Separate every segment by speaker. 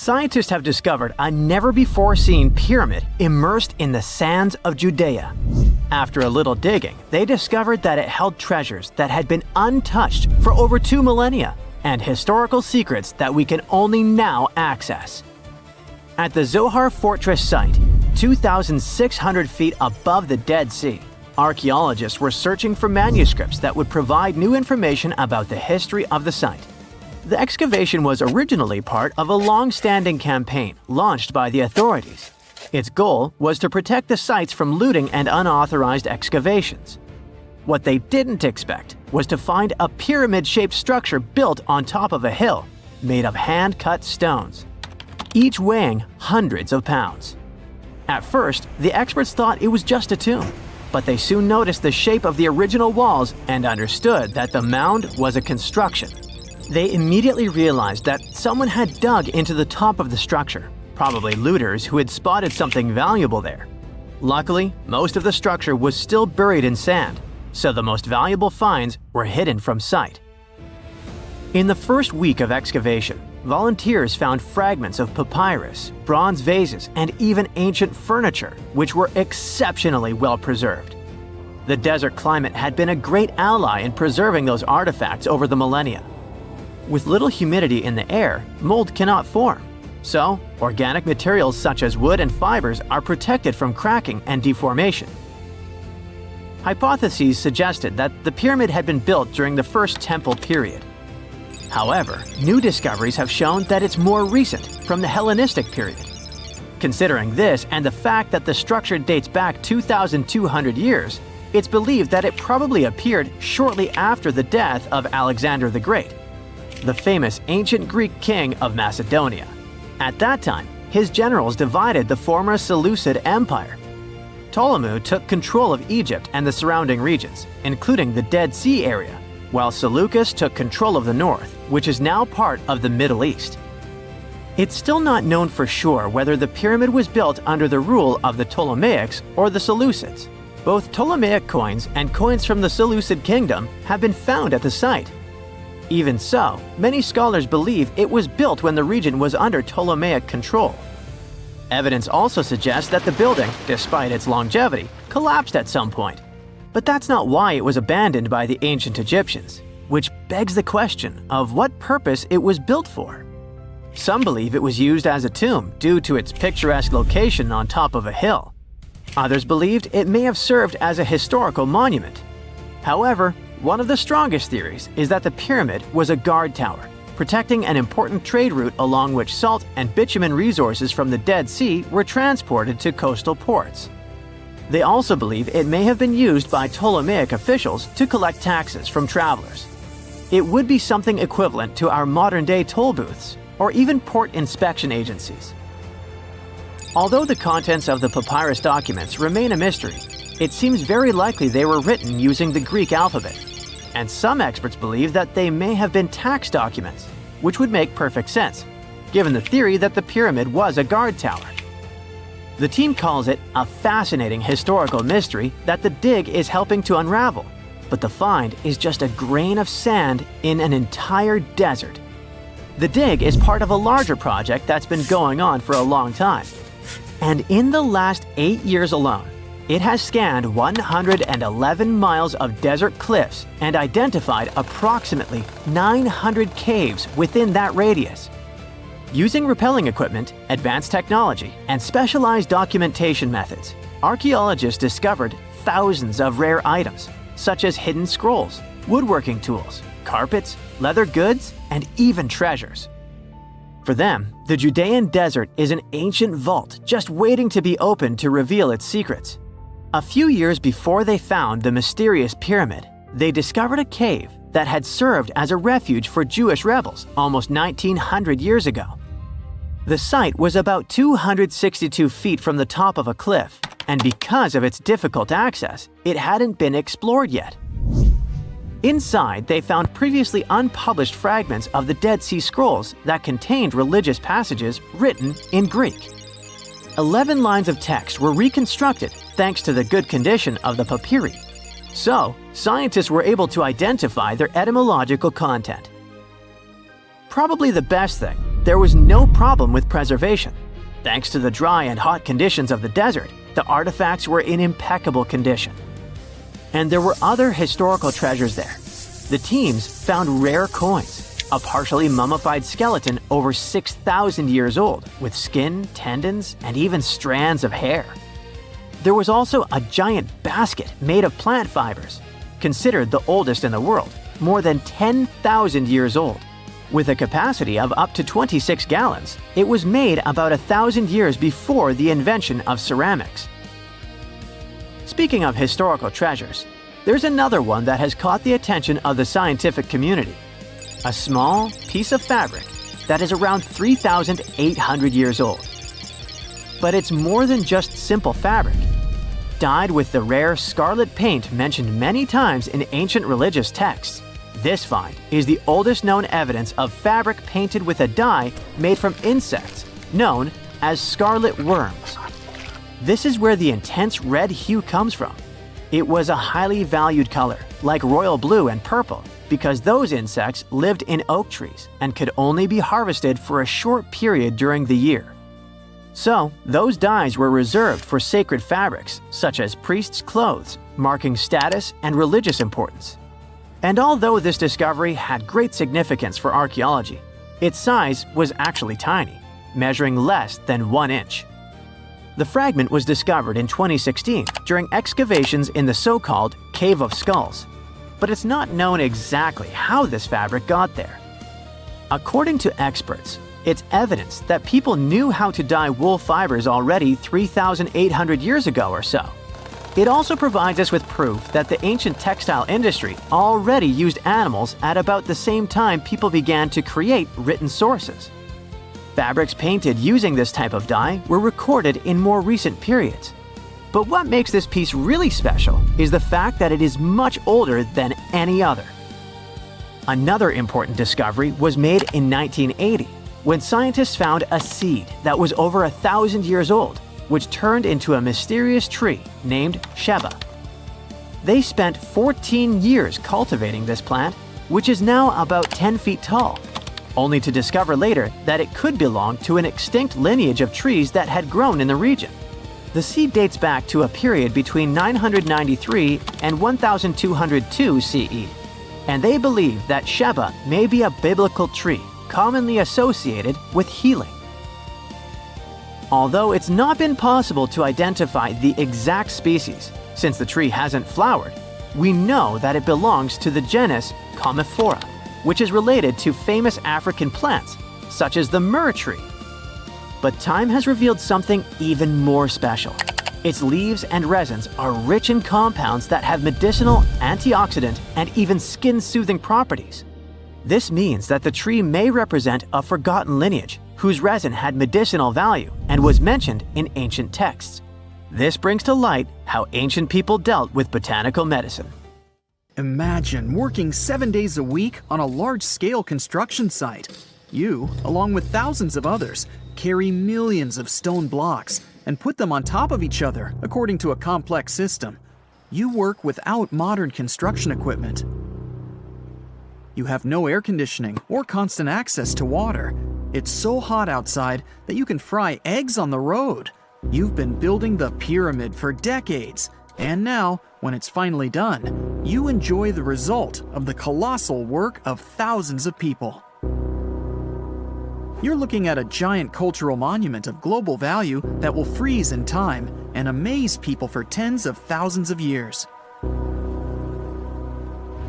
Speaker 1: scientists have discovered a never-before-seen pyramid immersed in the sands of Judea. After a little digging, they discovered that it held treasures that had been untouched for over 2 millennia and historical secrets that we can only now access. At the Zohar Fortress site, 2,600 feet above the Dead Sea, archaeologists were searching for manuscripts that would provide new information about the history of the site. The excavation was originally part of a long-standing campaign launched by the authorities. Its goal was to protect the sites from looting and unauthorized excavations. What they didn't expect was to find a pyramid-shaped structure built on top of a hill, made of hand-cut stones, each weighing hundreds of pounds. At first, the experts thought it was just a tomb, but they soon noticed the shape of the original walls and understood that the mound was a construction. They immediately realized that someone had dug into the top of the structure, probably looters who had spotted something valuable there. Luckily, most of the structure was still buried in sand, so the most valuable finds were hidden from sight. In the first week of excavation, volunteers found fragments of papyrus, bronze vases, and even ancient furniture, which were exceptionally well preserved. The desert climate had been a great ally in preserving those artifacts over the millennia. With little humidity in the air, mold cannot form. So, organic materials such as wood and fibers are protected from cracking and deformation. Hypotheses suggested that the pyramid had been built during the First Temple period. However, new discoveries have shown that it's more recent, from the Hellenistic period. Considering this and the fact that the structure dates back 2,200 years, it's believed that it probably appeared shortly after the death of Alexander the Great, the famous ancient Greek king of Macedonia. At that time, his generals divided the former Seleucid Empire. Ptolemy took control of Egypt and the surrounding regions, including the Dead Sea area, while Seleucus took control of the north, which is now part of the Middle East. It's still not known for sure whether the pyramid was built under the rule of the Ptolemaics or the Seleucids. Both Ptolemaic coins and coins from the Seleucid kingdom have been found at the site. Even so, many scholars believe it was built when the region was under Ptolemaic control. Evidence also suggests that the building, despite its longevity, collapsed at some point. But that's not why it was abandoned by the ancient Egyptians, which begs the question of what purpose it was built for. Some believe it was used as a tomb due to its picturesque location on top of a hill. Others believed it may have served as a historical monument. However, one of the strongest theories is that the pyramid was a guard tower, protecting an important trade route along which salt and bitumen resources from the Dead Sea were transported to coastal ports. They also believe it may have been used by Ptolemaic officials to collect taxes from travelers. It would be something equivalent to our modern-day toll booths, or even port inspection agencies. Although the contents of the papyrus documents remain a mystery, it seems very likely they were written using the Greek alphabet, and some experts believe that they may have been tax documents, which would make perfect sense, given the theory that the pyramid was a guard tower. The team calls it a fascinating historical mystery that the dig is helping to unravel, but the find is just a grain of sand in an entire desert. The dig is part of a larger project that's been going on for a long time, and in the last 8 years alone, it has scanned 111 miles of desert cliffs and identified approximately 900 caves within that radius. Using rappelling equipment, advanced technology, and specialized documentation methods, archaeologists discovered thousands of rare items, such as hidden scrolls, woodworking tools, carpets, leather goods, and even treasures. For them, the Judean desert is an ancient vault just waiting to be opened to reveal its secrets. A few years before they found the mysterious pyramid, they discovered a cave that had served as a refuge for Jewish rebels almost 1,900 years ago. The site was about 262 feet from the top of a cliff, and because of its difficult access, it hadn't been explored yet. Inside, they found previously unpublished fragments of the Dead Sea Scrolls that contained religious passages written in Greek. 11 lines of text were reconstructed thanks to the good condition of the papyri. So, scientists were able to identify their etymological content. Probably the best thing there was no problem with preservation. Thanks to the dry and hot conditions of the desert, the artifacts were in impeccable condition. And there were other historical treasures there. The teams found rare coins, a partially mummified skeleton over 6,000 years old, with skin, tendons, and even strands of hair. There was also a giant basket made of plant fibers, considered the oldest in the world, more than 10,000 years old. With a capacity of up to 26 gallons, it was made about 1,000 years before the invention of ceramics. Speaking of historical treasures, there's another one that has caught the attention of the scientific community. A small piece of fabric that is around 3,800 years old. But it's more than just simple fabric. Dyed with the rare scarlet paint mentioned many times in ancient religious texts, this find is the oldest known evidence of fabric painted with a dye made from insects, known as scarlet worms. This is where the intense red hue comes from. It was a highly valued color, like royal blue and purple, because those insects lived in oak trees and could only be harvested for a short period during the year. So, those dyes were reserved for sacred fabrics, such as priests' clothes, marking status and religious importance. And although this discovery had great significance for archaeology, its size was actually tiny, measuring less than 1 inch. The fragment was discovered in 2016 during excavations in the so-called Cave of Skulls, but it's not known exactly how this fabric got there. According to experts, it's evidence that people knew how to dye wool fibers already 3,800 years ago or so. It also provides us with proof that the ancient textile industry already used animals at about the same time people began to create written sources. Fabrics painted using this type of dye were recorded in more recent periods. But what makes this piece really special is the fact that it is much older than any other. Another important discovery was made in 1980, when scientists found a seed that was over 1,000 years old, which turned into a mysterious tree named Sheba. They spent 14 years cultivating this plant, which is now about 10 feet tall, only to discover later that it could belong to an extinct lineage of trees that had grown in the region. The seed dates back to a period between 993 and 1202 CE, and they believe that Sheba may be a biblical tree commonly associated with healing. Although it's not been possible to identify the exact species, since the tree hasn't flowered, we know that it belongs to the genus Commiphora, which is related to famous African plants, such as the myrrh tree. But time has revealed something even more special. Its leaves and resins are rich in compounds that have medicinal, antioxidant, and even skin-soothing properties. This means that the tree may represent a forgotten lineage whose resin had medicinal value and was mentioned in ancient texts. This brings to light how ancient people dealt with botanical medicine.
Speaker 2: Imagine working 7 days a week on a large-scale construction site. You, along with thousands of others, carry millions of stone blocks and put them on top of each other according to a complex system. You work without modern construction equipment. You have no air conditioning or constant access to water. It's so hot outside that you can fry eggs on the road. You've been building the pyramid for decades, and now, when it's finally done, you enjoy the result of the colossal work of thousands of people. You're looking at a giant cultural monument of global value that will freeze in time and amaze people for tens of thousands of years.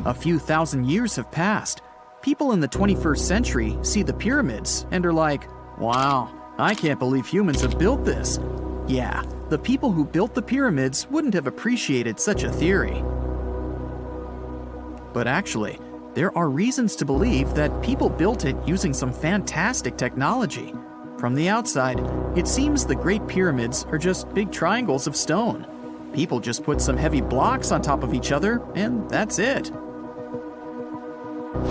Speaker 2: A few thousand years have passed. People in the 21st century see the pyramids and are like, wow, I can't believe humans have built this. Yeah, the people who built the pyramids wouldn't have appreciated such a theory. But actually, there are reasons to believe that people built it using some fantastic technology. From the outside, it seems the Great Pyramids are just big triangles of stone. People just put some heavy blocks on top of each other, and that's it.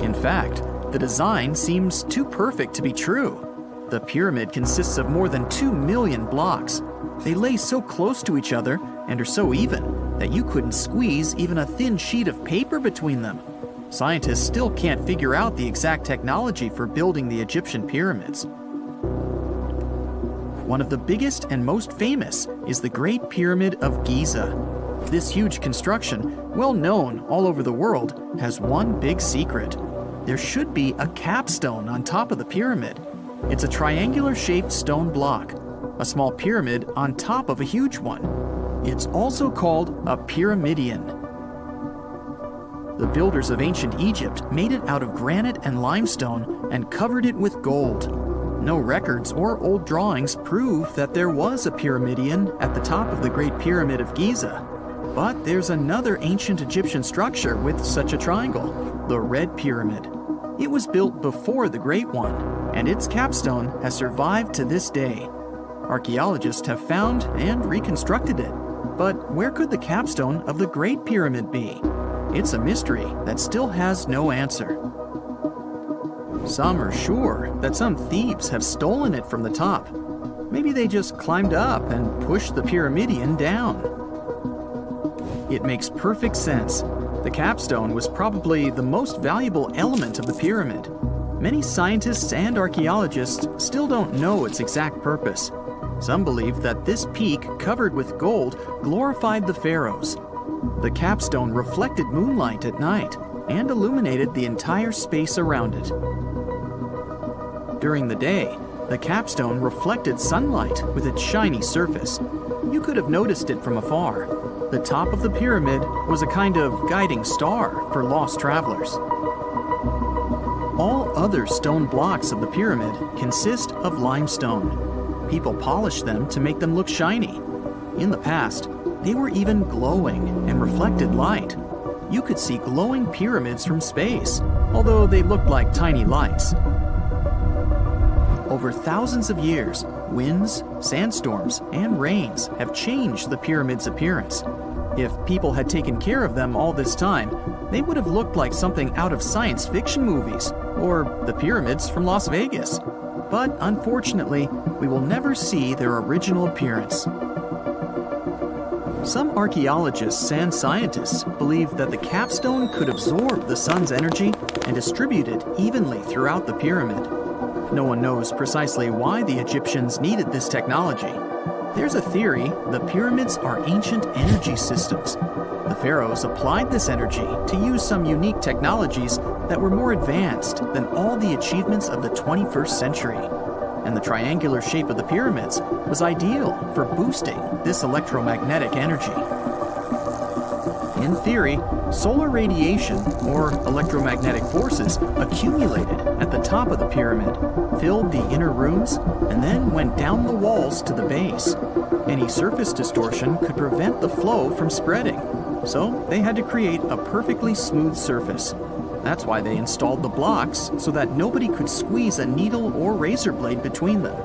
Speaker 2: In fact, the design seems too perfect to be true. The pyramid consists of more than 2 million blocks. They lay so close to each other and are so even that you couldn't squeeze even a thin sheet of paper between them. Scientists still can't figure out the exact technology for building the Egyptian pyramids. One of the biggest and most famous is the Great Pyramid of Giza. This huge construction, well known all over the world, has one big secret. There should be a capstone on top of the pyramid. It's a triangular-shaped stone block, a small pyramid on top of a huge one. It's also called a pyramidion. The builders of ancient Egypt made it out of granite and limestone and covered it with gold. No records or old drawings prove that there was a pyramidion at the top of the Great Pyramid of Giza. But there's another ancient Egyptian structure with such a triangle, the Red Pyramid. It was built before the Great One, and its capstone has survived to this day. Archaeologists have found and reconstructed it. But where could the capstone of the Great Pyramid be? It's a mystery that still has no answer. Some are sure that some thieves have stolen it from the top. Maybe they just climbed up and pushed the pyramidion down. It makes perfect sense. The capstone was probably the most valuable element of the pyramid. Many scientists and archaeologists still don't know its exact purpose. Some believe that this peak covered with gold glorified the pharaohs. The capstone reflected moonlight at night and illuminated the entire space around it. During the day, the capstone reflected sunlight with its shiny surface. You could have noticed it from afar. The top of the pyramid was a kind of guiding star for lost travelers. All other stone blocks of the pyramid consist of limestone. People polished them to make them look shiny. In the past, they were even glowing and reflected light. You could see glowing pyramids from space, although they looked like tiny lights. Over thousands of years, winds, sandstorms, and rains have changed the pyramid's appearance. If people had taken care of them all this time, they would have looked like something out of science fiction movies, or the pyramids from Las Vegas. But unfortunately, we will never see their original appearance. Some archaeologists and scientists believe that the capstone could absorb the sun's energy and distribute it evenly throughout the pyramid. No one knows precisely why the Egyptians needed this technology. There's a theory the pyramids are ancient energy systems. The pharaohs applied this energy to use some unique technologies that were more advanced than all the achievements of the 21st century. And the triangular shape of the pyramids was ideal for boosting this electromagnetic energy. In theory, solar radiation, or electromagnetic forces, accumulated at the top of the pyramid, filled the inner rooms, and then went down the walls to the base. Any surface distortion could prevent the flow from spreading, so they had to create a perfectly smooth surface. That's why they installed the blocks so that nobody could squeeze a needle or razor blade between them.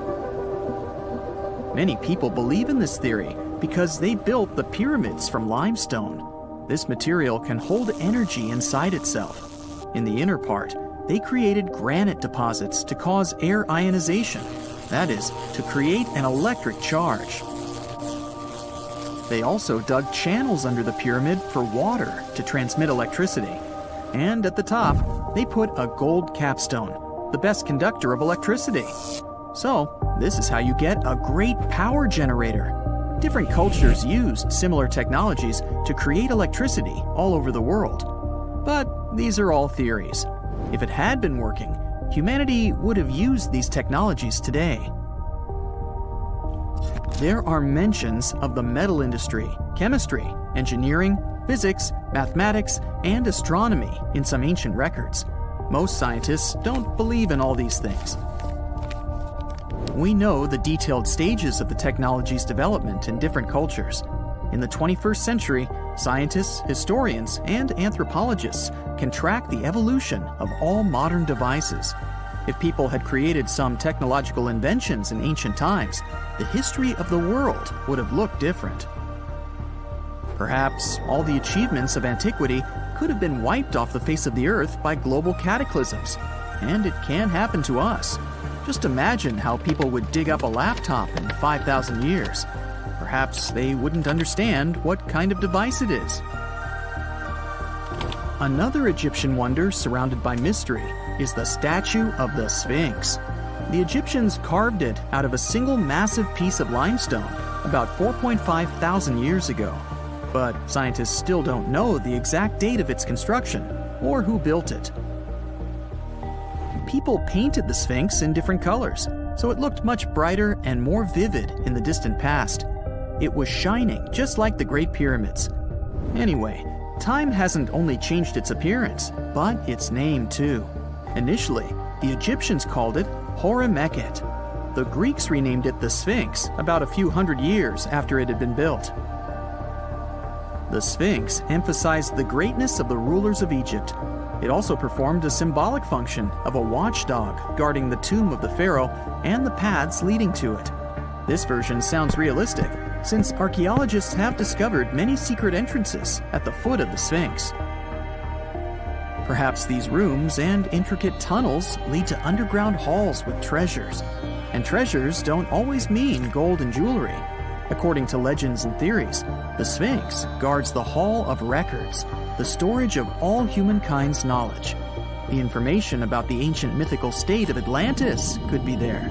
Speaker 2: Many people believe in this theory because they built the pyramids from limestone. This material can hold energy inside itself. In the inner part, they created granite deposits to cause air ionization, that is, to create an electric charge. They also dug channels under the pyramid for water to transmit electricity. And at the top, they put a gold capstone, the best conductor of electricity. So, this is how you get a great power generator. Different cultures used similar technologies to create electricity all over the world. But these are all theories. If it had been working, humanity would have used these technologies today. There are mentions of the metal industry, chemistry, engineering, physics, mathematics, and astronomy in some ancient records. Most scientists don't believe in all these things. We know the detailed stages of the technology's development in different cultures. In the 21st century, scientists, historians, and anthropologists can track the evolution of all modern devices. If people had created some technological inventions in ancient times, the history of the world would have looked different. Perhaps all the achievements of antiquity could have been wiped off the face of the earth by global cataclysms. And it can happen to us. Just imagine how people would dig up a laptop in 5,000 years. Perhaps they wouldn't understand what kind of device it is. Another Egyptian wonder surrounded by mystery is the statue of the Sphinx. The Egyptians carved it out of a single massive piece of limestone about 4.5 thousand years ago. But scientists still don't know the exact date of its construction or who built it. People painted the Sphinx in different colors, so it looked much brighter and more vivid in the distant past. It was shining just like the Great Pyramids. Anyway, time hasn't only changed its appearance, but its name too. Initially, the Egyptians called it Horemeket. The Greeks renamed it the Sphinx about a few hundred years after it had been built. The Sphinx emphasized the greatness of the rulers of Egypt. It also performed a symbolic function of a watchdog guarding the tomb of the pharaoh and the paths leading to it. This version sounds realistic, since archaeologists have discovered many secret entrances at the foot of the Sphinx. Perhaps these rooms and intricate tunnels lead to underground halls with treasures. And treasures don't always mean gold and jewelry. According to legends and theories, the Sphinx guards the Hall of Records, the storage of all humankind's knowledge. The information about the ancient mythical state of Atlantis could be there.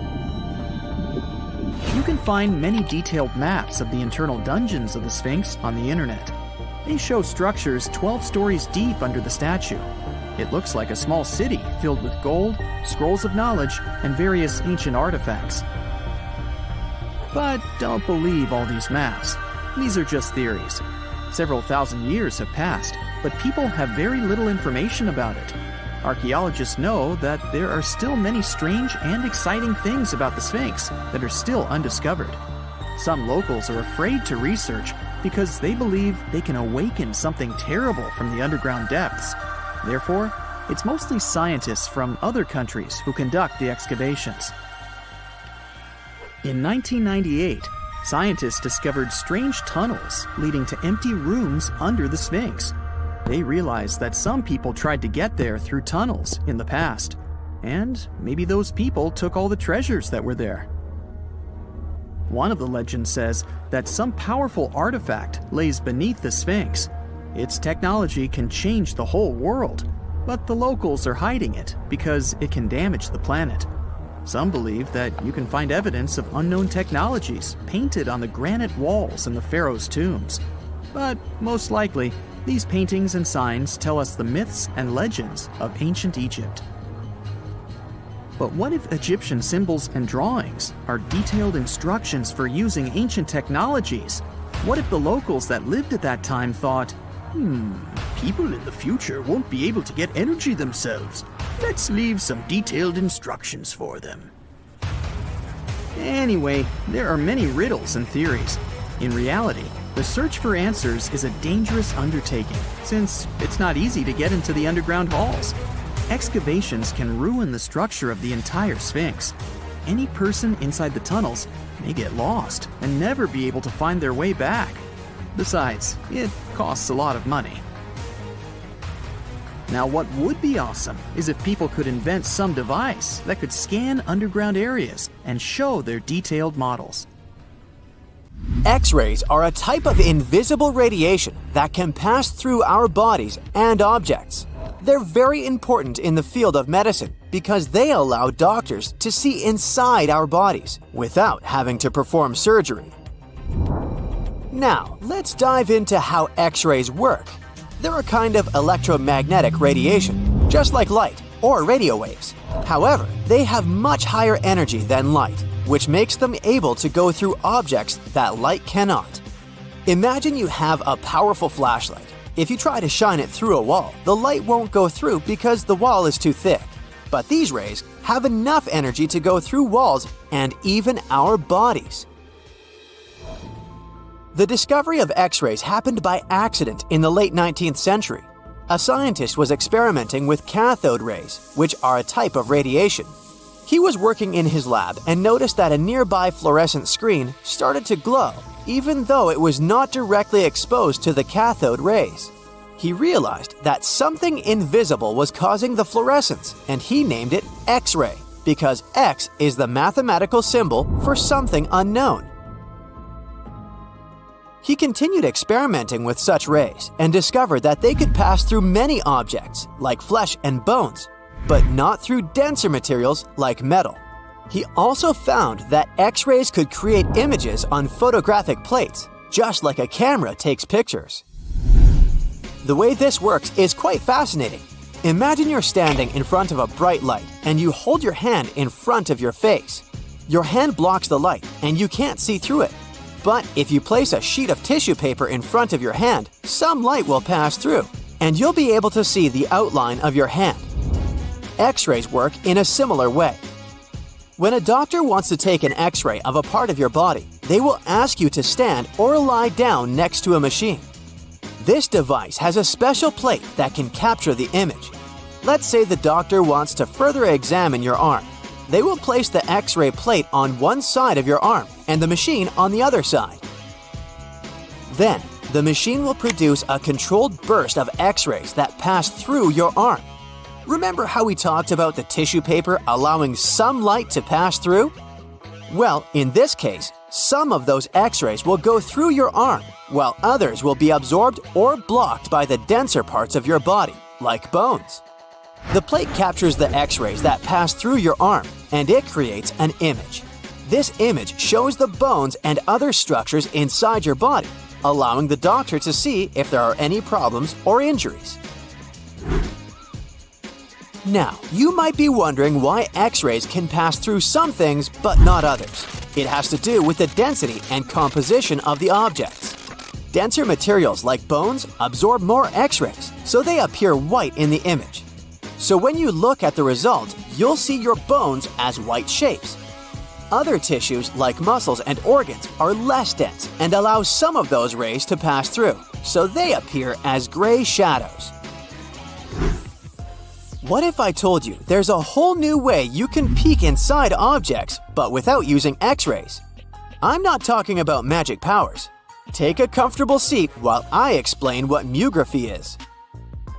Speaker 2: You can find many detailed maps of the internal dungeons of the Sphinx on the internet. They show structures 12 stories deep under the statue. It looks like a small city filled with gold, scrolls of knowledge, and various ancient artifacts. But don't believe all these maps. These are just theories. Several thousand years have passed, but people have very little information about it. Archaeologists know that there are still many strange and exciting things about the Sphinx that are still undiscovered. Some locals are afraid to research because they believe they can awaken something terrible from the underground depths. Therefore, it's mostly scientists from other countries who conduct the excavations. In 1998, scientists discovered strange tunnels leading to empty rooms under the Sphinx. They realized that some people tried to get there through tunnels in the past, and maybe those people took all the treasures that were there. One of the legends says that some powerful artifact lays beneath the Sphinx. Its technology can change the whole world, but the locals are hiding it because it can damage the planet. Some believe that you can find evidence of unknown technologies painted on the granite walls in the pharaohs' tombs. But most likely, these paintings and signs tell us the myths and legends of ancient Egypt. But what if Egyptian symbols and drawings are detailed instructions for using ancient technologies? What if the locals that lived at that time thought, people in the future won't be able to get energy themselves. Let's leave some detailed instructions for them. Anyway, there are many riddles and theories. In reality, the search for answers is a dangerous undertaking, since it's not easy to get into the underground halls. Excavations can ruin the structure of the entire Sphinx. Any person inside the tunnels may get lost and never be able to find their way back. Besides, it costs a lot of money. Now, what would be awesome is if people could invent some device that could scan underground areas and show their detailed models.
Speaker 1: X-rays are a type of invisible radiation that can pass through our bodies and objects. They're very important in the field of medicine because they allow doctors to see inside our bodies without having to perform surgery. Now, let's dive into how X-rays work. They're a kind of electromagnetic radiation, just like light or radio waves. However, they have much higher energy than light, which makes them able to go through objects that light cannot. Imagine you have a powerful flashlight. If you try to shine it through a wall, the light won't go through because the wall is too thick. But these rays have enough energy to go through walls and even our bodies. The discovery of X-rays happened by accident in the late 19th century. A scientist was experimenting with cathode rays, which are a type of radiation. He was working in his lab and noticed that a nearby fluorescent screen started to glow, even though it was not directly exposed to the cathode rays. He realized that something invisible was causing the fluorescence, and he named it X-ray, because X is the mathematical symbol for something unknown. He continued experimenting with such rays and discovered that they could pass through many objects, like flesh and bones, but not through denser materials like metal. He also found that X-rays could create images on photographic plates, just like a camera takes pictures. The way this works is quite fascinating. Imagine you're standing in front of a bright light and you hold your hand in front of your face. Your hand blocks the light and you can't see through it. But if you place a sheet of tissue paper in front of your hand, some light will pass through, and you'll be able to see the outline of your hand. X-rays work in a similar way. When a doctor wants to take an X-ray of a part of your body, they will ask you to stand or lie down next to a machine. This device has a special plate that can capture the image. Let's say the doctor wants to further examine your arm. They will place the X-ray plate on one side of your arm and the machine on the other side. Then, the machine will produce a controlled burst of X-rays that pass through your arm. Remember how we talked about the tissue paper allowing some light to pass through? Well, in this case, some of those X-rays will go through your arm, while others will be absorbed or blocked by the denser parts of your body, like bones. The plate captures the X-rays that pass through your arm, and it creates an image. This image shows the bones and other structures inside your body, allowing the doctor to see if there are any problems or injuries. Now, you might be wondering why X-rays can pass through some things but not others. It has to do with the density and composition of the objects. Denser materials like bones absorb more X-rays, so they appear white in the image. So when you look at the result, you'll see your bones as white shapes. Other tissues like muscles and organs are less dense and allow some of those rays to pass through, so they appear as gray shadows. What if I told you there's a whole new way you can peek inside objects, but without using X-rays? I'm not talking about magic powers. Take a comfortable seat while I explain what muography is.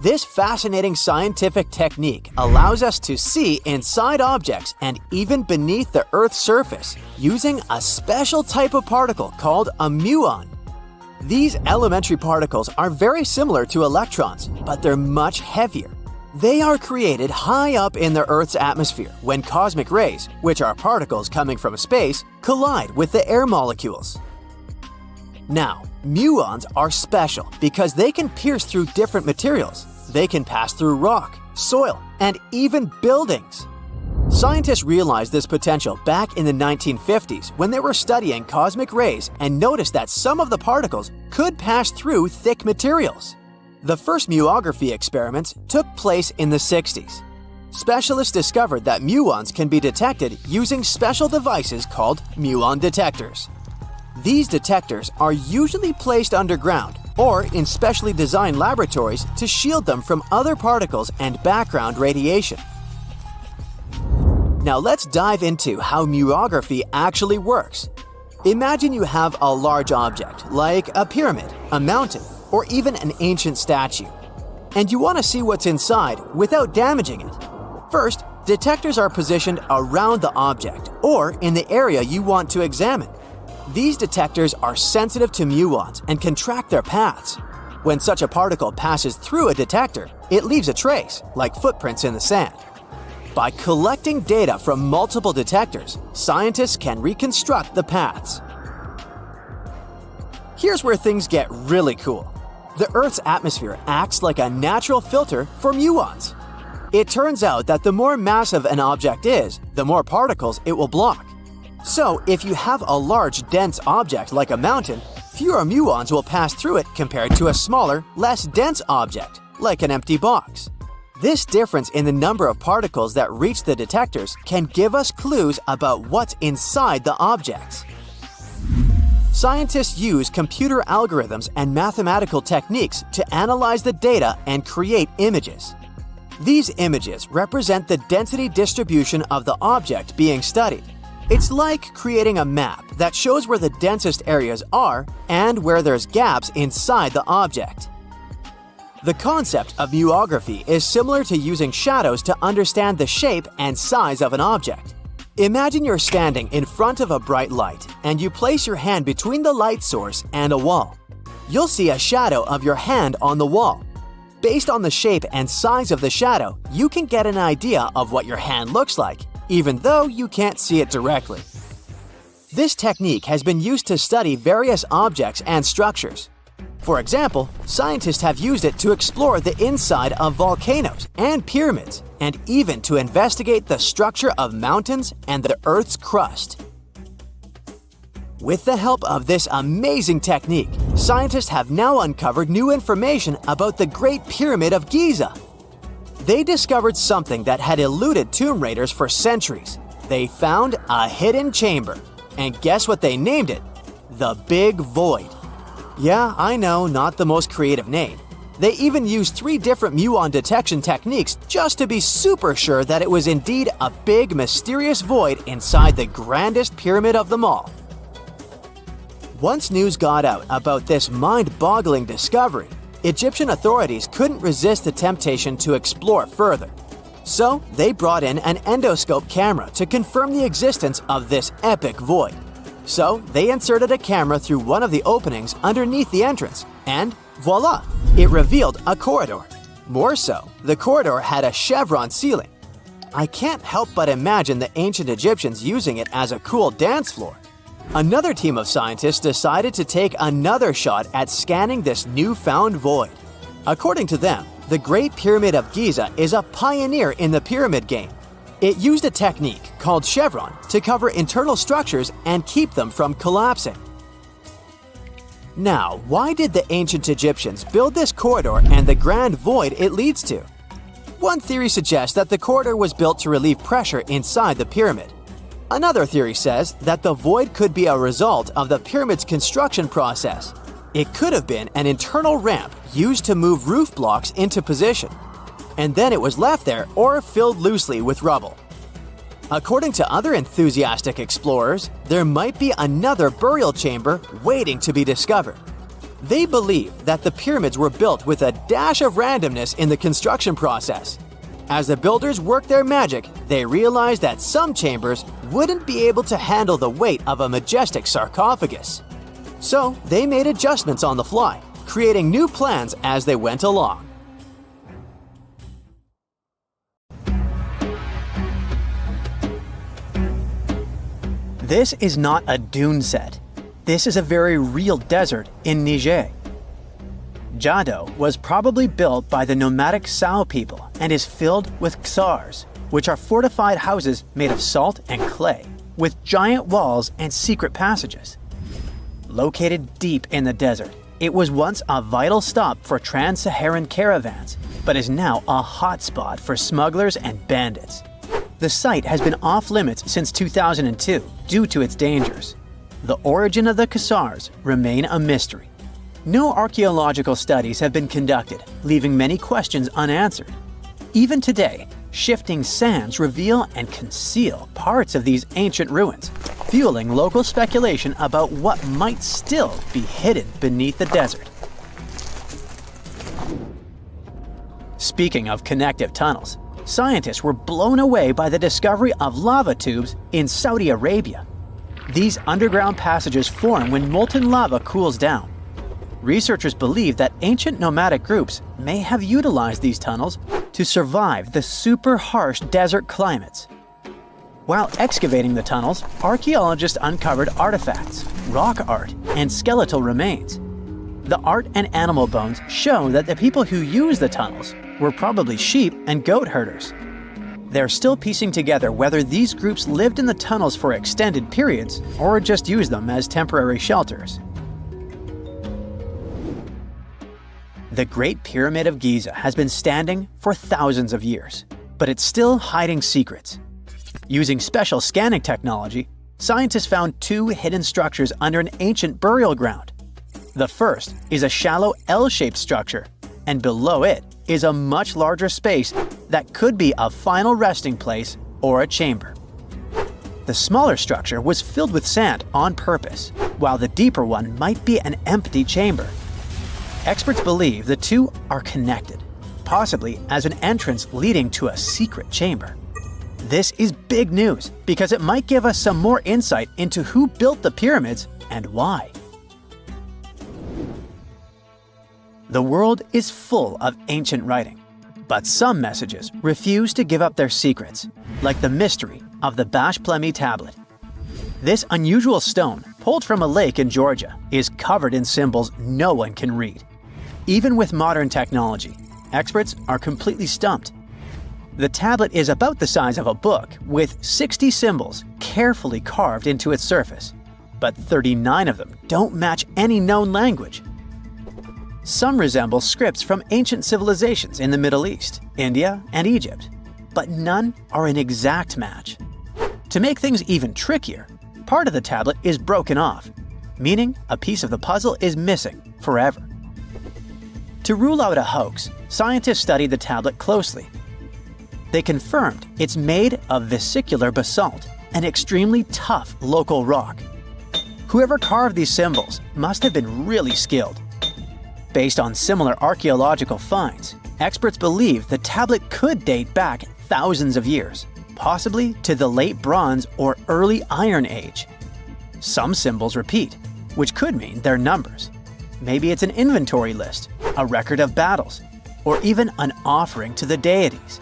Speaker 1: This fascinating scientific technique allows us to see inside objects and even beneath the Earth's surface using a special type of particle called a muon. These elementary particles are very similar to electrons, but they're much heavier. They are created high up in the Earth's atmosphere when cosmic rays, which are particles coming from space, collide with the air molecules. Now, muons are special because they can pierce through different materials. They can pass through rock, soil, and even buildings. Scientists realized this potential back in the 1950s when they were studying cosmic rays and noticed that some of the particles could pass through thick materials. The first muography experiments took place in the 60s. Specialists discovered that muons can be detected using special devices called muon detectors. These detectors are usually placed underground or in specially designed laboratories to shield them from other particles and background radiation. Now let's dive into how muography actually works. Imagine you have a large object, like a pyramid, a mountain, or even an ancient statue, and you want to see what's inside without damaging it. First, detectors are positioned around the object or in the area you want to examine. These detectors are sensitive to muons and can track their paths. When such a particle passes through a detector, it leaves a trace, like footprints in the sand. By collecting data from multiple detectors, scientists can reconstruct the paths. Here's where things get really cool. The Earth's atmosphere acts like a natural filter for muons. It turns out that the more massive an object is, the more particles it will block. So, if you have a large, dense object like a mountain, fewer muons will pass through it compared to a smaller, less dense object, like an empty box. This difference in the number of particles that reach the detectors can give us clues about what's inside the objects. Scientists use computer algorithms and mathematical techniques to analyze the data and create images. These images represent the density distribution of the object being studied. It's like creating a map that shows where the densest areas are and where there's gaps inside the object. The concept of muography is similar to using shadows to understand the shape and size of an object. Imagine you're standing in front of a bright light and you place your hand between the light source and a wall. You'll see a shadow of your hand on the wall. Based on the shape and size of the shadow, you can get an idea of what your hand looks like, even though you can't see it directly. This technique has been used to study various objects and structures. For example, scientists have used it to explore the inside of volcanoes and pyramids, and even to investigate the structure of mountains and the Earth's crust. With the help of this amazing technique, scientists have now uncovered new information about the Great Pyramid of Giza. They discovered something that had eluded tomb raiders for centuries. They found a hidden chamber. And guess what they named it? The Big Void. Yeah, I know, not the most creative name. They even used 3 different muon detection techniques just to be super sure that it was indeed a big, mysterious void inside the grandest pyramid of them all. Once news got out about this mind-boggling discovery, Egyptian authorities couldn't resist the temptation to explore further. So they brought in an endoscope camera to confirm the existence of this epic void. So they inserted a camera through one of the openings underneath the entrance, and voila, it revealed a corridor. More so, the corridor had a chevron ceiling. I can't help but imagine the ancient Egyptians using it as a cool dance floor. Another team of scientists decided to take another shot at scanning this newfound void. According to them, the Great Pyramid of Giza is a pioneer in the pyramid game. It used a technique called chevron to cover internal structures and keep them from collapsing. Now, why did the ancient Egyptians build this corridor and the grand void it leads to? One theory suggests that the corridor was built to relieve pressure inside the pyramid. Another theory says that the void could be a result of the pyramid's construction process. It could have been an internal ramp used to move roof blocks into position, and then it was left there or filled loosely with rubble. According to other enthusiastic explorers, there might be another burial chamber waiting to be discovered. They believe that the pyramids were built with a dash of randomness in the construction process. As the builders worked their magic, they realized that some chambers wouldn't be able to handle the weight of a majestic sarcophagus. So they made adjustments on the fly, creating new plans as they went along. This is not a dune set. This is a very real desert in Niger. Jado was probably built by the nomadic Sao people and is filled with ksars, which are fortified houses made of salt and clay, with giant walls and secret passages. Located deep in the desert, it was once a vital stop for trans-Saharan caravans, but is now a hotspot for smugglers and bandits. The site has been off-limits since 2002 due to its dangers. The origin of the ksars remain a mystery. No archaeological studies have been conducted, leaving many questions unanswered. Even today, shifting sands reveal and conceal parts of these ancient ruins, fueling local speculation about what might still be hidden beneath the desert. Speaking of connective tunnels, scientists were blown away by the discovery of lava tubes in Saudi Arabia. These underground passages form when molten lava cools down. Researchers believe that ancient nomadic groups may have utilized these tunnels to survive the super harsh desert climates. While excavating the tunnels, archaeologists uncovered artifacts, rock art, and skeletal remains. The art and animal bones show that the people who used the tunnels were probably sheep and goat herders. They're still piecing together whether these groups lived in the tunnels for extended periods or just used them as temporary shelters. The Great Pyramid of Giza has been standing for thousands of years, but it's still hiding secrets. Using special scanning technology, scientists found 2 hidden structures under an ancient burial ground. The first is a shallow L-shaped structure, and below it is a much larger space that could be a final resting place or a chamber. The smaller structure was filled with sand on purpose, while the deeper one might be an empty chamber. Experts believe the two are connected, possibly as an entrance leading to a secret chamber. This is big news because it might give us some more insight into who built the pyramids and why. The world is full of ancient writing, but some messages refuse to give up their secrets, like the mystery of the Bashplemi tablet. This unusual stone, pulled from a lake in Georgia, is covered in symbols no one can read. Even with modern technology, experts are completely stumped. The tablet is about the size of a book, with 60 symbols carefully carved into its surface, but 39 of them don't match any known language. Some resemble scripts from ancient civilizations in the Middle East, India, and Egypt, but none are an exact match. To make things even trickier, part of the tablet is broken off, meaning a piece of the puzzle is missing forever. To rule out a hoax, scientists studied the tablet closely. They confirmed it's made of vesicular basalt, an extremely tough local rock. Whoever carved these symbols must have been really skilled. Based on similar archaeological finds, experts believe the tablet could date back thousands of years, possibly to the late Bronze or early Iron Age. Some symbols repeat, which could mean they're numbers. Maybe it's an inventory list, a record of battles, or even an offering to the deities.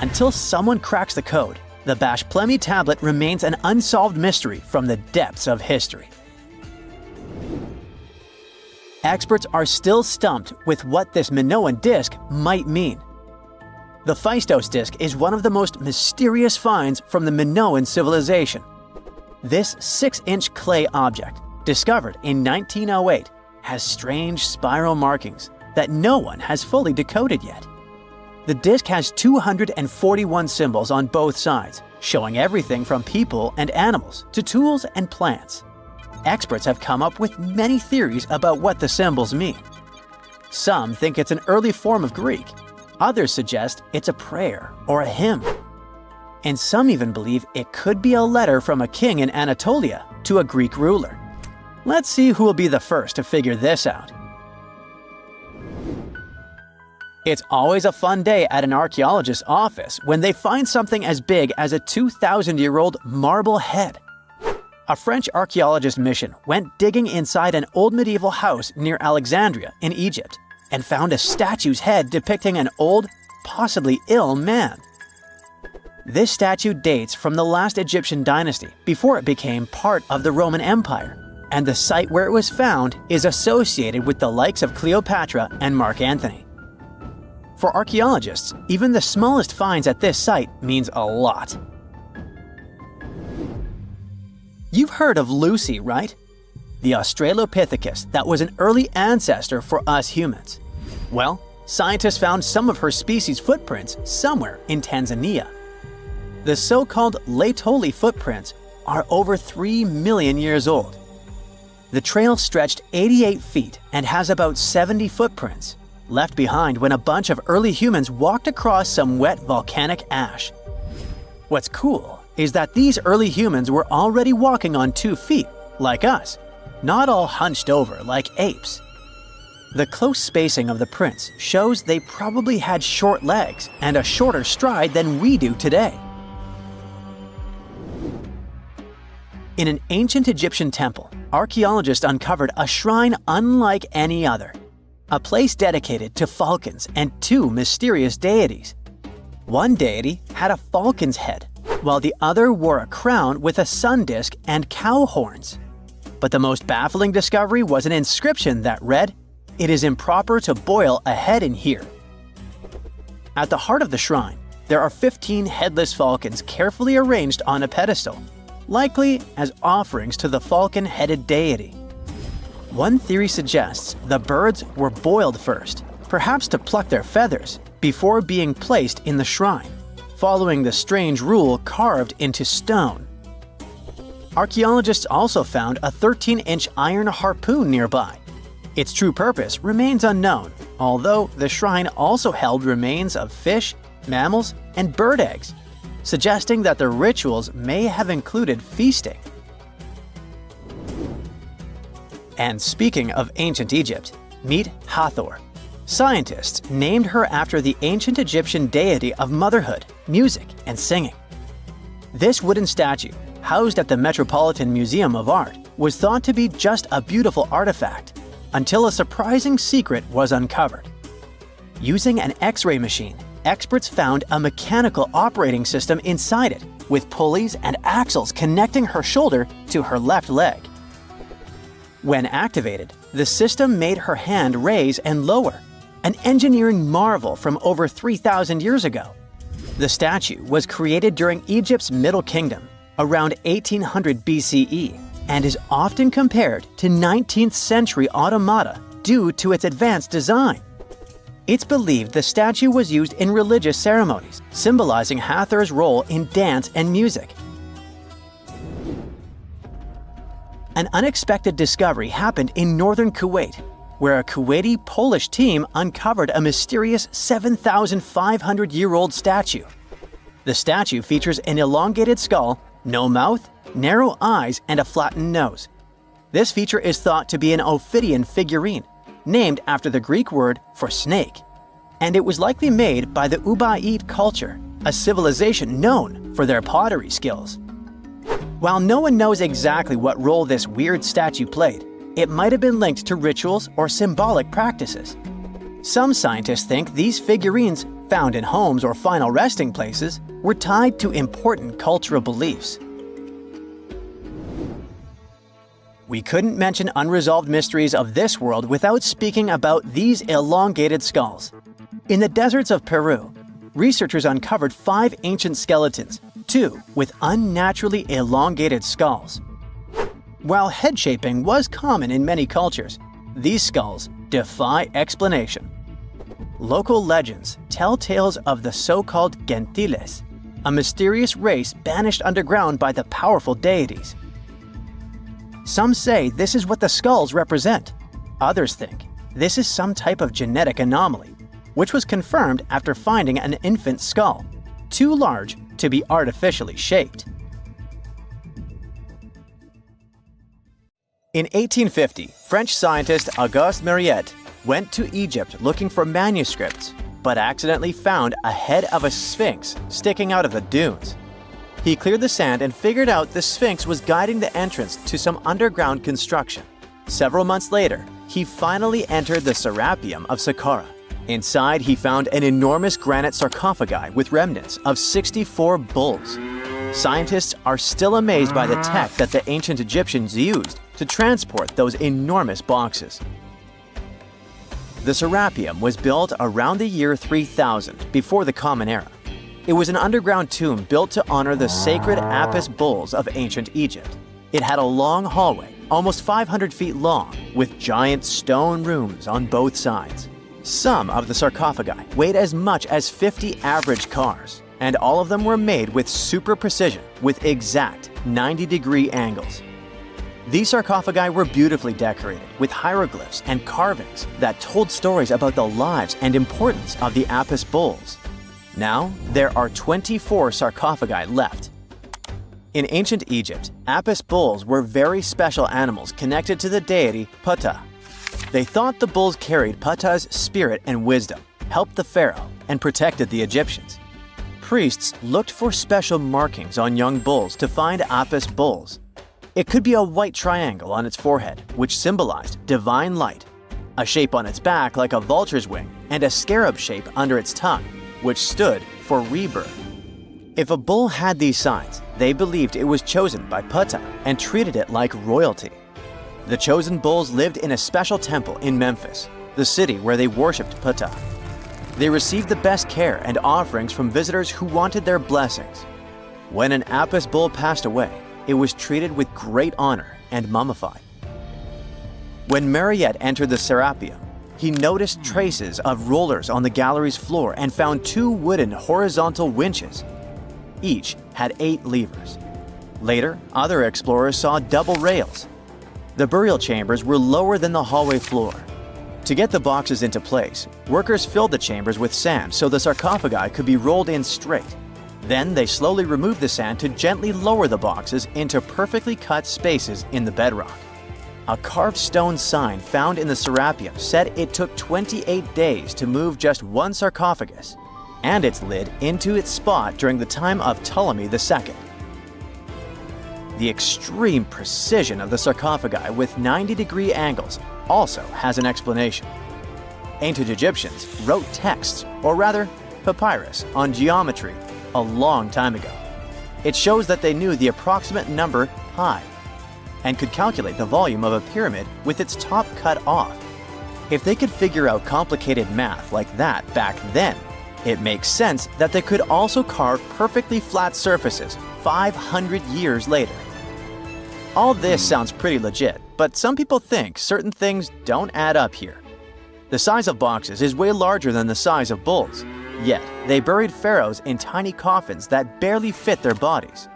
Speaker 1: Until someone cracks the code, the Bashplemi tablet remains an unsolved mystery from the depths of history. Experts are still stumped with what this Minoan disc might mean. The Phaistos Disc is one of the most mysterious finds from the Minoan civilization. This 6-inch clay object, discovered in 1908, has strange spiral markings that no one has fully decoded yet. The disc has 241 symbols on both sides, showing everything from people and animals to tools and plants. Experts have come up with many theories about what the symbols mean. Some think it's an early form of Greek. Others suggest it's a prayer or a hymn. And some even believe it could be a letter from a king in Anatolia to a Greek ruler. Let's see who will be the first to figure this out. It's always a fun day at an archaeologist's office when they find something as big as a 2,000-year-old marble head. A French archaeologist mission went digging inside an old medieval house near Alexandria in Egypt and found a statue's head depicting an old, possibly ill man. This statue dates from the last Egyptian dynasty before it became part of the Roman Empire, and the site where it was found is associated with the likes of Cleopatra and Mark Antony. For archaeologists, even the smallest finds at this site means a lot. You've heard of Lucy, right? The Australopithecus that was an early ancestor for us humans. Well, scientists found some of her species' footprints somewhere in Tanzania. The so-called Laetoli footprints are over 3 million years old. The trail stretched 88 feet and has about 70 footprints, left behind when a bunch of early humans walked across some wet volcanic ash. What's cool is that these early humans were already walking on 2 feet, like us, not all hunched over like apes. The close spacing of the prints shows they probably had short legs and a shorter stride than we do today. In an ancient Egyptian temple, archaeologists uncovered a shrine unlike any other, a place dedicated to falcons and 2 mysterious deities. One deity had a falcon's head, while the other wore a crown with a sun disk and cow horns. But the most baffling discovery was an inscription that read, "It is improper to boil a head in here." At the heart of the shrine, there are 15 headless falcons carefully arranged on a pedestal, likely as offerings to the falcon-headed deity. One theory suggests the birds were boiled first, perhaps to pluck their feathers, before being placed in the shrine, following the strange rule carved into stone. Archaeologists also found a 13-inch iron harpoon nearby. Its true purpose remains unknown, although the shrine also held remains of fish, mammals, and bird eggs, suggesting that the rituals may have included feasting. And speaking of ancient Egypt, meet Hathor. Scientists named her after the ancient Egyptian deity of motherhood, music, and singing. This wooden statue, housed at the Metropolitan Museum of Art, was thought to be just a beautiful artifact, until a surprising secret was uncovered. Using an X-ray machine, experts found a mechanical operating system inside it, with pulleys and axles connecting her shoulder to her left leg. When activated, the system made her hand raise and lower, an engineering marvel from over 3,000 years ago. The statue was created during Egypt's Middle Kingdom, around 1800 BCE, and is often compared to 19th century Automata due to its advanced design. It's believed the statue was used in religious ceremonies, symbolizing Hathor's role in dance and music. An unexpected discovery happened in northern Kuwait, where a Kuwaiti-Polish team uncovered a mysterious 7,500-year-old statue. The statue features an elongated skull, no mouth, narrow eyes, and a flattened nose. This feature is thought to be an Ophidian figurine, named after the Greek word for snake, and it was likely made by the Ubaid culture, a civilization known for their pottery skills. While no one knows exactly what role this weird statue played, it might have been linked to rituals or symbolic practices. Some scientists think these figurines, found in homes or final resting places, were tied to important cultural beliefs. We couldn't mention unresolved mysteries of this world without speaking about these elongated skulls. In the deserts of Peru, researchers uncovered 5 ancient skeletons, 2 with unnaturally elongated skulls. While head shaping was common in many cultures, these skulls defy explanation. Local legends tell tales of the so-called Gentiles, a mysterious race banished underground by the powerful deities. Some say this is what the skulls represent. Others think this is some type of genetic anomaly, which was confirmed after finding an infant skull, too large to be artificially shaped. In 1850, French scientist Auguste Mariette went to Egypt looking for manuscripts, but accidentally found a head of a sphinx sticking out of the dunes. He cleared the sand and figured out the Sphinx was guiding the entrance to some underground construction. Several months later, he finally entered the Serapeum of Saqqara. Inside, he found an enormous granite sarcophagi with remnants of 64 bulls. Scientists are still amazed by the tech that the ancient Egyptians used to transport those enormous boxes. The Serapeum was built around the year 3000 before the Common Era. It was an underground tomb built to honor the sacred Apis bulls of ancient Egypt. It had a long hallway, almost 500 feet long, with giant stone rooms on both sides. Some of the sarcophagi weighed as much as 50 average cars, and all of them were made with super precision, with exact 90-degree angles. These sarcophagi were beautifully decorated with hieroglyphs and carvings that told stories about the lives and importance of the Apis bulls. Now, there are 24 sarcophagi left. In ancient Egypt, Apis bulls were very special animals connected to the deity Ptah. They thought the bulls carried Ptah's spirit and wisdom, helped the pharaoh, and protected the Egyptians. Priests looked for special markings on young bulls to find Apis bulls. It could be a white triangle on its forehead, which symbolized divine light, a shape on its back like a vulture's wing, and a scarab shape under its tongue, which stood for rebirth. If a bull had these signs, they believed it was chosen by Ptah and treated it like royalty. The chosen bulls lived in a special temple in Memphis, the city where they worshipped Ptah. They received the best care and offerings from visitors who wanted their blessings. When an Apis bull passed away, it was treated with great honor and mummified. When Mariette entered the Serapeum, he noticed traces of rollers on the gallery's floor and found 2 wooden horizontal winches. Each had 8 levers. Later, other explorers saw double rails. The burial chambers were lower than the hallway floor. To get the boxes into place, workers filled the chambers with sand so the sarcophagi could be rolled in straight. Then they slowly removed the sand to gently lower the boxes into perfectly cut spaces in the bedrock. A carved stone sign found in the Serapeum said it took 28 days to move just one sarcophagus and its lid into its spot during the time of Ptolemy II. The extreme precision of the sarcophagi with 90-degree angles also has an explanation. Ancient Egyptians wrote texts, or rather, papyrus, on geometry a long time ago. It shows that they knew the approximate number pi and could calculate the volume of a pyramid with its top cut off. If they could figure out complicated math like that back then, it makes sense that they could also carve perfectly flat surfaces 500 years later. All this sounds pretty legit, but some people think certain things don't add up here. The size of boxes is way larger than the size of bulls, yet they buried pharaohs in tiny coffins that barely fit their bodies.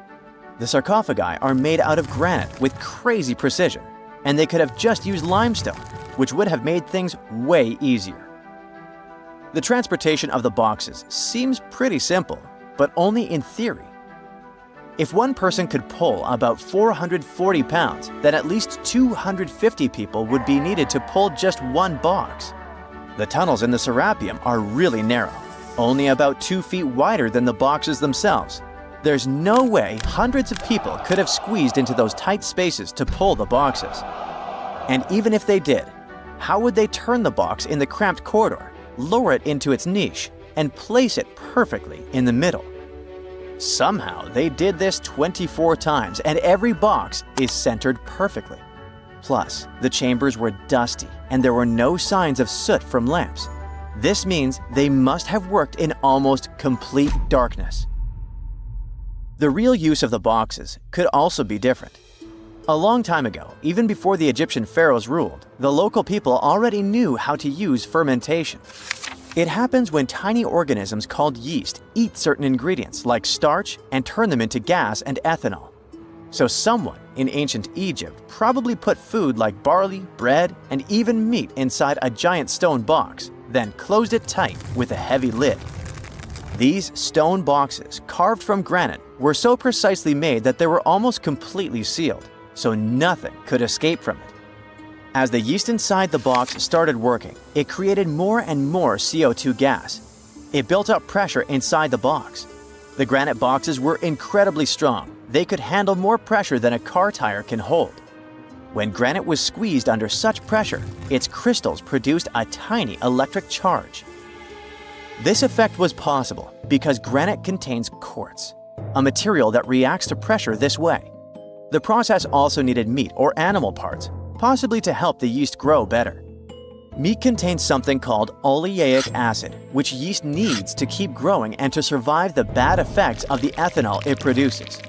Speaker 1: The sarcophagi are made out of granite with crazy precision, and they could have just used limestone, which would have made things way easier. The transportation of the boxes seems pretty simple, but only in theory. If one person could pull about 440 pounds, then at least 250 people would be needed to pull just one box. The tunnels in the Serapeum are really narrow, only about 2 feet wider than the boxes themselves. There's no way hundreds of people could have squeezed into those tight spaces to pull the boxes. And even if they did, how would they turn the box in the cramped corridor, lower it into its niche, and place it perfectly in the middle? Somehow they did this 24 times, and every box is centered perfectly. Plus, the chambers were dusty, and there were no signs of soot from lamps. This means they must have worked in almost complete darkness. The real use of the boxes could also be different. A long time ago, even before the Egyptian pharaohs ruled, the local people already knew how to use fermentation. It happens when tiny organisms called yeast eat certain ingredients like starch and turn them into gas and ethanol. So someone in ancient Egypt probably put food like barley, bread, and even meat inside a giant stone box, then closed it tight with a heavy lid. These stone boxes, carved from granite, were so precisely made that they were almost completely sealed, so nothing could escape from it. As the yeast inside the box started working, it created more and more CO2 gas. It built up pressure inside the box. The granite boxes were incredibly strong. They could handle more pressure than a car tire can hold. When granite was squeezed under such pressure, its crystals produced a tiny electric charge. This effect was possible because granite contains quartz, a material that reacts to pressure this way. The process also needed meat or animal parts, possibly to help the yeast grow better. Meat contains something called oleic acid, which yeast needs to keep growing and to survive the bad effects of the ethanol it produces.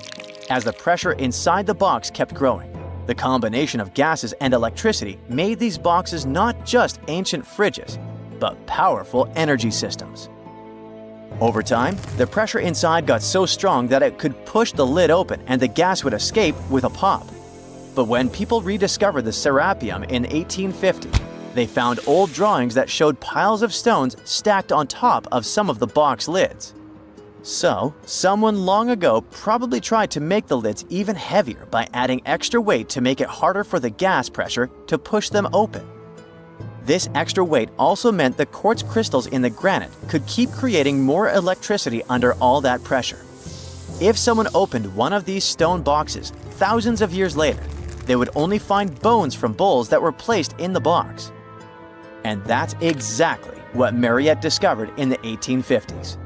Speaker 1: As the pressure inside the box kept growing, the combination of gases and electricity made these boxes not just ancient fridges, but powerful energy systems. Over time, the pressure inside got so strong that it could push the lid open and the gas would escape with a pop. But when people rediscovered the Serapeum in 1850, they found old drawings that showed piles of stones stacked on top of some of the box lids. So, someone long ago probably tried to make the lids even heavier by adding extra weight to make it harder for the gas pressure to push them open. This extra weight also meant the quartz crystals in the granite could keep creating more electricity under all that pressure. If someone opened one of these stone boxes thousands of years later, they would only find bones from bulls that were placed in the box. And that's exactly what Mariette discovered in the 1850s.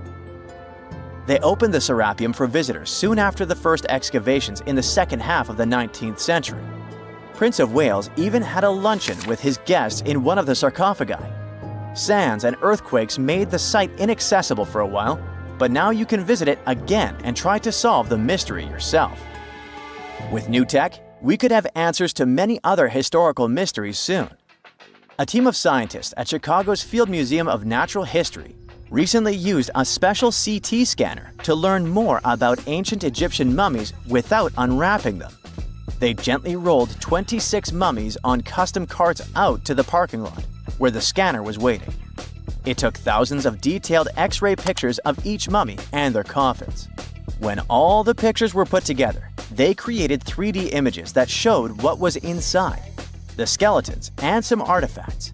Speaker 1: They opened the Serapeum for visitors soon after the first excavations in the second half of the 19th century. Prince of Wales even had a luncheon with his guests in one of the sarcophagi. Sands and earthquakes made the site inaccessible for a while, but now you can visit it again and try to solve the mystery yourself. With new tech, we could have answers to many other historical mysteries soon. A team of scientists at Chicago's Field Museum of Natural History recently used a special CT scanner to learn more about ancient Egyptian mummies without unwrapping them. They gently rolled 26 mummies on custom carts out to the parking lot, where the scanner was waiting. It took thousands of detailed X-ray pictures of each mummy and their coffins. When all the pictures were put together, they created 3D images that showed what was inside, the skeletons, and some artifacts.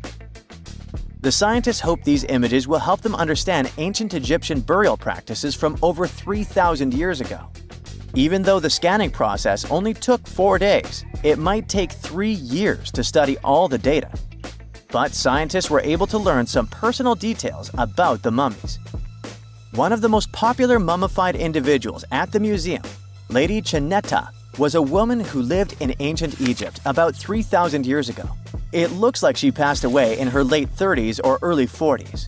Speaker 1: The scientists hope these images will help them understand ancient Egyptian burial practices from over 3,000 years ago. Even though the scanning process only took 4 days, it might take 3 years to study all the data. But scientists were able to learn some personal details about the mummies. One of the most popular mummified individuals at the museum, Lady Chineta, was a woman who lived in ancient Egypt about 3,000 years ago. It looks like she passed away in her late 30s or early 40s.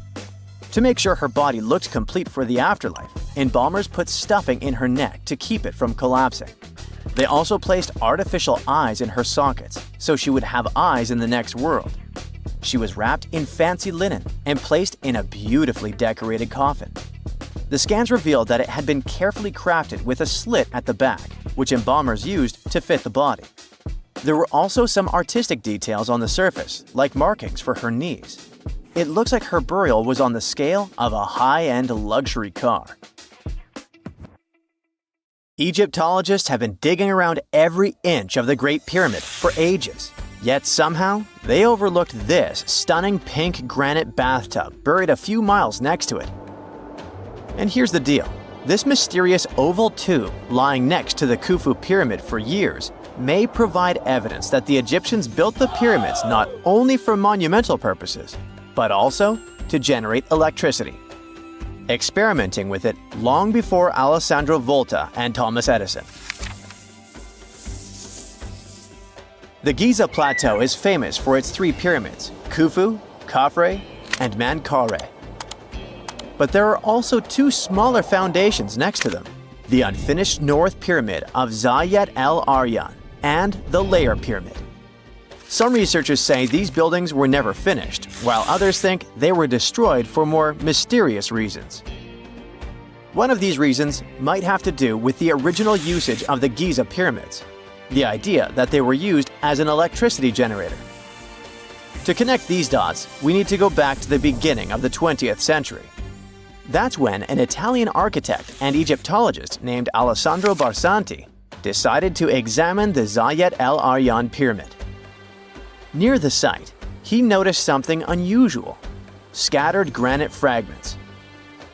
Speaker 1: To make sure her body looked complete for the afterlife, embalmers put stuffing in her neck to keep it from collapsing. They also placed artificial eyes in her sockets, so she would have eyes in the next world. She was wrapped in fancy linen and placed in a beautifully decorated coffin. The scans revealed that it had been carefully crafted with a slit at the back, which embalmers used to fit the body. There were also some artistic details on the surface, like markings for her knees. It looks like her burial was on the scale of a high-end luxury car. Egyptologists have been digging around every inch of the Great Pyramid for ages. Yet somehow, they overlooked this stunning pink granite bathtub buried a few miles next to it. And here's the deal. This mysterious oval tube lying next to the Khufu pyramid for years may provide evidence that the Egyptians built the pyramids not only for monumental purposes, but also to generate electricity, experimenting with it long before Alessandro Volta and Thomas Edison. The Giza Plateau is famous for its 3 pyramids, Khufu, Khafre, and Menkaure. But there are also 2 smaller foundations next to them, the unfinished North Pyramid of Zayat el-Aryan and the Layer Pyramid. Some researchers say these buildings were never finished, while others think they were destroyed for more mysterious reasons. One of these reasons might have to do with the original usage of the Giza pyramids, the idea that they were used as an electricity generator. To connect these dots, we need to go back to the beginning of the 20th century. That's when an Italian architect and Egyptologist named Alessandro Barsanti decided to examine the Zayat el-Aryan pyramid. Near the site, he noticed something unusual: scattered granite fragments.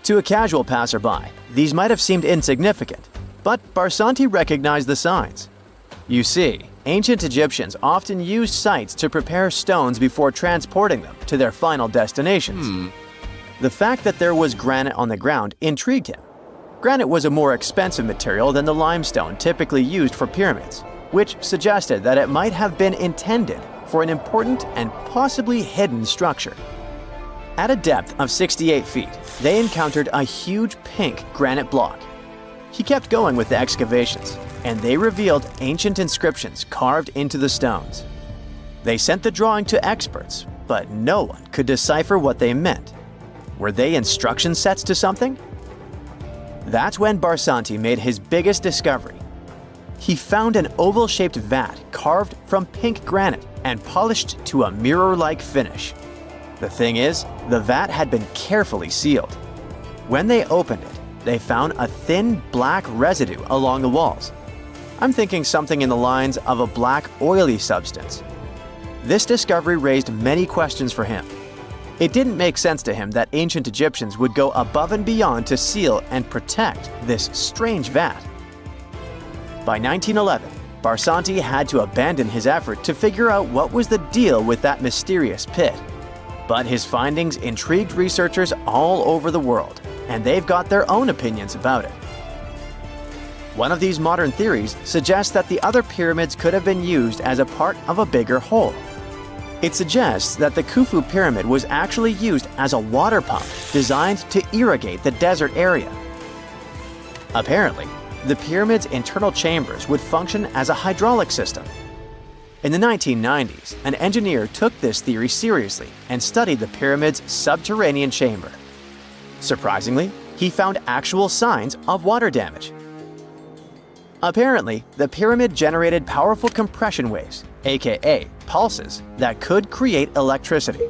Speaker 1: To a casual passerby, these might have seemed insignificant, but Barsanti recognized the signs. You see, ancient Egyptians often used sites to prepare stones before transporting them to their final destinations. The fact that there was granite on the ground intrigued him. Granite was a more expensive material than the limestone typically used for pyramids, which suggested that it might have been intended for an important and possibly hidden structure. At a depth of 68 feet, they encountered a huge pink granite block. He kept going with the excavations, and they revealed ancient inscriptions carved into the stones. They sent the drawing to experts, but no one could decipher what they meant. Were they instruction sets to something? That's when Barsanti made his biggest discovery. He found an oval-shaped vat carved from pink granite and polished to a mirror-like finish. The thing is, the vat had been carefully sealed. When they opened it, they found a thin black residue along the walls. I'm thinking something in the lines of a black oily substance. This discovery raised many questions for him. It didn't make sense to him that ancient Egyptians would go above and beyond to seal and protect this strange vat. By 1911, Barsanti had to abandon his effort to figure out what was the deal with that mysterious pit. But his findings intrigued researchers all over the world, and they've got their own opinions about it. One of these modern theories suggests that the other pyramids could have been used as a part of a bigger whole. It suggests that the Khufu pyramid was actually used as a water pump designed to irrigate the desert area. Apparently, the pyramid's internal chambers would function as a hydraulic system. In the 1990s, an engineer took this theory seriously and studied the pyramid's subterranean chamber. Surprisingly, he found actual signs of water damage. Apparently, the pyramid generated powerful compression waves, aka pulses, that could create electricity.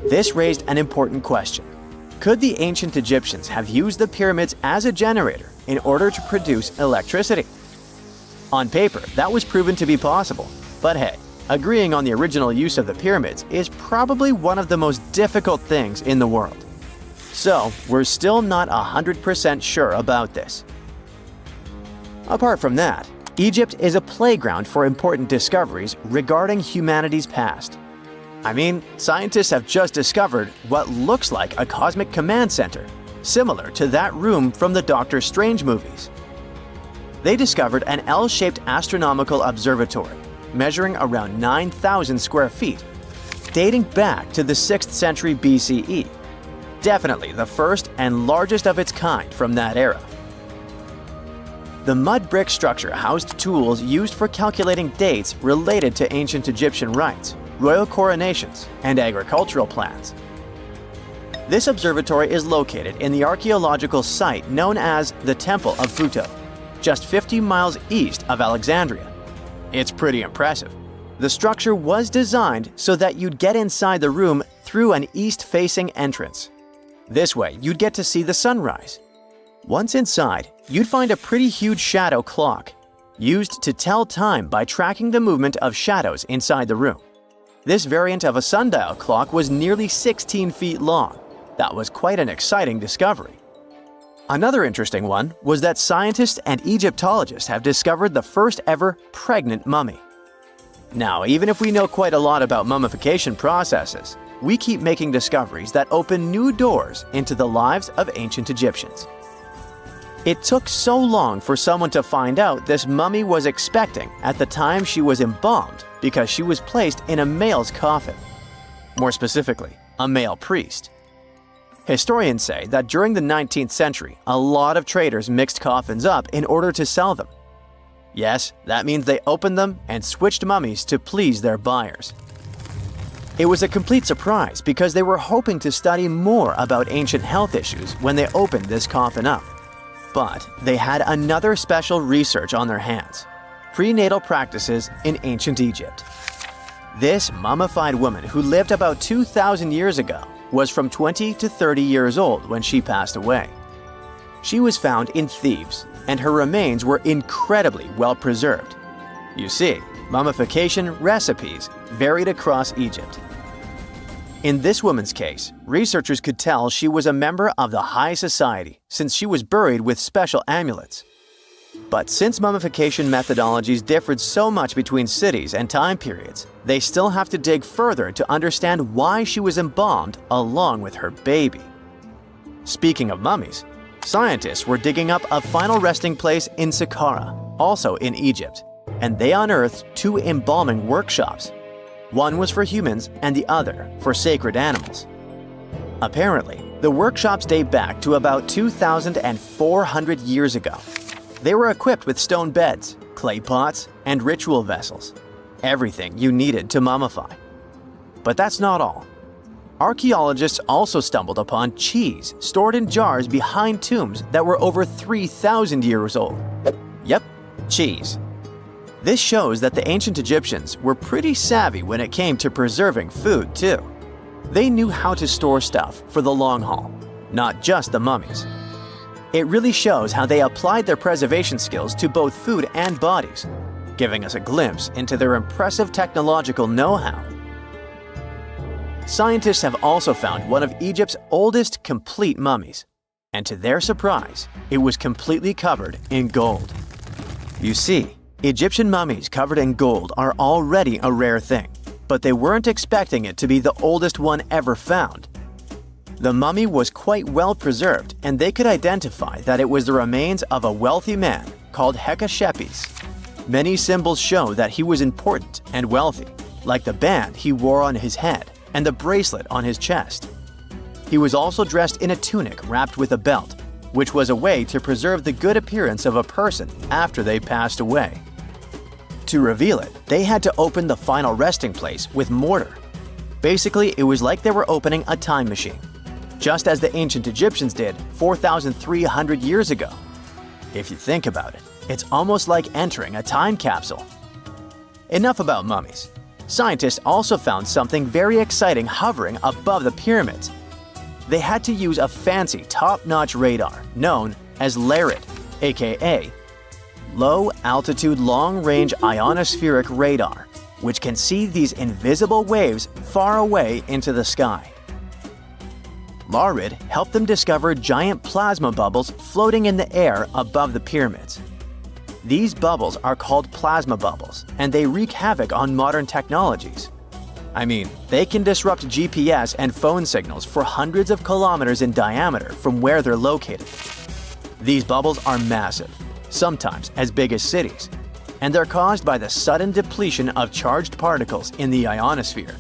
Speaker 1: This raised an important question. Could the ancient Egyptians have used the pyramids as a generator in order to produce electricity? On paper, that was proven to be possible, but hey, agreeing on the original use of the pyramids is probably one of the most difficult things in the world. So, we're still not 100% sure about this. Apart from that, Egypt is a playground for important discoveries regarding humanity's past. I mean, scientists have just discovered what looks like a cosmic command center, similar to that room from the Doctor Strange movies. They discovered an L-shaped astronomical observatory, measuring around 9,000 square feet, dating back to the 6th century BCE. Definitely the first and largest of its kind from that era. The mud brick structure housed tools used for calculating dates related to ancient Egyptian rites, royal coronations, and agricultural plans. This observatory is located in the archaeological site known as the Temple of Buto, just 50 miles east of Alexandria. It's pretty impressive. The structure was designed so that you'd get inside the room through an east-facing entrance. This way, you'd get to see the sunrise. Once inside, you'd find a pretty huge shadow clock, used to tell time by tracking the movement of shadows inside the room. This variant of a sundial clock was nearly 16 feet long. That was quite an exciting discovery. Another interesting one was that scientists and Egyptologists have discovered the first ever pregnant mummy. Now, even if we know quite a lot about mummification processes, we keep making discoveries that open new doors into the lives of ancient Egyptians. It took so long for someone to find out this mummy was expecting at the time she was embalmed because she was placed in a male's coffin. More specifically, a male priest. Historians say that during the 19th century, a lot of traders mixed coffins up in order to sell them. Yes, that means they opened them and switched mummies to please their buyers. It was a complete surprise because they were hoping to study more about ancient health issues when they opened this coffin up. But they had another special research on their hands: prenatal practices in ancient Egypt. This mummified woman who lived about 2,000 years ago was from 20 to 30 years old when she passed away. She was found in Thebes, and her remains were incredibly well preserved. You see, mummification recipes varied across Egypt. In this woman's case, researchers could tell she was a member of the high society since she was buried with special amulets. But since mummification methodologies differed so much between cities and time periods, they still have to dig further to understand why she was embalmed along with her baby. Speaking of mummies, scientists were digging up a final resting place in Saqqara, also in Egypt, and they unearthed 2 embalming workshops. One was for humans and the other for sacred animals. Apparently, the workshops date back to about 2,400 years ago. They were equipped with stone beds, clay pots, and ritual vessels. Everything you needed to mummify. But that's not all. Archaeologists also stumbled upon cheese stored in jars behind tombs that were over 3,000 years old. Yep, cheese. This shows that the ancient Egyptians were pretty savvy when it came to preserving food, too. They knew how to store stuff for the long haul, not just the mummies. It really shows how they applied their preservation skills to both food and bodies, giving us a glimpse into their impressive technological know-how. Scientists have also found one of Egypt's oldest complete mummies, and to their surprise, it was completely covered in gold. You see, Egyptian mummies covered in gold are already a rare thing, but they weren't expecting it to be the oldest one ever found. The mummy was quite well preserved, and they could identify that it was the remains of a wealthy man called Hekashepes. Many symbols show that he was important and wealthy, like the band he wore on his head and the bracelet on his chest. He was also dressed in a tunic wrapped with a belt, which was a way to preserve the good appearance of a person after they passed away. To reveal it, they had to open the final resting place with mortar. Basically, it was like they were opening a time machine, just as the ancient Egyptians did 4,300 years ago. If you think about it, it's almost like entering a time capsule. Enough about mummies. Scientists also found something very exciting hovering above the pyramids. They had to use a fancy top-notch radar known as LARID, aka Low Altitude Long Range Ionospheric Radar, which can see these invisible waves far away into the sky. LARID helped them discover giant plasma bubbles floating in the air above the pyramids. These bubbles are called plasma bubbles, and they wreak havoc on modern technologies. I mean, they can disrupt GPS and phone signals for hundreds of kilometers in diameter from where they're located. These bubbles are massive, sometimes as big as cities, and they're caused by the sudden depletion of charged particles in the ionosphere.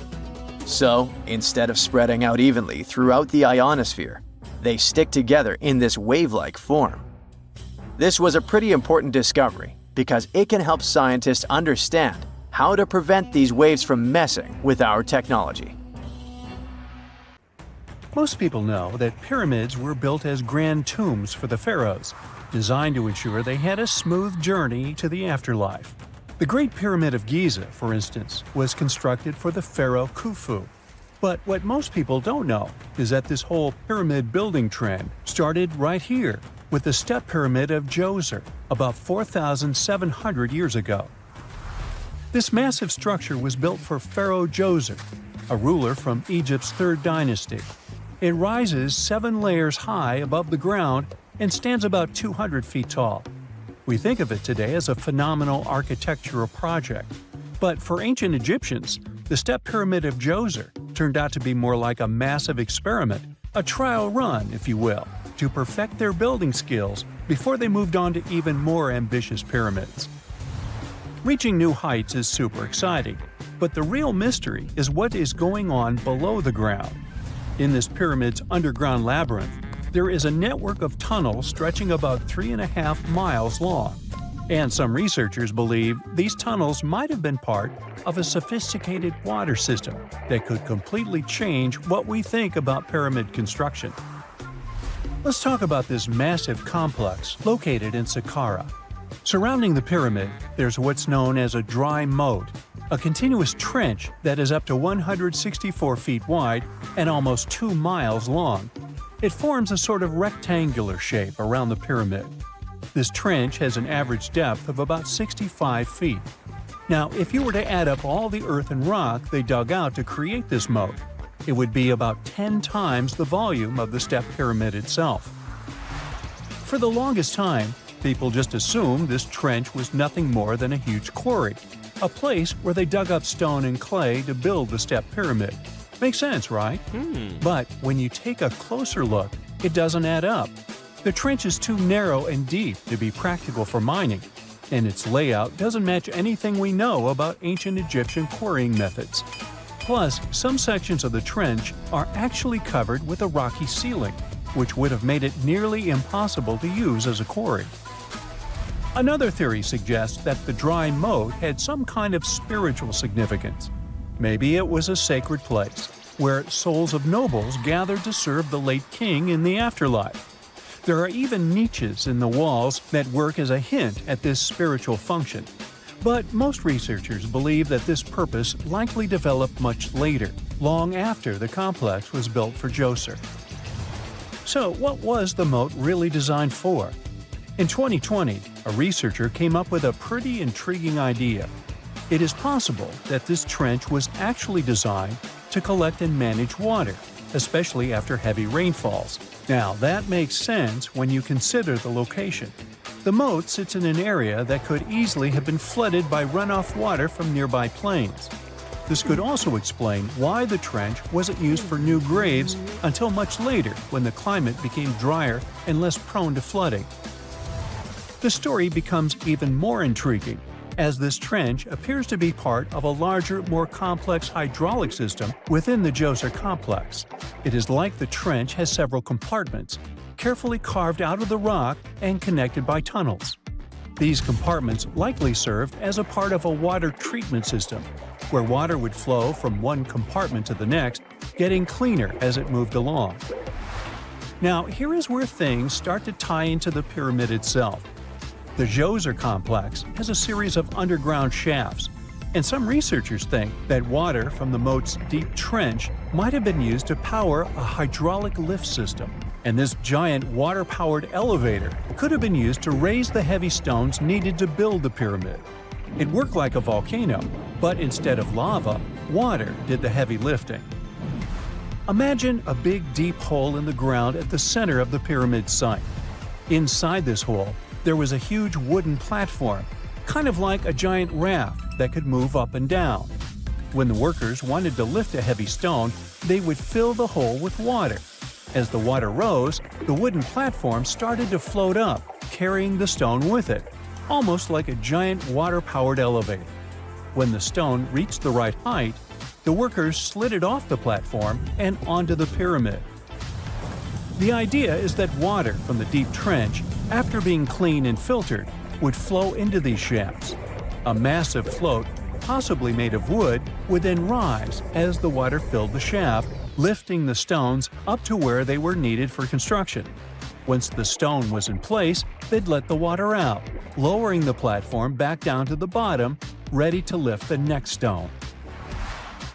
Speaker 1: So, instead of spreading out evenly throughout the ionosphere, they stick together in this wave-like form. This was a pretty important discovery because it can help scientists understand how to prevent these waves from messing with our technology.
Speaker 3: Most people know that pyramids were built as grand tombs for the pharaohs, designed to ensure they had a smooth journey to the afterlife. The Great Pyramid of Giza, for instance, was constructed for the pharaoh Khufu. But what most people don't know is that this whole pyramid building trend started right here with the step pyramid of Djoser about 4,700 years ago. This massive structure was built for Pharaoh Djoser, a ruler from Egypt's 3rd dynasty. It rises 7 layers high above the ground and stands about 200 feet tall. We think of it today as a phenomenal architectural project, but for ancient Egyptians, the step pyramid of Djoser turned out to be more like a massive experiment, a trial run, if you will, to perfect their building skills before they moved on to even more ambitious pyramids. Reaching new heights is super exciting, but the real mystery is what is going on below the ground. In this pyramid's underground labyrinth, there is a network of tunnels stretching about 3.5 miles long, and some researchers believe these tunnels might have been part of a sophisticated water system that could completely change what we think about pyramid construction. Let's talk about this massive complex located in Saqqara. Surrounding the pyramid, there's what's known as a dry moat, a continuous trench that is up to 164 feet wide and almost 2 miles long. It forms a sort of rectangular shape around the pyramid. This trench has an average depth of about 65 feet. Now, if you were to add up all the earth and rock they dug out to create this moat, it would be about 10 times the volume of the step pyramid itself. For the longest time, people just assumed this trench was nothing more than a huge quarry, a place where they dug up stone and clay to build the step pyramid. Makes sense, right? But when you take a closer look, it doesn't add up. The trench is too narrow and deep to be practical for mining, and its layout doesn't match anything we know about ancient Egyptian quarrying methods. Plus, some sections of the trench are actually covered with a rocky ceiling, which would have made it nearly impossible to use as a quarry. Another theory suggests that the dry moat had some kind of spiritual significance. Maybe it was a sacred place, where souls of nobles gathered to serve the late king in the afterlife. There are even niches in the walls that work as a hint at this spiritual function. But most researchers believe that this purpose likely developed much later, long after the complex was built for Djoser. So what was the moat really designed for? In 2020, a researcher came up with a pretty intriguing idea. It is possible that this trench was actually designed to collect and manage water, especially after heavy rainfalls. Now, that makes sense when you consider the location. The moat sits in an area that could easily have been flooded by runoff water from nearby plains. This could also explain why the trench wasn't used for new graves until much later when the climate became drier and less prone to flooding. The story becomes even more intriguing as this trench appears to be part of a larger, more complex hydraulic system within the Djoser complex. It is like the trench has several compartments, carefully carved out of the rock and connected by tunnels. These compartments likely served as a part of a water treatment system, where water would flow from one compartment to the next, getting cleaner as it moved along. Now, here is where things start to tie into the pyramid itself. The Djoser complex has a series of underground shafts, and some researchers think that water from the moat's deep trench might have been used to power a hydraulic lift system, and this giant water-powered elevator could have been used to raise the heavy stones needed to build the pyramid. It worked like a volcano, but instead of lava, water did the heavy lifting. Imagine a big deep hole in the ground at the center of the pyramid site. Inside this hole, there was a huge wooden platform, kind of like a giant raft that could move up and down. When the workers wanted to lift a heavy stone, they would fill the hole with water. As the water rose, the wooden platform started to float up, carrying the stone with it, almost like a giant water-powered elevator. When the stone reached the right height, the workers slid it off the platform and onto the pyramid. The idea is that water from the deep trench, after being cleaned and filtered, would flow into these shafts. A massive float, possibly made of wood, would then rise as the water filled the shaft, lifting the stones up to where they were needed for construction. Once the stone was in place, they'd let the water out, lowering the platform back down to the bottom, ready to lift the next stone.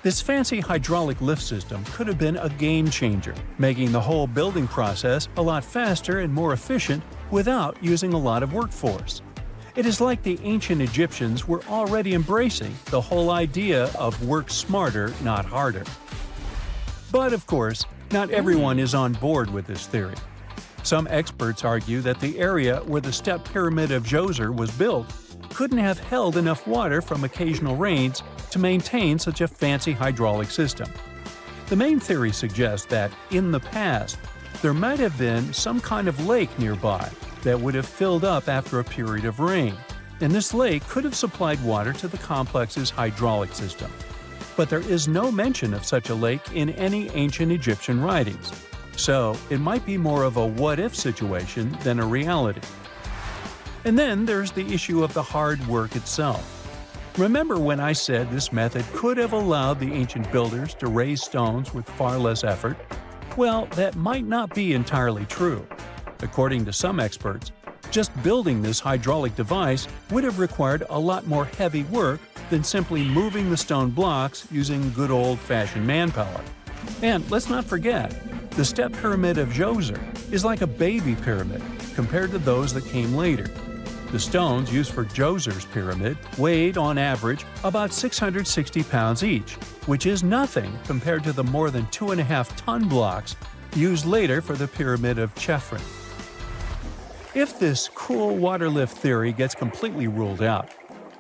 Speaker 3: This fancy hydraulic lift system could have been a game changer, making the whole building process a lot faster and more efficient without using a lot of workforce. It is like the ancient Egyptians were already embracing the whole idea of work smarter, not harder. But of course, not everyone is on board with this theory. Some experts argue that the area where the step pyramid of Djoser was built couldn't have held enough water from occasional rains to maintain such a fancy hydraulic system. The main theory suggests that, in the past, there might have been some kind of lake nearby that would have filled up after a period of rain, and this lake could have supplied water to the complex's hydraulic system. But there is no mention of such a lake in any ancient Egyptian writings, so it might be more of a what-if situation than a reality. And then there's the issue of the hard work itself. Remember when I said this method could have allowed the ancient builders to raise stones with far less effort? Well, that might not be entirely true. According to some experts, just building this hydraulic device would have required a lot more heavy work than simply moving the stone blocks using good old-fashioned manpower. And let's not forget, the step pyramid of Djoser is like a baby pyramid compared to those that came later. The stones used for Djoser's pyramid weighed, on average, about 660 pounds each, which is nothing compared to the more than 2.5-ton blocks used later for the pyramid of Chephren. If this cool water lift theory gets completely ruled out,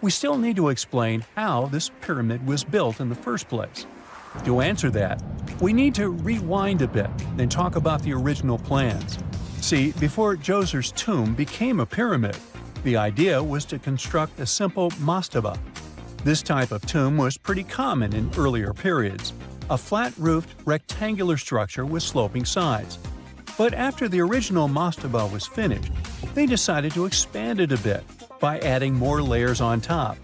Speaker 3: we still need to explain how this pyramid was built in the first place. To answer that, we need to rewind a bit and talk about the original plans. See, before Djoser's tomb became a pyramid, the idea was to construct a simple mastaba. This type of tomb was pretty common in earlier periods, a flat-roofed, rectangular structure with sloping sides. But after the original mastaba was finished, they decided to expand it a bit by adding more layers on top.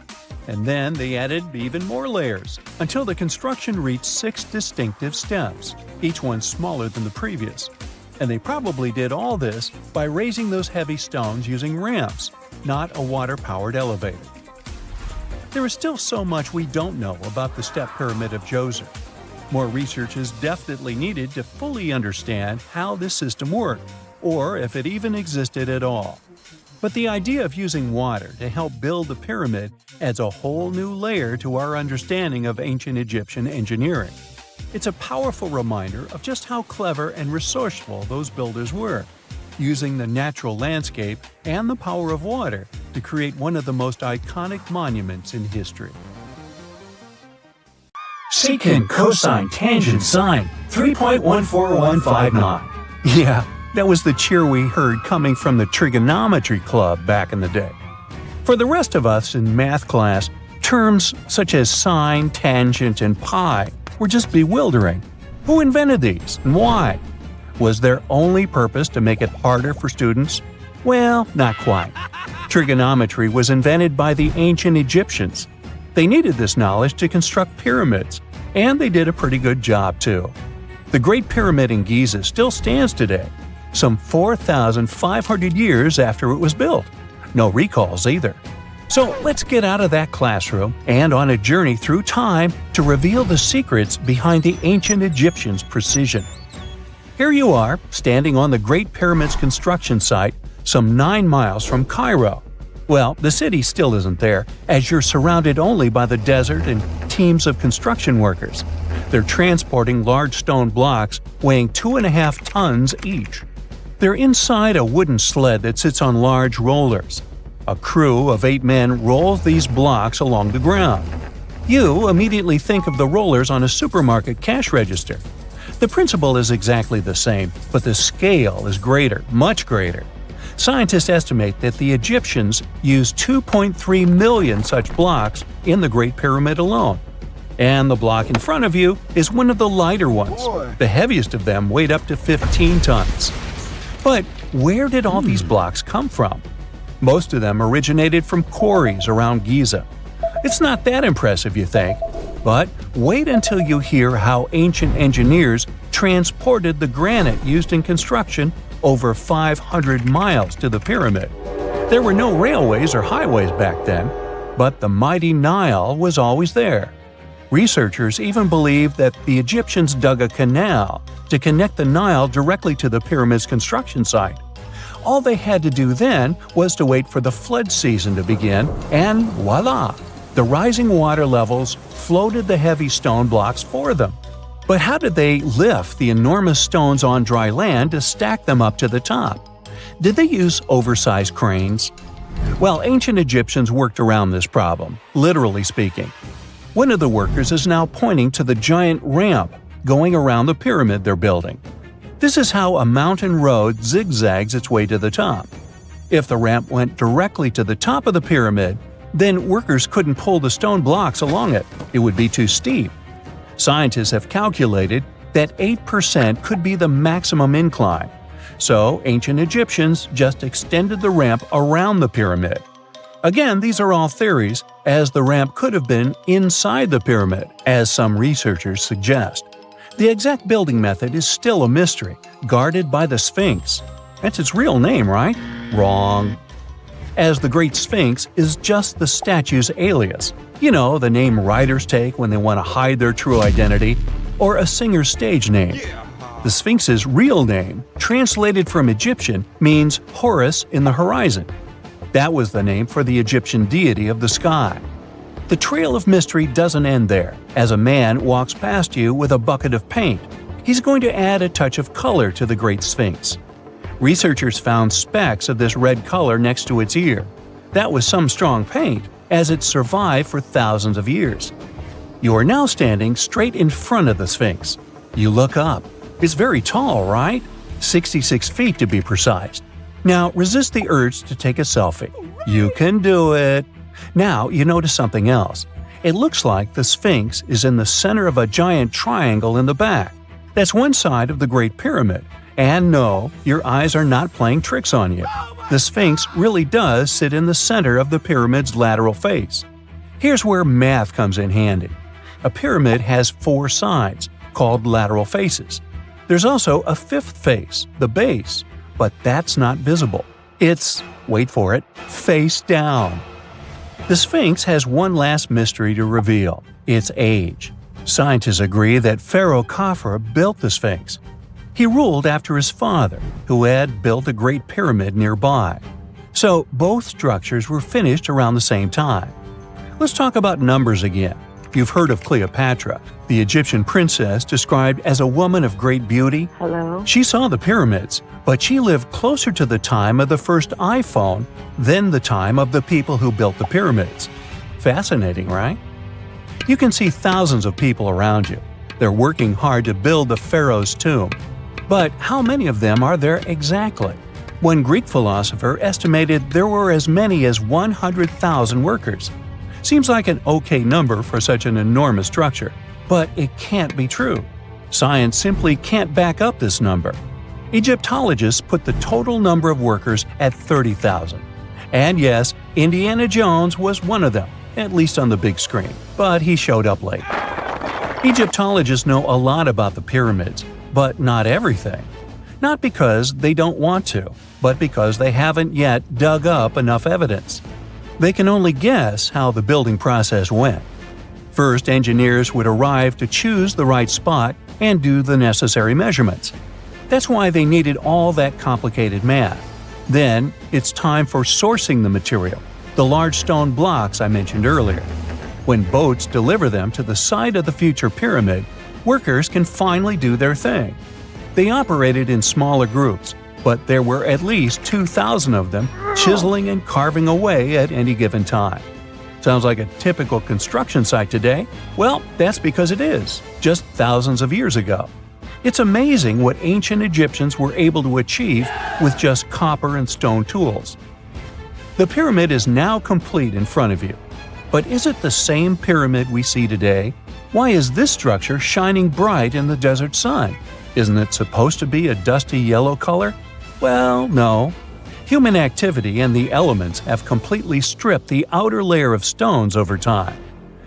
Speaker 3: And then they added even more layers, until the construction reached 6 distinctive steps, each one smaller than the previous. And they probably did all this by raising those heavy stones using ramps, not a water-powered elevator. There is still so much we don't know about the step pyramid of Djoser. More research is definitely needed to fully understand how this system worked, or if it even existed at all. But the idea of using water to help build the pyramid adds a whole new layer to our understanding of ancient Egyptian engineering. It's a powerful reminder of just how clever and resourceful those builders were, using the natural landscape and the power of water to create one of the most iconic monuments in history.
Speaker 4: Secant, cosine, tangent, sine, 3.14159.
Speaker 3: Yeah, that was the cheer we heard coming from the trigonometry club back in the day. For the rest of us in math class, terms such as sine, tangent, and pi were just bewildering. Who invented these and why? Was their only purpose to make it harder for students? Well, not quite. Trigonometry was invented by the ancient Egyptians. They needed this knowledge to construct pyramids, and they did a pretty good job too. The Great Pyramid in Giza still stands today, some 4,500 years after it was built. No recalls either. So let's get out of that classroom and on a journey through time to reveal the secrets behind the ancient Egyptians' precision. Here you are, standing on the Great Pyramid's construction site, some 9 miles from Cairo. Well, the city still isn't there, as you're surrounded only by the desert and teams of construction workers. They're transporting large stone blocks weighing 2.5 tons each. They're inside a wooden sled that sits on large rollers. A crew of 8 men rolls these blocks along the ground. You immediately think of the rollers on a supermarket cash register. The principle is exactly the same, but the scale is greater, much greater. Scientists estimate that the Egyptians used 2.3 million such blocks in the Great Pyramid alone. And the block in front of you is one of the lighter ones. The heaviest of them weighed up to 15 tons. But where did all these blocks come from? Most of them originated from quarries around Giza. It's not that impressive, you think, but wait until you hear how ancient engineers transported the granite used in construction over 500 miles to the pyramid. There were no railways or highways back then, but the mighty Nile was always there. Researchers even believe that the Egyptians dug a canal to connect the Nile directly to the pyramid's construction site. All they had to do then was to wait for the flood season to begin, and voila! The rising water levels floated the heavy stone blocks for them. But how did they lift the enormous stones on dry land to stack them up to the top? Did they use oversized cranes? Well, ancient Egyptians worked around this problem, literally speaking. One of the workers is now pointing to the giant ramp going around the pyramid they're building. This is how a mountain road zigzags its way to the top. If the ramp went directly to the top of the pyramid, then workers couldn't pull the stone blocks along it. It would be too steep. Scientists have calculated that 8% could be the maximum incline. So ancient Egyptians just extended the ramp around the pyramid. Again, these are all theories, as the ramp could have been inside the pyramid, as some researchers suggest. The exact building method is still a mystery, guarded by the Sphinx. That's its real name, right? Wrong. As the Great Sphinx is just the statue's alias. You know, the name writers take when they want to hide their true identity, or a singer's stage name. The Sphinx's real name, translated from Egyptian, means Horus in the horizon. That was the name for the Egyptian deity of the sky. The trail of mystery doesn't end there. As a man walks past you with a bucket of paint, he's going to add a touch of color to the Great Sphinx. Researchers found specks of this red color next to its ear. That was some strong paint, as it survived for thousands of years. You are now standing straight in front of the Sphinx. You look up. It's very tall, right? 66 feet to be precise. Now resist the urge to take a selfie. You can do it. Now you notice something else. It looks like the Sphinx is in the center of a giant triangle in the back. That's one side of the Great Pyramid. And no, your eyes are not playing tricks on you. The Sphinx really does sit in the center of the pyramid's lateral face. Here's where math comes in handy. A pyramid has 4 sides, called lateral faces. There's also a 5th face, the base, but that's not visible. It's, wait for it, face down. The Sphinx has one last mystery to reveal: its age. Scientists agree that Pharaoh Khafre built the Sphinx. He ruled after his father, who had built a great pyramid nearby. So both structures were finished around the same time. Let's talk about numbers again. You've heard of Cleopatra, the Egyptian princess described as a woman of great beauty.
Speaker 5: Hello?
Speaker 3: She saw the pyramids, but she lived closer to the time of the first iPhone than the time of the people who built the pyramids. Fascinating, right? You can see thousands of people around you. They're working hard to build the pharaoh's tomb. But how many of them are there exactly? One Greek philosopher estimated there were as many as 100,000 workers. Seems like an okay number for such an enormous structure, but it can't be true. Science simply can't back up this number. Egyptologists put the total number of workers at 30,000. And yes, Indiana Jones was one of them, at least on the big screen, but he showed up late. Egyptologists know a lot about the pyramids, but not everything. Not because they don't want to, but because they haven't yet dug up enough evidence. They can only guess how the building process went. First, engineers would arrive to choose the right spot and do the necessary measurements. That's why they needed all that complicated math. Then, it's time for sourcing the material, the large stone blocks I mentioned earlier. When boats deliver them to the site of the future pyramid, workers can finally do their thing. They operated in smaller groups, but there were at least 2,000 of them chiseling and carving away at any given time. Sounds like a typical construction site today? Well, that's because it is, just thousands of years ago. It's amazing what ancient Egyptians were able to achieve with just copper and stone tools. The pyramid is now complete in front of you. But is it the same pyramid we see today? Why is this structure shining bright in the desert sun? Isn't it supposed to be a dusty yellow color? Well, no. Human activity and the elements have completely stripped the outer layer of stones over time.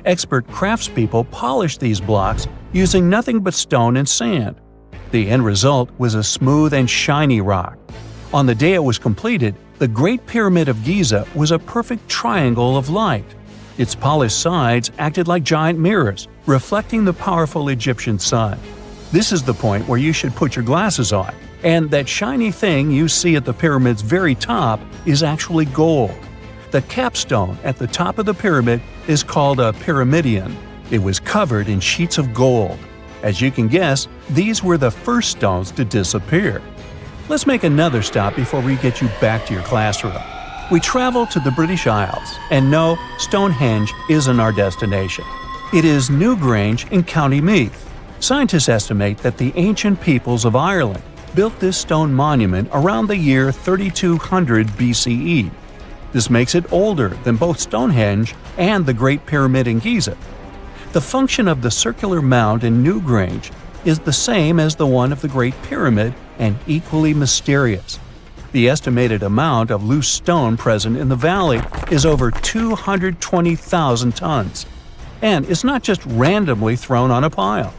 Speaker 3: Expert craftspeople polished these blocks using nothing but stone and sand. The end result was a smooth and shiny rock. On the day it was completed, the Great Pyramid of Giza was a perfect triangle of light. Its polished sides acted like giant mirrors, reflecting the powerful Egyptian sun. This is the point where you should put your glasses on, and that shiny thing you see at the pyramid's very top is actually gold. The capstone at the top of the pyramid is called a pyramidion. It was covered in sheets of gold. As you can guess, these were the first stones to disappear. Let's make another stop before we get you back to your classroom. We travel to the British Isles, and no, Stonehenge isn't our destination. It is Newgrange in County Meath. Scientists estimate that the ancient peoples of Ireland built this stone monument around the year 3200 BCE. This makes it older than both Stonehenge and the Great Pyramid in Giza. The function of the circular mound in Newgrange is the same as the one of the Great Pyramid and equally mysterious. The estimated amount of loose stone present in the valley is over 220,000 tons. And it's not just randomly thrown on a pile.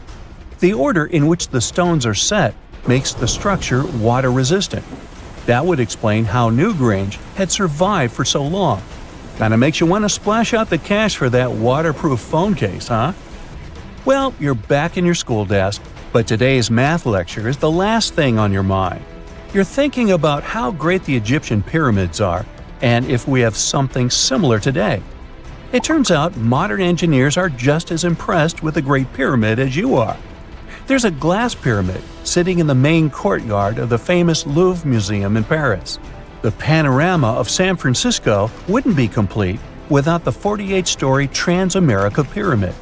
Speaker 3: The order in which the stones are set makes the structure water-resistant. That would explain how Newgrange had survived for so long. Kinda makes you want to splash out the cash for that waterproof phone case, huh? Well, you're back in your school desk, but today's math lecture is the last thing on your mind. You're thinking about how great the Egyptian pyramids are, and if we have something similar today. It turns out modern engineers are just as impressed with the Great Pyramid as you are. There's a glass pyramid sitting in the main courtyard of the famous Louvre Museum in Paris. The panorama of San Francisco wouldn't be complete without the 48-story Transamerica Pyramid.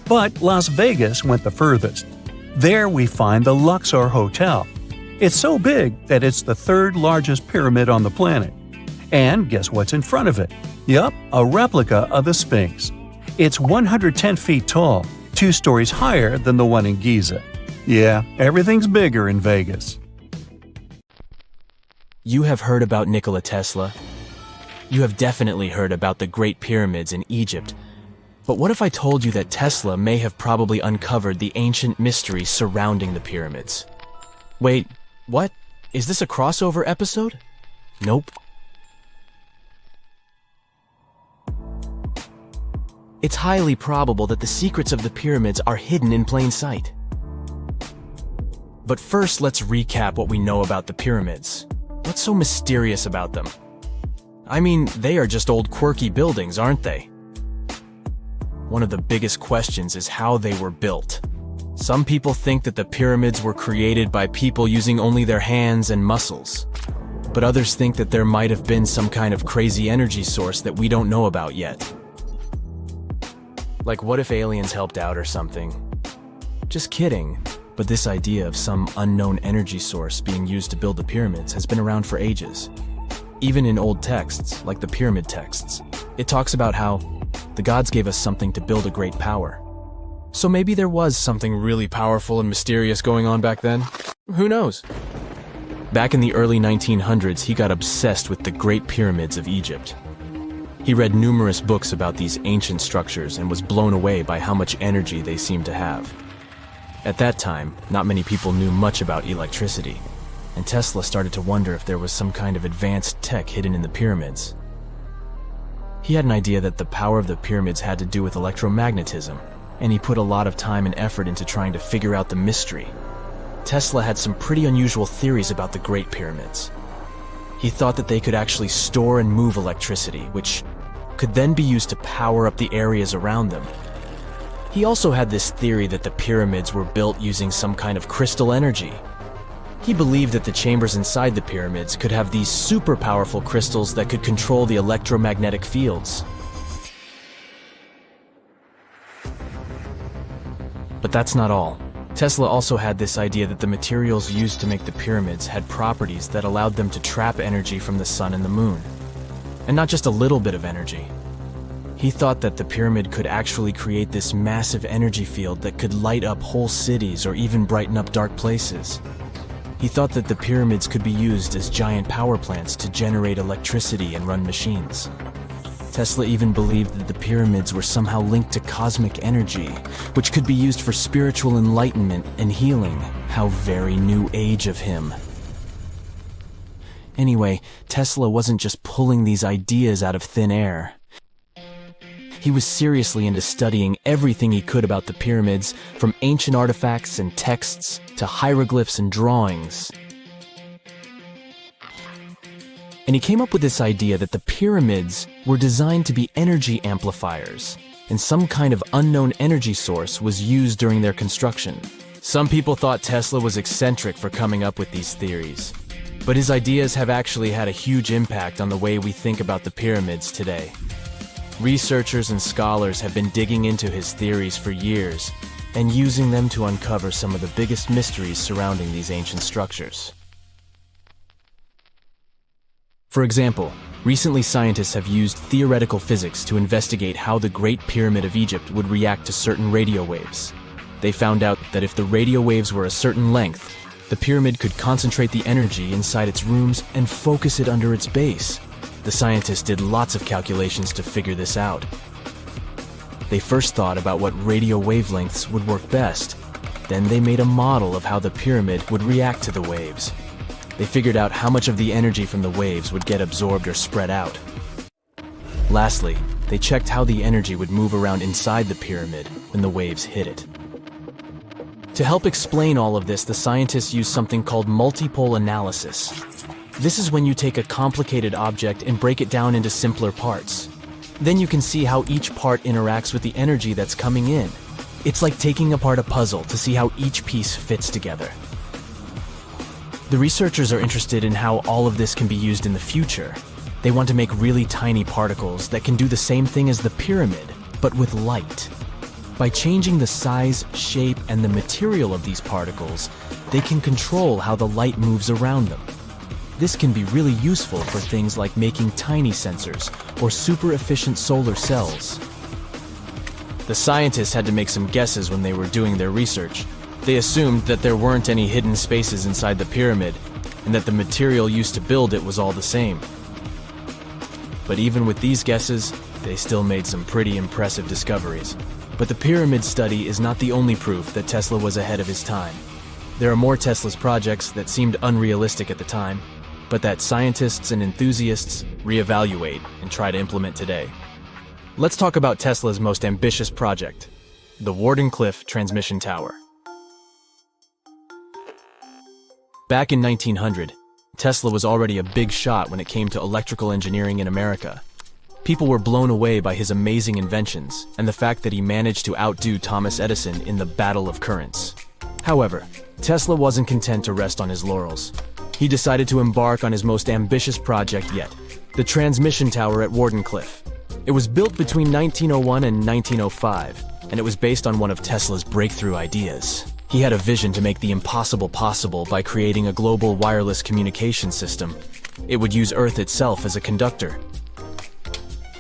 Speaker 3: But Las Vegas went the furthest. There we find the Luxor Hotel. It's so big that it's the third largest pyramid on the planet. And guess what's in front of it? Yup, a replica of the Sphinx. It's 110 feet tall, 2 stories higher than the one in Giza. Yeah, everything's bigger in Vegas.
Speaker 5: You have heard about Nikola Tesla. You have definitely heard about the Great Pyramids in Egypt. But what if I told you that Tesla may have probably uncovered the ancient mysteries surrounding the pyramids? Wait, what? Is this a crossover episode? Nope. It's highly probable that the secrets of the pyramids are hidden in plain sight. But first, let's recap what we know about the pyramids. What's so mysterious about them? I mean, they are just old quirky buildings, aren't they? One of the biggest questions is how they were built. Some people think that the pyramids were created by people using only their hands and muscles. But others think that there might have been some kind of crazy energy source that we don't know about yet. Like, what if aliens helped out or something? Just kidding. But this idea of some unknown energy source being used to build the pyramids has been around for ages. Even in old texts, like the pyramid texts, it talks about how the gods gave us something to build a great power. So maybe there was something really powerful and mysterious going on back then? Who knows? Back in the early 1900s, he got obsessed with the Great Pyramids of Egypt. He read numerous books about these ancient structures and was blown away by how much energy they seemed to have. At that time, not many people knew much about electricity, and Tesla started to wonder if there was some kind of advanced tech hidden in the pyramids. He had an idea that the power of the pyramids had to do with electromagnetism, and he put a lot of time and effort into trying to figure out the mystery. Tesla had some pretty unusual theories about the Great Pyramids. He thought that they could actually store and move electricity, which could then be used to power up the areas around them. He also had this theory that the pyramids were built using some kind of crystal energy. He believed that the chambers inside the pyramids could have these super powerful crystals that could control the electromagnetic fields. But that's not all. Tesla also had this idea that the materials used to make the pyramids had properties that allowed them to trap energy from the sun and the moon. And not just a little bit of energy. He thought that the pyramid could actually create this massive energy field that could light up whole cities or even brighten up dark places. He thought that the pyramids could be used as giant power plants to generate electricity and run machines. Tesla even believed that the pyramids were somehow linked to cosmic energy, which could be used for spiritual enlightenment and healing. How very new age of him. Anyway, Tesla wasn't just pulling these ideas out of thin air. He was seriously into studying everything he could about the pyramids, from ancient artifacts and texts to hieroglyphs and drawings. And he came up with this idea that the pyramids were designed to be energy amplifiers, and some kind of unknown energy source was used during their construction. Some people thought Tesla was eccentric for coming up with these theories, but his ideas have actually had a huge impact on the way we think about the pyramids today. Researchers and scholars have been digging into his theories for years and using them to uncover some of the biggest mysteries surrounding these ancient structures. For example, recently scientists have used theoretical physics to investigate how the Great Pyramid of Egypt would react to certain radio waves. They found out that if the radio waves were a certain length, the pyramid could concentrate the energy inside its rooms and focus it under its base. The scientists did lots of calculations to figure this out. They first thought about what radio wavelengths would work best. Then they made a model of how the pyramid would react to the waves. They figured out how much of the energy from the waves would get absorbed or spread out. Lastly, they checked how the energy would move around inside the pyramid when the waves hit it. To help explain all of this, the scientists used something called multipole analysis. This is when you take a complicated object and break it down into simpler parts. Then you can see how each part interacts with the energy that's coming in. It's like taking apart a puzzle to see how each piece fits together. The researchers are interested in how all of this can be used in the future. They want to make really tiny particles that can do the same thing as the pyramid, but with light. By changing the size, shape, and the material of these particles, they can control how the light moves around them. This can be really useful for things like making tiny sensors or super efficient solar cells. The scientists had to make some guesses when they were doing their research. They assumed that there weren't any hidden spaces inside the pyramid, and that the material used to build it was all the same. But even with these guesses, they still made some pretty impressive discoveries. But the pyramid study is not the only proof that Tesla was ahead of his time. There are more Tesla's projects that seemed unrealistic at the time, but that scientists and enthusiasts reevaluate and try to implement today. Let's talk about Tesla's most ambitious project, the Warden Cliff Transmission Tower. Back in 1900, Tesla was already a big shot when it came to electrical engineering in America. People were blown away by his amazing inventions and the fact that he managed to outdo Thomas Edison in the battle of currents. However, Tesla wasn't content to rest on his laurels. He decided to embark on his most ambitious project yet, the transmission tower at Warden Cliff. It was built between 1901 and 1905, and it was based on one of Tesla's breakthrough ideas. He had a vision to make the impossible possible by creating a global wireless communication system. It would use Earth itself as a conductor,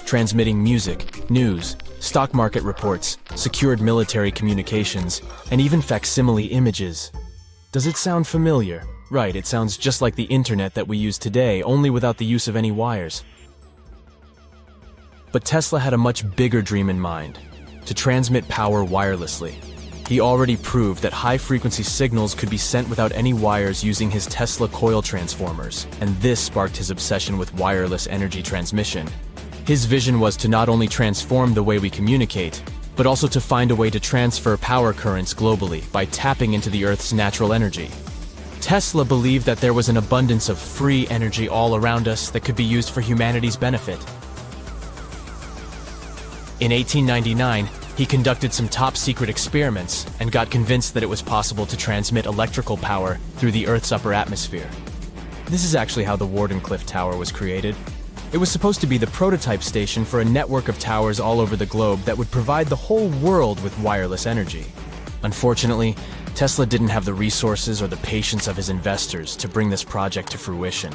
Speaker 5: transmitting music, news, stock market reports, secured military communications, and even facsimile images. Does it sound familiar? Right, it sounds just like the internet that we use today, only without the use of any wires. But Tesla had a much bigger dream in mind, to transmit power wirelessly. He already proved that high-frequency signals could be sent without any wires using his Tesla coil transformers, and this sparked his obsession with wireless energy transmission. His vision was to not only transform the way we communicate, but also to find a way to transfer power currents globally by tapping into the Earth's natural energy. Tesla believed that there was an abundance of free energy all around us that could be used for humanity's benefit. In 1899, He conducted some top-secret experiments and got convinced that it was possible to transmit electrical power through the Earth's upper atmosphere. This is actually how the Warden Cliff Tower was created. It was supposed to be the prototype station for a network of towers all over the globe that would provide the whole world with wireless energy. Unfortunately, Tesla didn't have the resources or the patience of his investors to bring this project to fruition.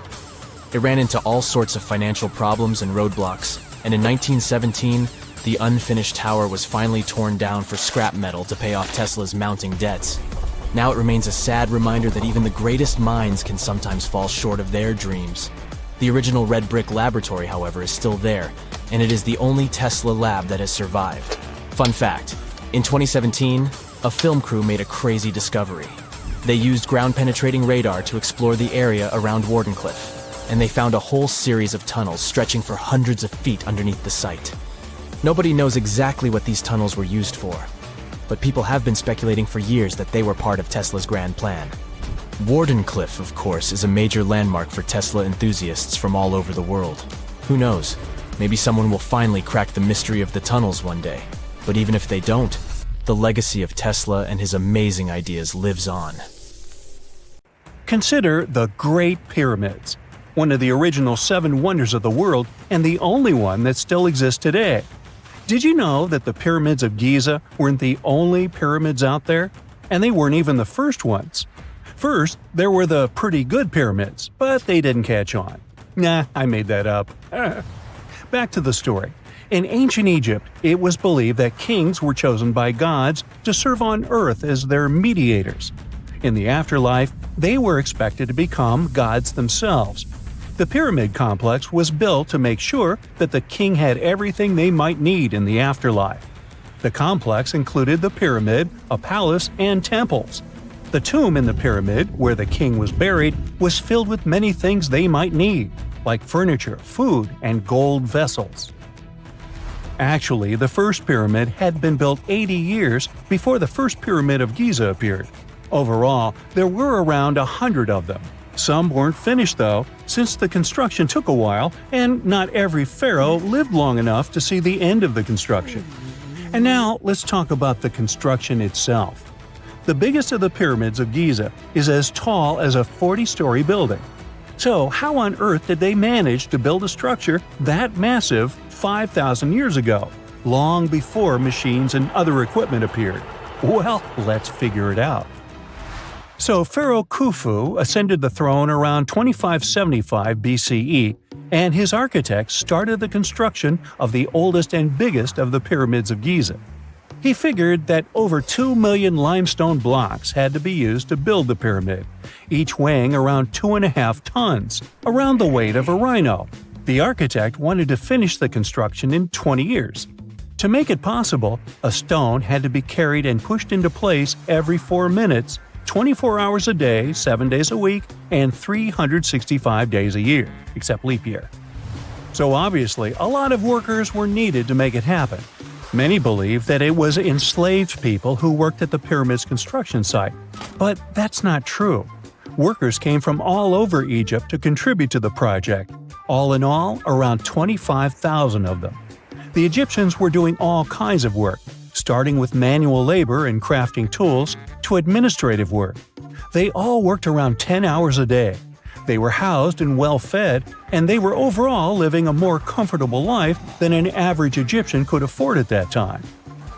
Speaker 5: It ran into all sorts of financial problems and roadblocks, and in 1917, the unfinished tower was finally torn down for scrap metal to pay off Tesla's mounting debts. Now it remains a sad reminder that even the greatest minds can sometimes fall short of their dreams. The original red brick laboratory, however, is still there, and it is the only Tesla lab that has survived. Fun fact, in 2017, a film crew made a crazy discovery. They used ground-penetrating radar to explore the area around Warden Cliff, and they found a whole series of tunnels stretching for hundreds of feet underneath the site. Nobody knows exactly what these tunnels were used for, but people have been speculating for years that they were part of Tesla's grand plan. Warden Cliff, of course, is a major landmark for Tesla enthusiasts from all over the world. Who knows? Maybe someone will finally crack the mystery of the tunnels one day. But even if they don't, the legacy of Tesla and his amazing ideas lives on.
Speaker 3: Consider the Great Pyramids, one of the original 7 wonders of the world and the only one that still exists today. Did you know that the pyramids of Giza weren't the only pyramids out there? And they weren't even the first ones. First, there were the pretty good pyramids, but they didn't catch on. Nah, I made that up. Back to the story. In ancient Egypt, it was believed that kings were chosen by gods to serve on earth as their mediators. In the afterlife, they were expected to become gods themselves. The pyramid complex was built to make sure that the king had everything they might need in the afterlife. The complex included the pyramid, a palace, and temples. The tomb in the pyramid, where the king was buried, was filled with many things they might need, like furniture, food, and gold vessels. Actually, the first pyramid had been built 80 years before the first pyramid of Giza appeared. Overall, there were around 100 of them. Some weren't finished though, since the construction took a while and not every pharaoh lived long enough to see the end of the construction. And now let's talk about the construction itself. The biggest of the pyramids of Giza is as tall as a 40-story building. So how on earth did they manage to build a structure that massive 5,000 years ago, long before machines and other equipment appeared? Well, let's figure it out. So Pharaoh Khufu ascended the throne around 2575 BCE, and his architects started the construction of the oldest and biggest of the pyramids of Giza. He figured that over 2 million limestone blocks had to be used to build the pyramid, each weighing around 2.5 tons, around the weight of a rhino. The architect wanted to finish the construction in 20 years. To make it possible, a stone had to be carried and pushed into place every 4 minutes, 24 hours a day, 7 days a week, and 365 days a year, except leap year. So obviously, a lot of workers were needed to make it happen. Many believe that it was enslaved people who worked at the pyramid's construction site, but that's not true. Workers came from all over Egypt to contribute to the project. All in all, around 25,000 of them. The Egyptians were doing all kinds of work, starting with manual labor and crafting tools to administrative work. They all worked around 10 hours a day. They were housed and well fed, and they were overall living a more comfortable life than an average Egyptian could afford at that time.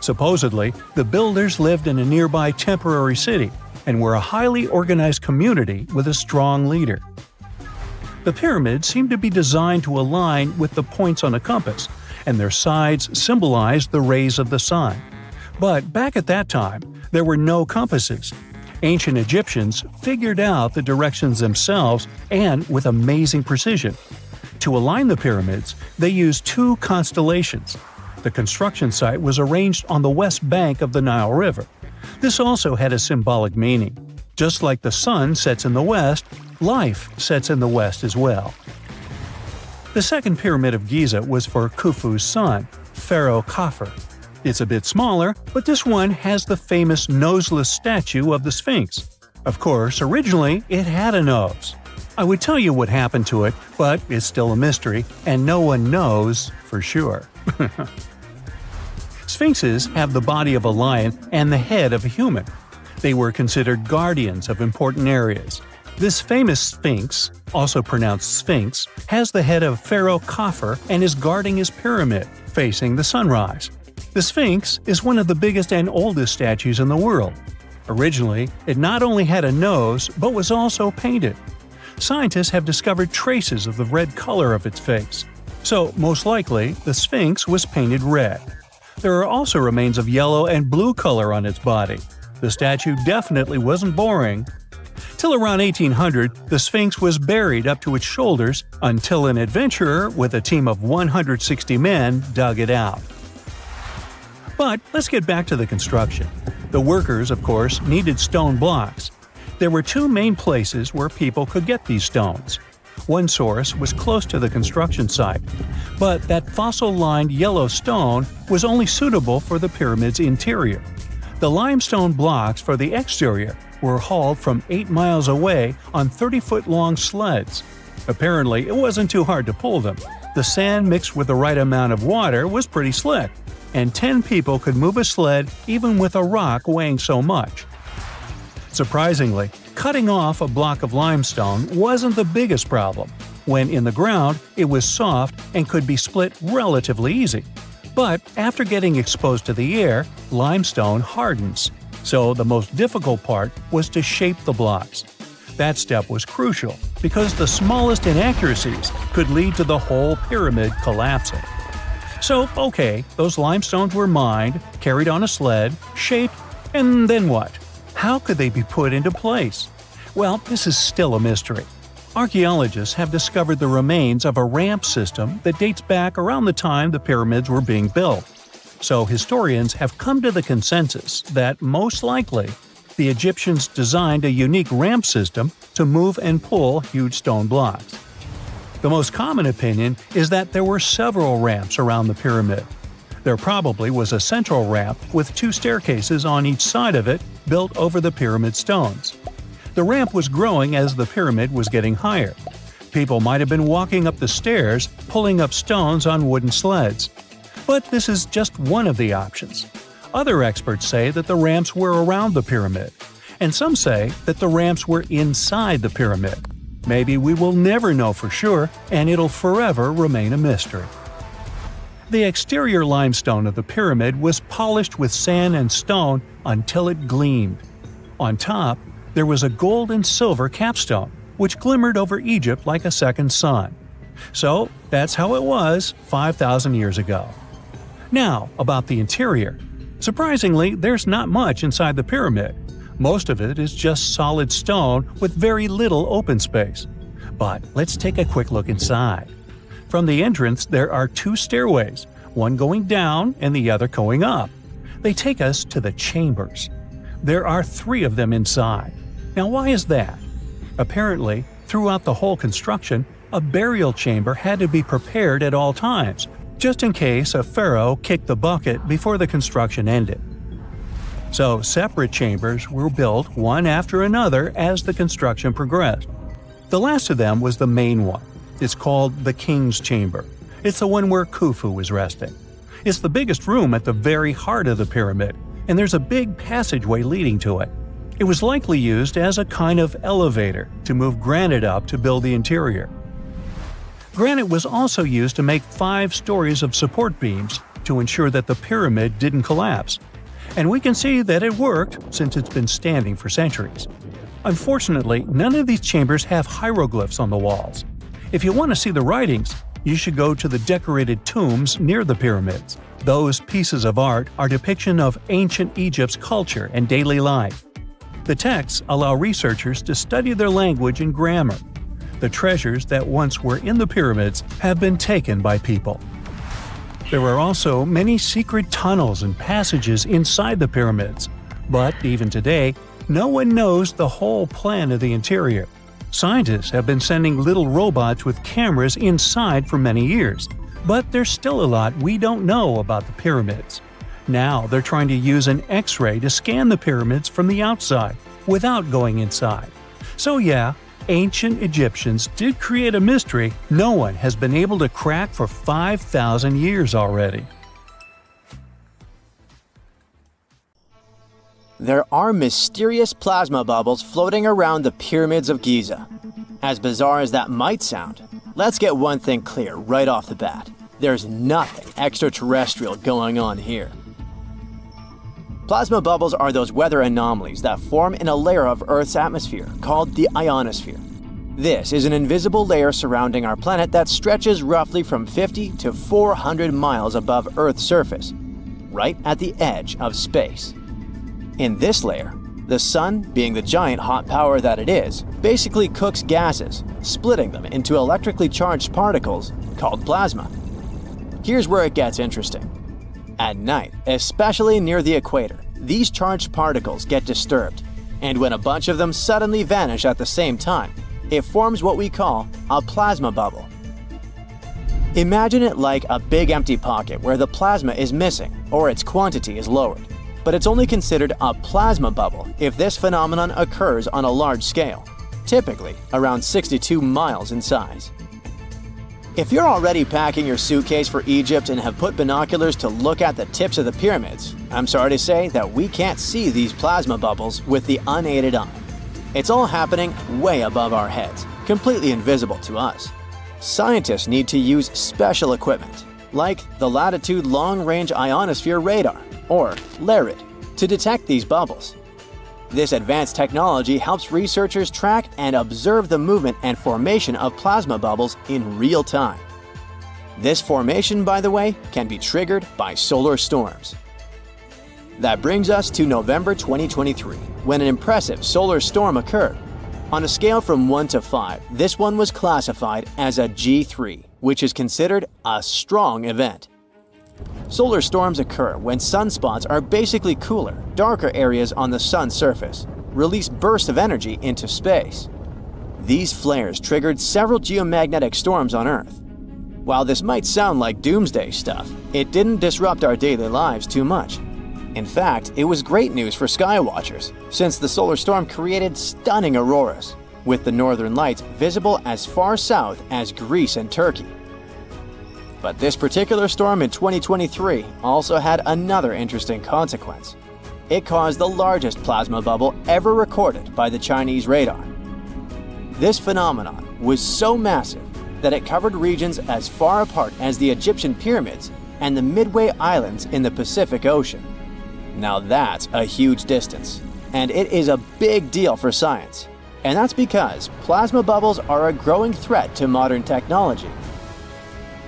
Speaker 3: Supposedly, the builders lived in a nearby temporary city and were a highly organized community with a strong leader. The pyramids seemed to be designed to align with the points on a compass, and their sides symbolized the rays of the sun. But back at that time, there were no compasses. Ancient Egyptians figured out the directions themselves and with amazing precision. To align the pyramids, they used 2 constellations. The construction site was arranged on the west bank of the Nile River. This also had a symbolic meaning. Just like the sun sets in the west, life sets in the west as well. The second pyramid of Giza was for Khufu's son, Pharaoh Khafre. It's a bit smaller, but this one has the famous noseless statue of the Sphinx. Of course, originally it had a nose. I would tell you what happened to it, but it's still a mystery, and no one knows for sure. Sphinxes have the body of a lion and the head of a human. They were considered guardians of important areas. This famous sphinx, also pronounced sphinx, has the head of Pharaoh Khafre and is guarding his pyramid, facing the sunrise. The sphinx is one of the biggest and oldest statues in the world. Originally, it not only had a nose, but was also painted. Scientists have discovered traces of the red color of its face. So, most likely, the sphinx was painted red. There are also remains of yellow and blue color on its body. The statue definitely wasn't boring. Till around 1800, the Sphinx was buried up to its shoulders until an adventurer with a team of 160 men dug it out. But let's get back to the construction. The workers, of course, needed stone blocks. There were two main places where people could get these stones. One source was close to the construction site, but that fossil-lined yellow stone was only suitable for the pyramid's interior. The limestone blocks for the exterior were hauled from 8 miles away on 30-foot-long sleds. Apparently, it wasn't too hard to pull them. The sand mixed with the right amount of water was pretty slick, and 10 people could move a sled even with a rock weighing so much. Surprisingly, cutting off a block of limestone wasn't the biggest problem. When in the ground, it was soft and could be split relatively easy. But after getting exposed to the air, limestone hardens. So the most difficult part was to shape the blocks. That step was crucial because the smallest inaccuracies could lead to the whole pyramid collapsing. So, okay, those limestones were mined, carried on a sled, shaped, and then what? How could they be put into place? Well, this is still a mystery. Archaeologists have discovered the remains of a ramp system that dates back around the time the pyramids were being built. So historians have come to the consensus that, most likely, the Egyptians designed a unique ramp system to move and pull huge stone blocks. The most common opinion is that there were several ramps around the pyramid. There probably was a central ramp with 2 staircases on each side of it built over the pyramid stones. The ramp was growing as the pyramid was getting higher. People might have been walking up the stairs, pulling up stones on wooden sleds. But this is just one of the options. Other experts say that the ramps were around the pyramid, and some say that the ramps were inside the pyramid. Maybe we will never know for sure, and it'll forever remain a mystery. The exterior limestone of the pyramid was polished with sand and stone until it gleamed. On top, there was a gold and silver capstone, which glimmered over Egypt like a second sun. So, that's how it was 5,000 years ago. Now, about the interior. Surprisingly, there's not much inside the pyramid. Most of it is just solid stone with very little open space. But let's take a quick look inside. From the entrance, there are 2 stairways, one going down and the other going up. They take us to the chambers. There are 3 of them inside. Now, why is that? Apparently, throughout the whole construction, a burial chamber had to be prepared at all times, just in case a pharaoh kicked the bucket before the construction ended. So, separate chambers were built one after another as the construction progressed. The last of them was the main one. It's called the King's Chamber. It's the one where Khufu is resting. It's the biggest room at the very heart of the pyramid, and there's a big passageway leading to it. It was likely used as a kind of elevator to move granite up to build the interior. Granite was also used to make 5 stories of support beams to ensure that the pyramid didn't collapse. And we can see that it worked since it's been standing for centuries. Unfortunately, none of these chambers have hieroglyphs on the walls. If you want to see the writings, you should go to the decorated tombs near the pyramids. Those pieces of art are depiction of ancient Egypt's culture and daily life. The texts allow researchers to study their language and grammar. The treasures that once were in the pyramids have been taken by people. There are also many secret tunnels and passages inside the pyramids, but even today, no one knows the whole plan of the interior. Scientists have been sending little robots with cameras inside for many years, but there's still a lot we don't know about the pyramids. Now they're trying to use an X-ray to scan the pyramids from the outside without going inside. So yeah, ancient Egyptians did create a mystery no one has been able to crack for 5,000 years already.
Speaker 1: There are mysterious plasma bubbles floating around the pyramids of Giza. As bizarre as that might sound, let's get one thing clear right off the bat. There's nothing extraterrestrial going on here. Plasma bubbles are those weather anomalies that form in a layer of Earth's atmosphere called the Ionosphere. This is an invisible layer surrounding our planet that stretches roughly from 50 to 400 miles above Earth's surface, right at the edge of space. In this layer, the sun, being the giant hot power that it is, basically cooks gases, splitting them into electrically charged particles called plasma. Here's where it gets interesting. At night, especially near the equator, these charged particles get disturbed, and when a bunch of them suddenly vanish at the same time, it forms what we call a plasma bubble. Imagine it like a big empty pocket where the plasma is missing or its quantity is lowered. But it's only considered a plasma bubble if this phenomenon occurs on a large scale, typically around 62 miles in size. If you're already packing your suitcase for Egypt and have put binoculars to look at the tips of the pyramids, I'm sorry to say that we can't see these plasma bubbles with the unaided eye. It's all happening way above our heads, completely invisible to us. Scientists need to use special equipment, like the Latitude Long Range Ionosphere Radar, or LARID, to detect these bubbles. This advanced technology helps researchers track and observe the movement and formation of plasma bubbles in real time. This formation, by the way, can be triggered by solar storms. That brings us to November 2023, when an impressive solar storm occurred. On a scale from 1 to 5, this one was classified as a G3, which is considered a strong event. Solar storms occur when sunspots are basically cooler, darker areas on the sun's surface, release bursts of energy into space. These flares triggered several geomagnetic storms on Earth. While this might sound like doomsday stuff, it didn't disrupt our daily lives too much. In fact, it was great news for skywatchers, since the solar storm created stunning auroras, with the northern lights visible as far south as Greece and Turkey. But this particular storm in 2023 also had another interesting consequence. It caused the largest plasma bubble ever recorded by the Chinese radar. This phenomenon was so massive that it covered regions as far apart as the Egyptian pyramids and the Midway Islands in the Pacific Ocean. Now that's a huge distance, and it is a big deal for science. And that's because plasma bubbles are a growing threat to modern technology.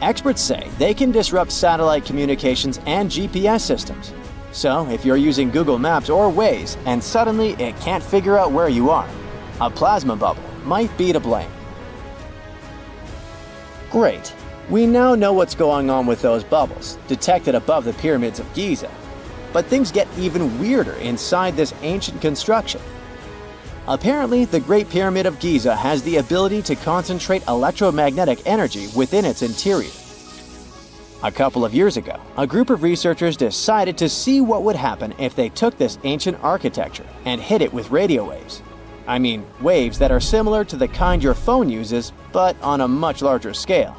Speaker 1: Experts say they can disrupt satellite communications and GPS systems. So if you're using Google Maps or Waze and suddenly it can't figure out where you are, a plasma bubble might be to blame. Great. We now know what's going on with those bubbles, detected above the pyramids of Giza. But things get even weirder inside this ancient construction. Apparently, the Great Pyramid of Giza has the ability to concentrate electromagnetic energy within its interior. A couple of years ago, a group of researchers decided to see what would happen if they took this ancient architecture and hit it with radio waves. I mean, waves that are similar to the kind your phone uses, but on a much larger scale,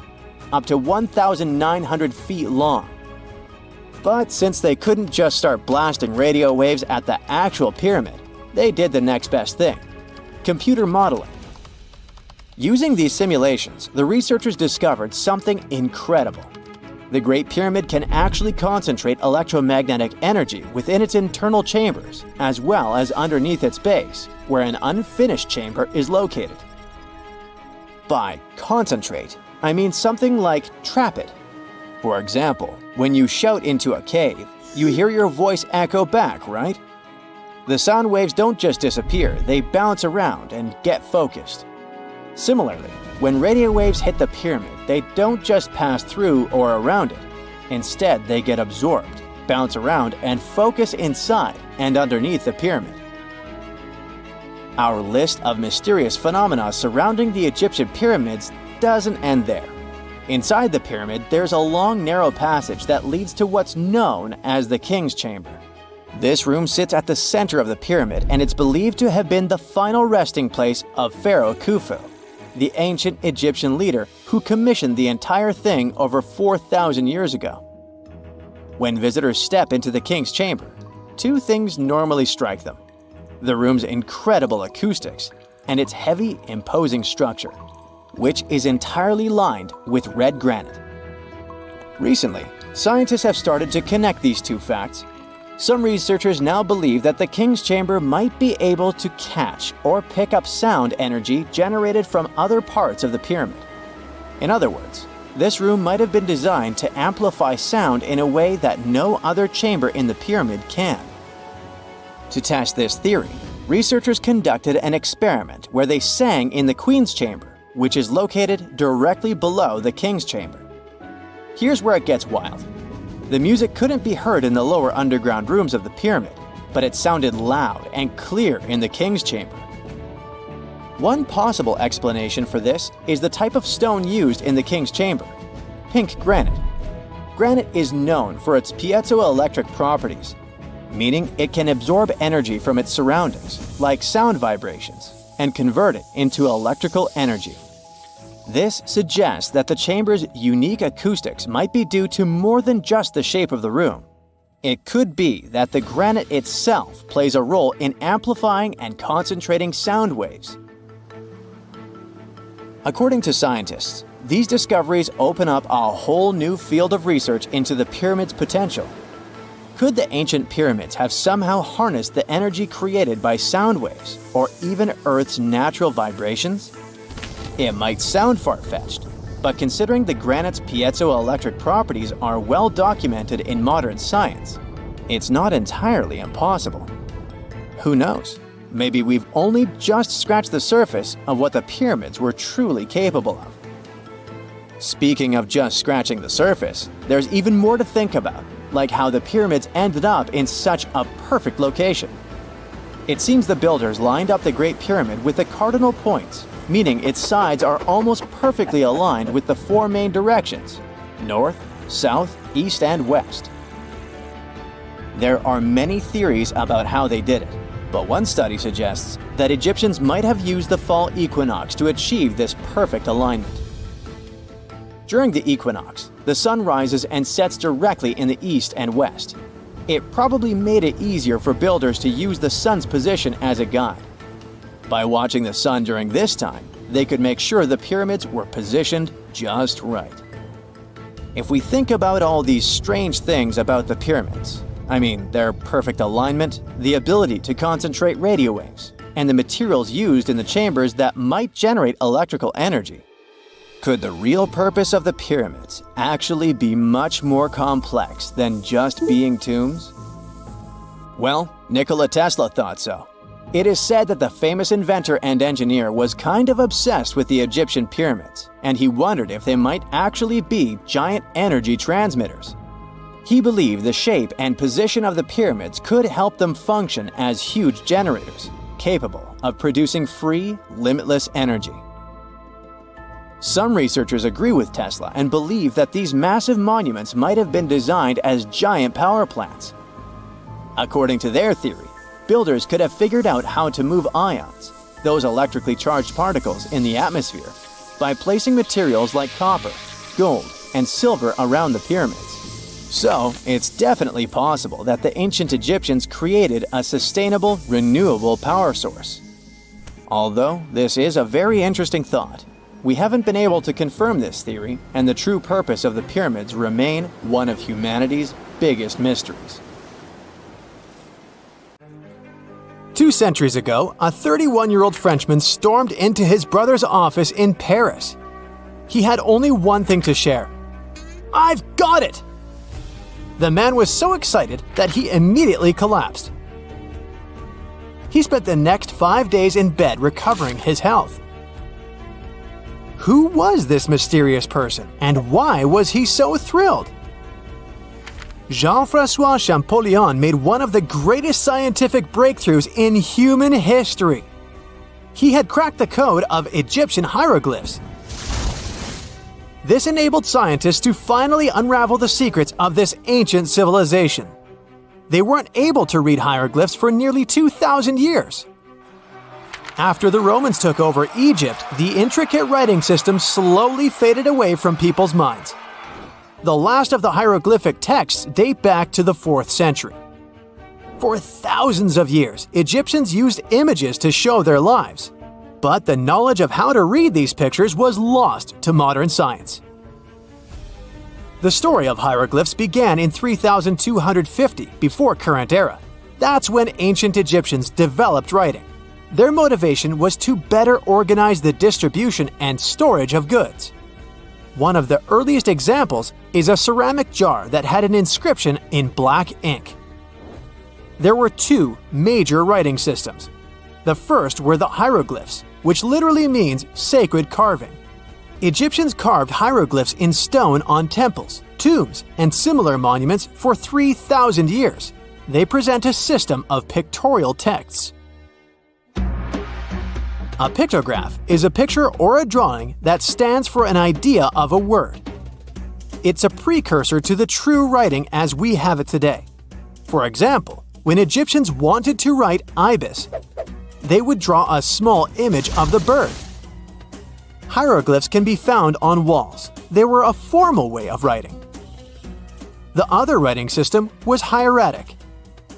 Speaker 1: up to 1,900 feet long. But since they couldn't just start blasting radio waves at the actual pyramid, they did the next best thing: computer modeling. Using these simulations, the researchers discovered something incredible. The Great Pyramid can actually concentrate electromagnetic energy within its internal chambers, as well as underneath its base, where an unfinished chamber is located. By concentrate, I mean something like trap it. For example, when you shout into a cave, you hear your voice echo back, right? The sound waves don't just disappear, they bounce around and get focused. Similarly, when radio waves hit the pyramid, they don't just pass through or around it. Instead, they get absorbed, bounce around, and focus inside and underneath the pyramid. Our list of mysterious phenomena surrounding the Egyptian pyramids doesn't end there. Inside the pyramid, there's a long, narrow passage that leads to what's known as the King's Chamber. This room sits at the center of the pyramid, and it's believed to have been the final resting place of Pharaoh Khufu, the ancient Egyptian leader who commissioned the entire thing over 4,000 years ago. When visitors step into the king's chamber, two things normally strike them: the room's incredible acoustics and its heavy, imposing structure, which is entirely lined with red granite. Recently, scientists have started to connect these two facts. Some researchers now believe that the king's chamber might be able to catch or pick up sound energy generated from other parts of the pyramid. In other words, this room might have been designed to amplify sound in a way that no other chamber in the pyramid can. To test this theory, researchers conducted an experiment where they sang in the Queen's Chamber, which is located directly below the King's Chamber. Here's where it gets wild. The music couldn't be heard in the lower underground rooms of the pyramid, but it sounded loud and clear in the King's Chamber. One possible explanation for this is the type of stone used in the King's Chamber: pink granite. Granite is known for its piezoelectric properties, meaning it can absorb energy from its surroundings, like sound vibrations, and convert it into electrical energy. This suggests that the chamber's unique acoustics might be due to more than just the shape of the room. It could be that the granite itself plays a role in amplifying and concentrating sound waves. According to scientists, these discoveries open up a whole new field of research into the pyramid's potential. Could the ancient pyramids have somehow harnessed the energy created by sound waves, or even Earth's natural vibrations? It might sound far-fetched, but considering the granite's piezoelectric properties are well documented in modern science, it's not entirely impossible. Who knows? Maybe we've only just scratched the surface of what the pyramids were truly capable of. Speaking of just scratching the surface, there's even more to think about, like how the pyramids ended up in such a perfect location. It seems the builders lined up the Great Pyramid with the cardinal points, meaning its sides are almost perfectly aligned with the four main directions: north, south, east, and west. There are many theories about how they did it, but one study suggests that Egyptians might have used the fall equinox to achieve this perfect alignment. During the equinox, the sun rises and sets directly in the east and west. It probably made it easier for builders to use the sun's position as a guide. By watching the sun during this time, they could make sure the pyramids were positioned just right. If we think about all these strange things about the pyramids, I mean their perfect alignment, the ability to concentrate radio waves, and the materials used in the chambers that might generate electrical energy, could the real purpose of the pyramids actually be much more complex than just being tombs? Well, Nikola Tesla thought so. It is said that the famous inventor and engineer was kind of obsessed with the Egyptian pyramids, and he wondered if they might actually be giant energy transmitters. He believed the shape and position of the pyramids could help them function as huge generators, capable of producing free, limitless energy. Some researchers agree with Tesla and believe that these massive monuments might have been designed as giant power plants. According to their theory, builders could have figured out how to move ions, those electrically charged particles in the atmosphere, by placing materials like copper, gold, and silver around the pyramids. So, it's definitely possible that the ancient Egyptians created a sustainable, renewable power source. Although this is a very interesting thought, we haven't been able to confirm this theory, and the true purpose of the pyramids remain one of humanity's biggest mysteries. 2 centuries ago, a 31-year-old Frenchman stormed into his brother's office in Paris. He had only one thing to share. "I've got it!" The man was so excited that he immediately collapsed. He spent the next 5 days in bed recovering his health. Who was this mysterious person, and why was he so thrilled? Jean-François Champollion made one of the greatest scientific breakthroughs in human history. He had cracked the code of Egyptian hieroglyphs. This enabled scientists to finally unravel the secrets of this ancient civilization. They weren't able to read hieroglyphs for nearly 2,000 years. After the Romans took over Egypt, the intricate writing system slowly faded away from people's minds. The last of the hieroglyphic texts date back to the 4th century. For thousands of years, Egyptians used images to show their lives. But the knowledge of how to read these pictures was lost to modern science. The story of hieroglyphs began in 3250 before current era. That's when ancient Egyptians developed writing. Their motivation was to better organize the distribution and storage of goods. One of the earliest examples is a ceramic jar that had an inscription in black ink. There were two major writing systems. The first were the hieroglyphs, which literally means sacred carving. Egyptians carved hieroglyphs in stone on temples, tombs, and similar monuments for 3,000 years. They present a system of pictorial texts. A pictograph is a picture or a drawing that stands for an idea of a word. It's a precursor to the true writing as we have it today. For example, when Egyptians wanted to write ibis, they would draw a small image of the bird. Hieroglyphs can be found on walls. They were a formal way of writing. The other writing system was hieratic.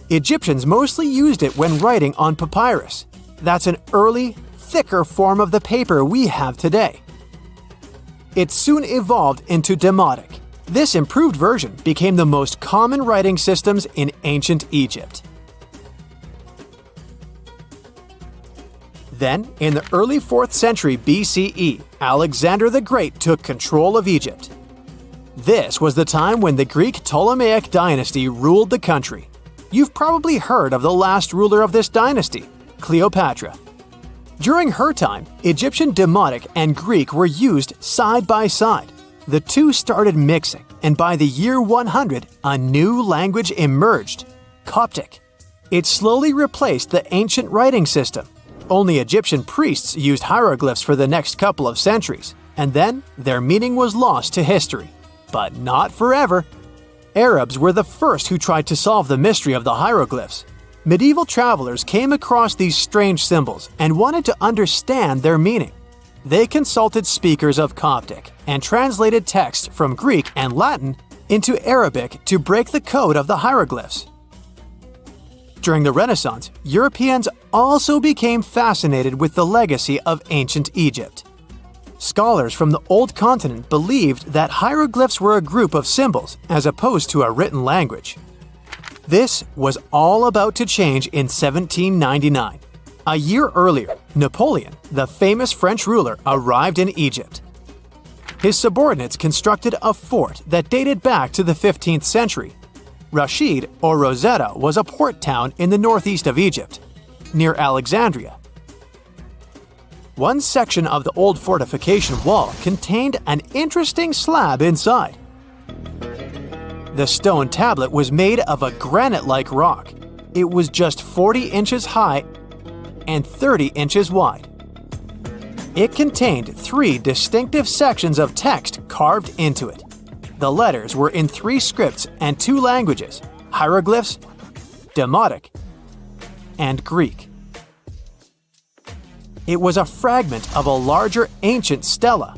Speaker 1: Egyptians mostly used it when writing on papyrus. That's an early, thicker form of the paper we have today. It soon evolved into demotic. This improved version became the most common writing systems in ancient Egypt. Then, in the early 4th century BCE, Alexander the Great took control of Egypt. This was the time when the Greek Ptolemaic dynasty ruled the country. You've probably heard of the last ruler of this dynasty, Cleopatra. During her time, Egyptian demotic and Greek were used side by side. The two started mixing, and by the year 100, a new language emerged, Coptic. It slowly replaced the ancient writing system. Only Egyptian priests used hieroglyphs for the next couple of centuries, and then their meaning was lost to history. But not forever. Arabs were the first who tried to solve the mystery of the hieroglyphs. Medieval travelers came across these strange symbols and wanted to understand their meaning. They consulted speakers of Coptic and translated text from Greek and Latin into Arabic to break the code of the hieroglyphs. During the Renaissance, Europeans also became fascinated with the legacy of ancient Egypt. Scholars from the Old Continent believed that hieroglyphs were a group of symbols as opposed to a written language. This was all about to change in 1799. A year earlier, Napoleon, the famous French ruler, arrived in Egypt. His subordinates constructed a fort that dated back to the 15th century. Rashid, or Rosetta, was a port town in the northeast of Egypt, near Alexandria. One section of the old fortification wall contained an interesting slab inside. The stone tablet was made of a granite-like rock. It was just 40 inches high and 30 inches wide. It contained 3 distinctive sections of text carved into it. The letters were in 3 scripts and 2 languages: hieroglyphs, Demotic, and Greek. It was a fragment of a larger ancient stela.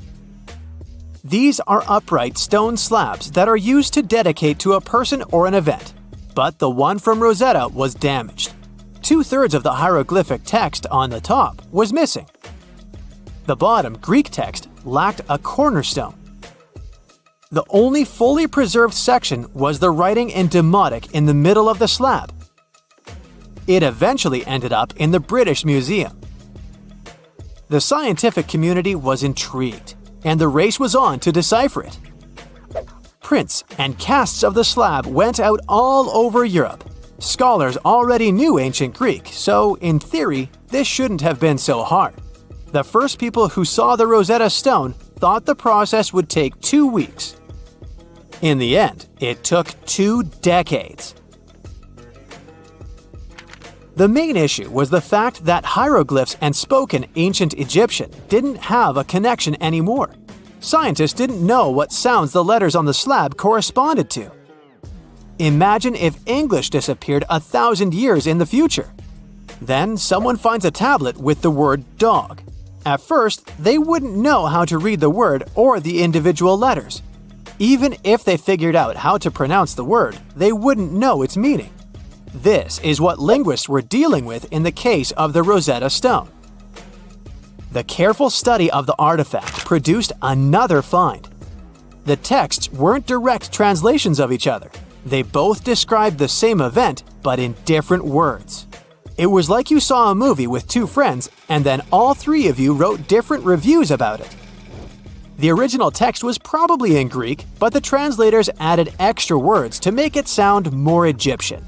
Speaker 1: These are upright stone slabs that are used to dedicate to a person or an event, but the one from Rosetta was damaged. 2/3 of the hieroglyphic text on the top was missing. The bottom Greek text lacked a cornerstone. The only fully preserved section was the writing in Demotic in the middle of the slab. It eventually ended up in the British Museum. The scientific community was intrigued, and the race was on to decipher it. Prints and casts of the slab went out all over Europe. Scholars already knew ancient Greek, so in theory, this shouldn't have been so hard. The first people who saw the Rosetta Stone thought the process would take 2 weeks. In the end, it took 2 decades. The main issue was the fact that hieroglyphs and spoken ancient Egyptian didn't have a connection anymore. Scientists didn't know what sounds the letters on the slab corresponded to. Imagine if English disappeared 1,000 years in the future. Then someone finds a tablet with the word dog. At first, they wouldn't know how to read the word or the individual letters. Even if they figured out how to pronounce the word, they wouldn't know its meaning. This is what linguists were dealing with in the case of the Rosetta Stone. The careful study of the artifact produced another find. The texts weren't direct translations of each other. They both described the same event, but in different words. It was like you saw a movie with two friends, and then all three of you wrote different reviews about it. The original text was probably in Greek, but the translators added extra words to make it sound more Egyptian.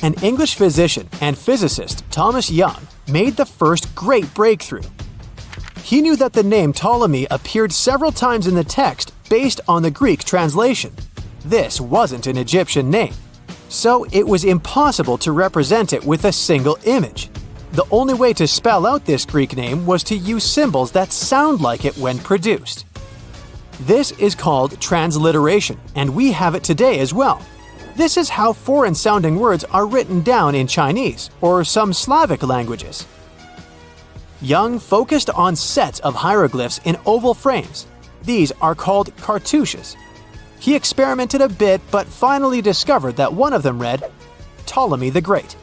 Speaker 1: An English physician and physicist, Thomas Young, made the first great breakthrough. He knew that the name Ptolemy appeared several times in the text based on the Greek translation. This wasn't an Egyptian name, so it was impossible to represent it with a single image. The only way to spell out this Greek name was to use symbols that sound like it when produced. This is called transliteration, and we have it today as well. This is how foreign-sounding words are written down in Chinese or some Slavic languages. Young focused on sets of hieroglyphs in oval frames. These are called cartouches. He experimented a bit but finally discovered that one of them read, Ptolemy the Great.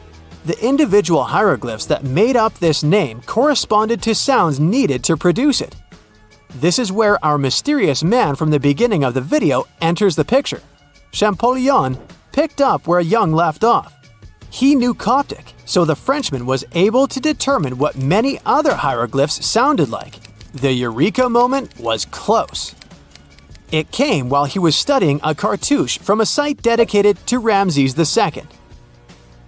Speaker 1: The individual hieroglyphs that made up this name corresponded to sounds needed to produce it. This is where our mysterious man from the beginning of the video enters the picture. Champollion picked up where Young left off. He knew Coptic, so the Frenchman was able to determine what many other hieroglyphs sounded like. The eureka moment was close. It came while he was studying a cartouche from a site dedicated to Ramses II.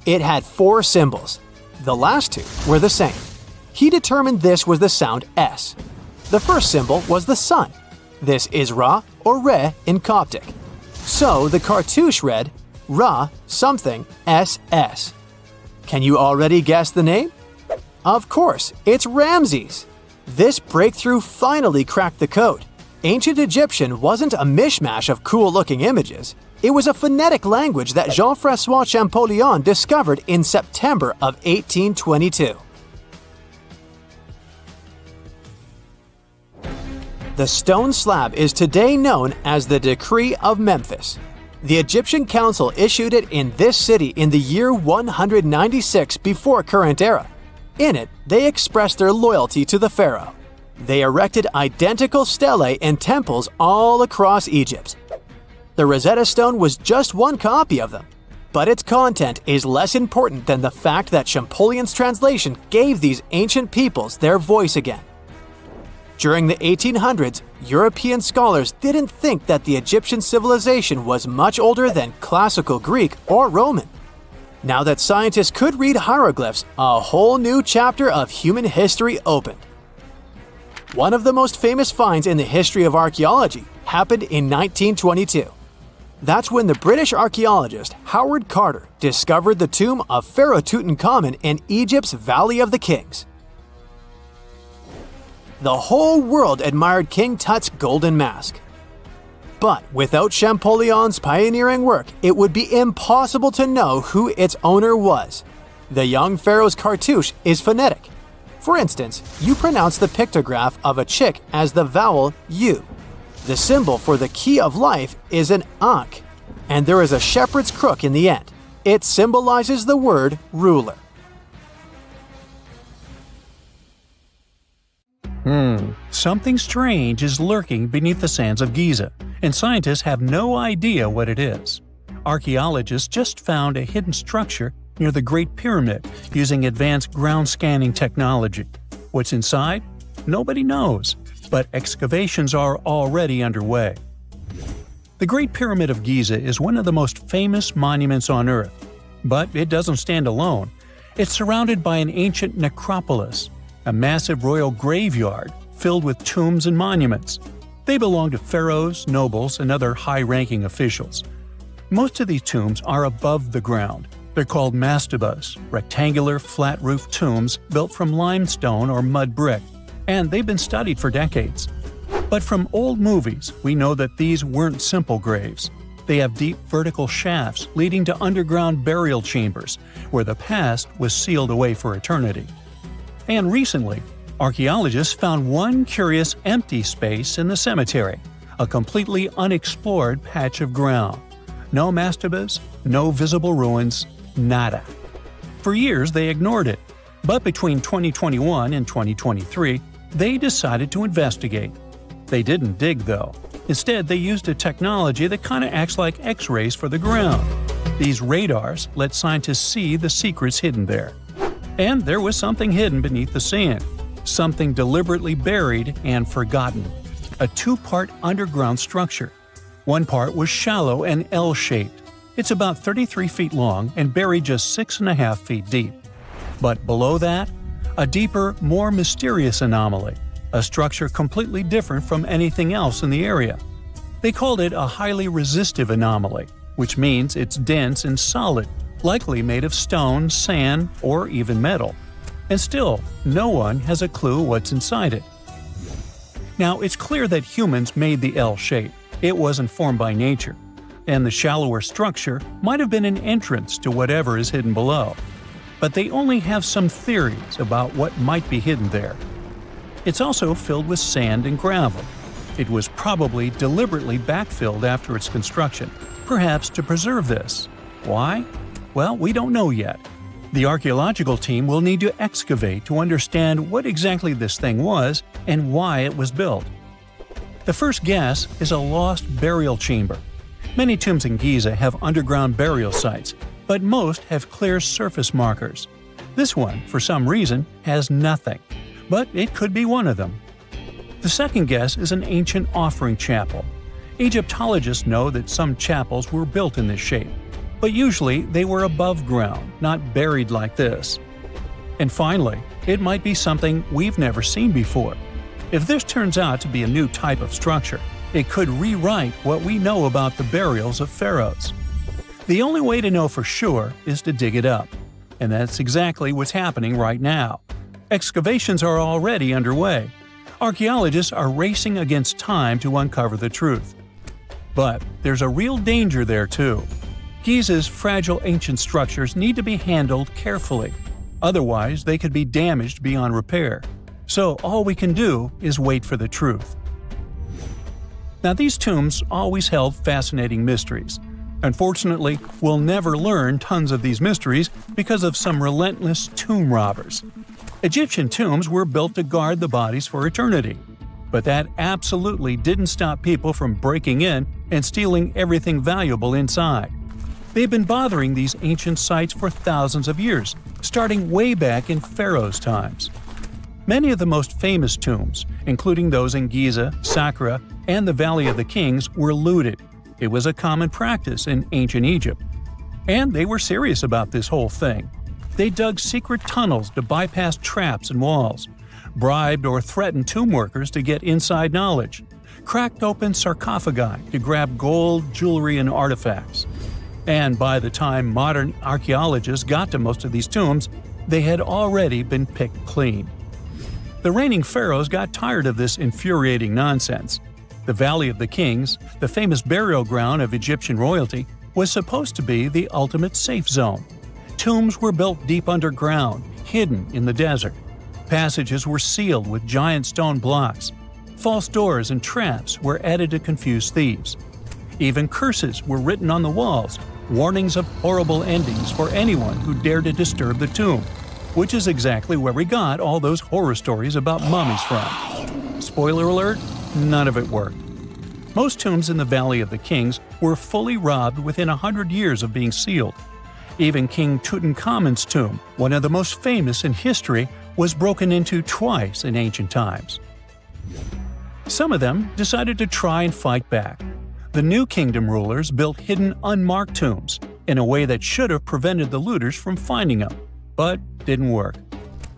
Speaker 1: It had 4 symbols. The last 2 were the same. He determined this was the sound S. The first symbol was the sun. This is Ra or Re in Coptic. So the cartouche read Ra something SS. Can you already guess the name? Of course, it's Ramses. This breakthrough finally cracked the code. Ancient Egyptian wasn't a mishmash of cool-looking images. It was a phonetic language that Jean-François Champollion discovered in September of 1822. The stone slab is today known as the Decree of Memphis. The Egyptian Council issued it in this city in the year 196 before current era. In it, they expressed their loyalty to the pharaoh. They erected identical stelae and temples all across Egypt. The Rosetta Stone was just one copy of them, but its content is less important than the fact that Champollion's translation gave these ancient peoples their voice again. During the 1800s, European scholars didn't think that the Egyptian civilization was much older than classical Greek or Roman. Now that scientists could read hieroglyphs, a whole new chapter of human history opened. One of the most famous finds in the history of archaeology happened in 1922. That's when the British archaeologist Howard Carter discovered the tomb of Pharaoh Tutankhamun in Egypt's Valley of the Kings. The whole world admired King Tut's golden mask. But without Champollion's pioneering work, it would be impossible to know who its owner was. The young pharaoh's cartouche is phonetic. For instance, you pronounce the pictograph of a chick as the vowel U. The symbol for the key of life is an ankh, and there is a shepherd's crook in the end. It symbolizes the word ruler.
Speaker 3: Something strange is lurking beneath the sands of Giza, and scientists have no idea what it is. Archaeologists just found a hidden structure near the Great Pyramid using advanced ground scanning technology. What's inside? Nobody knows, but excavations are already underway. The Great Pyramid of Giza is one of the most famous monuments on Earth, but it doesn't stand alone. It's surrounded by an ancient necropolis, a massive royal graveyard filled with tombs and monuments. They belong to pharaohs, nobles, and other high-ranking officials. Most of these tombs are above the ground. They're called mastabas, rectangular, flat-roofed tombs built from limestone or mud brick, and they've been studied for decades. But from old movies, we know that these weren't simple graves. They have deep vertical shafts leading to underground burial chambers, where the past was sealed away for eternity. And recently, archaeologists found one curious empty space in the cemetery, a completely unexplored patch of ground. No mastabas, no visible ruins, nada. For years they ignored it, but between 2021 and 2023, they decided to investigate. They didn't dig though. Instead, they used a technology that kinda acts like X-rays for the ground. These radars let scientists see the secrets hidden there. And there was something hidden beneath the sand. Something deliberately buried and forgotten. A two-part underground structure. One part was shallow and L-shaped. It's about 33 feet long and buried just 6.5 feet deep. But below that, a deeper, more mysterious anomaly. A structure completely different from anything else in the area. They called it a highly resistive anomaly, which means it's dense and solid, likely made of stone, sand, or even metal. And still, no one has a clue what's inside it. Now, it's clear that humans made the L shape. It wasn't formed by nature. And the shallower structure might have been an entrance to whatever is hidden below. But they only have some theories about what might be hidden there. It's also filled with sand and gravel. It was probably deliberately backfilled after its construction, perhaps to preserve this. Why? Well, we don't know yet. The archaeological team will need to excavate to understand what exactly this thing was and why it was built. The first guess is a lost burial chamber. Many tombs in Giza have underground burial sites, but most have clear surface markers. This one, for some reason, has nothing. But it could be one of them. The second guess is an ancient offering chapel. Egyptologists know that some chapels were built in this shape, but usually they were above ground, not buried like this. And finally, it might be something we've never seen before. If this turns out to be a new type of structure, it could rewrite what we know about the burials of pharaohs. The only way to know for sure is to dig it up, and that's exactly what's happening right now. Excavations are already underway. Archaeologists are racing against time to uncover the truth. But there's a real danger there too. Giza's fragile ancient structures need to be handled carefully. Otherwise, they could be damaged beyond repair. So all we can do is wait for the truth. Now, these tombs always held fascinating mysteries. Unfortunately, we'll never learn tons of these mysteries because of some relentless tomb robbers. Egyptian tombs were built to guard the bodies for eternity. But that absolutely didn't stop people from breaking in and stealing everything valuable inside. They've been bothering these ancient sites for thousands of years, starting way back in Pharaohs' times. Many of the most famous tombs, including those in Giza, Saqqara, and the Valley of the Kings, were looted. It was a common practice in ancient Egypt. And they were serious about this whole thing. They dug secret tunnels to bypass traps and walls, bribed or threatened tomb workers to get inside knowledge, cracked open sarcophagi to grab gold, jewelry, and artifacts. And by the time modern archaeologists got to most of these tombs, they had already been picked clean. The reigning pharaohs got tired of this infuriating nonsense. The Valley of the Kings, the famous burial ground of Egyptian royalty, was supposed to be the ultimate safe zone. Tombs were built deep underground, hidden in the desert. Passages were sealed with giant stone blocks. False doors and traps were added to confuse thieves. Even curses were written on the walls, warnings of horrible endings for anyone who dared to disturb the tomb, which is exactly where we got all those horror stories about mummies from. Spoiler alert, none of it worked. Most tombs in the Valley of the Kings were fully robbed within 100 years of being sealed. Even King Tutankhamun's tomb, one of the most famous in history, was broken into twice in ancient times. Some of them decided to try and fight back. The New Kingdom rulers built hidden unmarked tombs in a way that should have prevented the looters from finding them, but didn't work.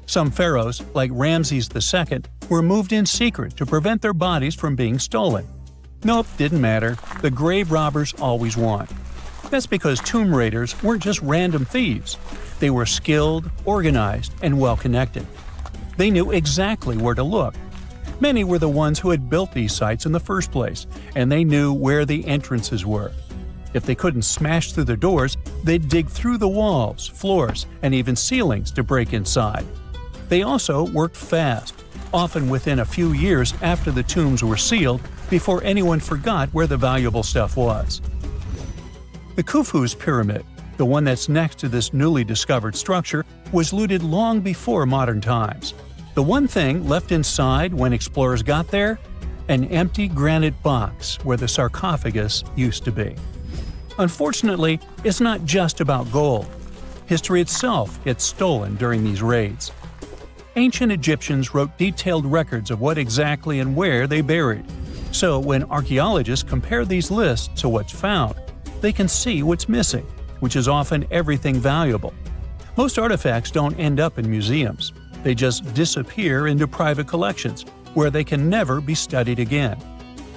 Speaker 3: Some pharaohs, like Ramses II, were moved in secret to prevent their bodies from being stolen. Nope, didn't matter. The grave robbers always won. That's because tomb raiders weren't just random thieves. They were skilled, organized, and well-connected. They knew exactly where to look. Many were the ones who had built these sites in the first place, and they knew where the entrances were. If they couldn't smash through the doors, they'd dig through the walls, floors, and even ceilings to break inside. They also worked fast, often within a few years after the tombs were sealed, before anyone forgot where the valuable stuff was. The Khufu's pyramid, the one that's next to this newly discovered structure, was looted long before modern times. The one thing left inside when explorers got there? An empty granite box where the sarcophagus used to be. Unfortunately, it's not just about gold. History itself gets stolen during these raids. Ancient Egyptians wrote detailed records of what exactly and where they buried. So when archaeologists compare these lists to what's found, they can see what's missing, which is often everything valuable. Most artifacts don't end up in museums. They just disappear into private collections, where they can never be studied again.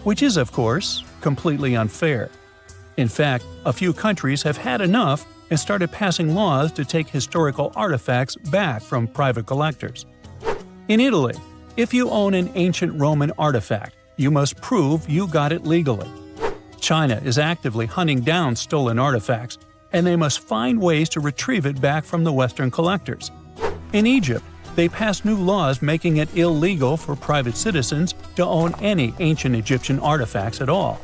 Speaker 3: Which is, of course, completely unfair. In fact, a few countries have had enough and started passing laws to take historical artifacts back from private collectors. In Italy, if you own an ancient Roman artifact, you must prove you got it legally. China is actively hunting down stolen artifacts, and they must find ways to retrieve it back from the Western collectors. In Egypt, they passed new laws making it illegal for private citizens to own any ancient Egyptian artifacts at all.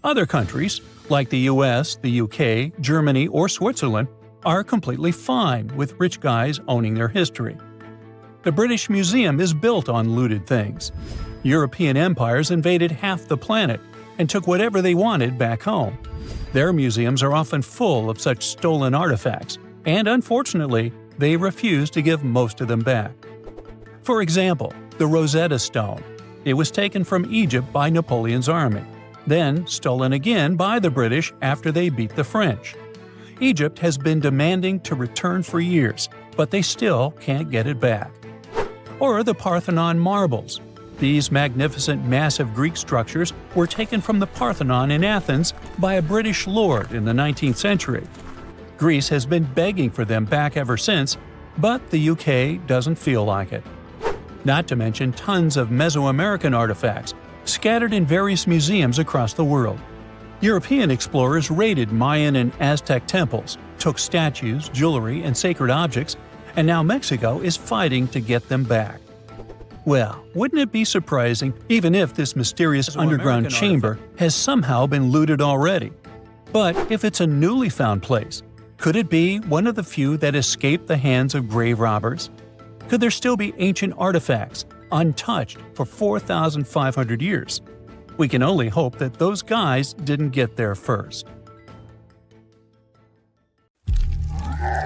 Speaker 3: Other countries, like the US, the UK, Germany, or Switzerland, are completely fine with rich guys owning their history. The British Museum is built on looted things. European empires invaded half the planet and took whatever they wanted back home. Their museums are often full of such stolen artifacts, and unfortunately, they refuse to give most of them back. For example, the Rosetta Stone. It was taken from Egypt by Napoleon's army, then stolen again by the British after they beat the French. Egypt has been demanding to return for years, but they still can't get it back. Or the Parthenon marbles. These magnificent massive Greek structures were taken from the Parthenon in Athens by a British lord in the 19th century. Greece has been begging for them back ever since, but the UK doesn't feel like it. Not to mention tons of Mesoamerican artifacts scattered in various museums across the world. European explorers raided Mayan and Aztec temples, took statues, jewelry, and sacred objects, and now Mexico is fighting to get them back. Well, wouldn't it be surprising even if this mysterious underground chamber has somehow been looted already? But if it's a newly found place, could it be one of the few that escaped the hands of grave robbers? Could there still be ancient artifacts, untouched for 4,500 years? We can only hope that those guys didn't get there first.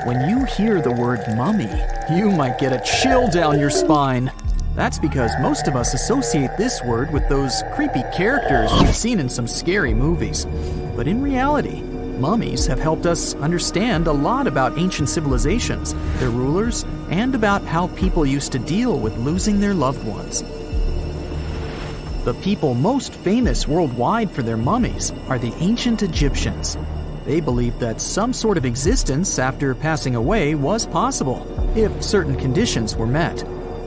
Speaker 2: When you hear the word mummy, you might get a chill down your spine. That's because most of us associate this word with those creepy characters we've seen in some scary movies. But in reality, mummies have helped us understand a lot about ancient civilizations, their rulers, and about how people used to deal with losing their loved ones. The people most famous worldwide for their mummies are the ancient Egyptians. They believed that some sort of existence after passing away was possible, if certain conditions were met.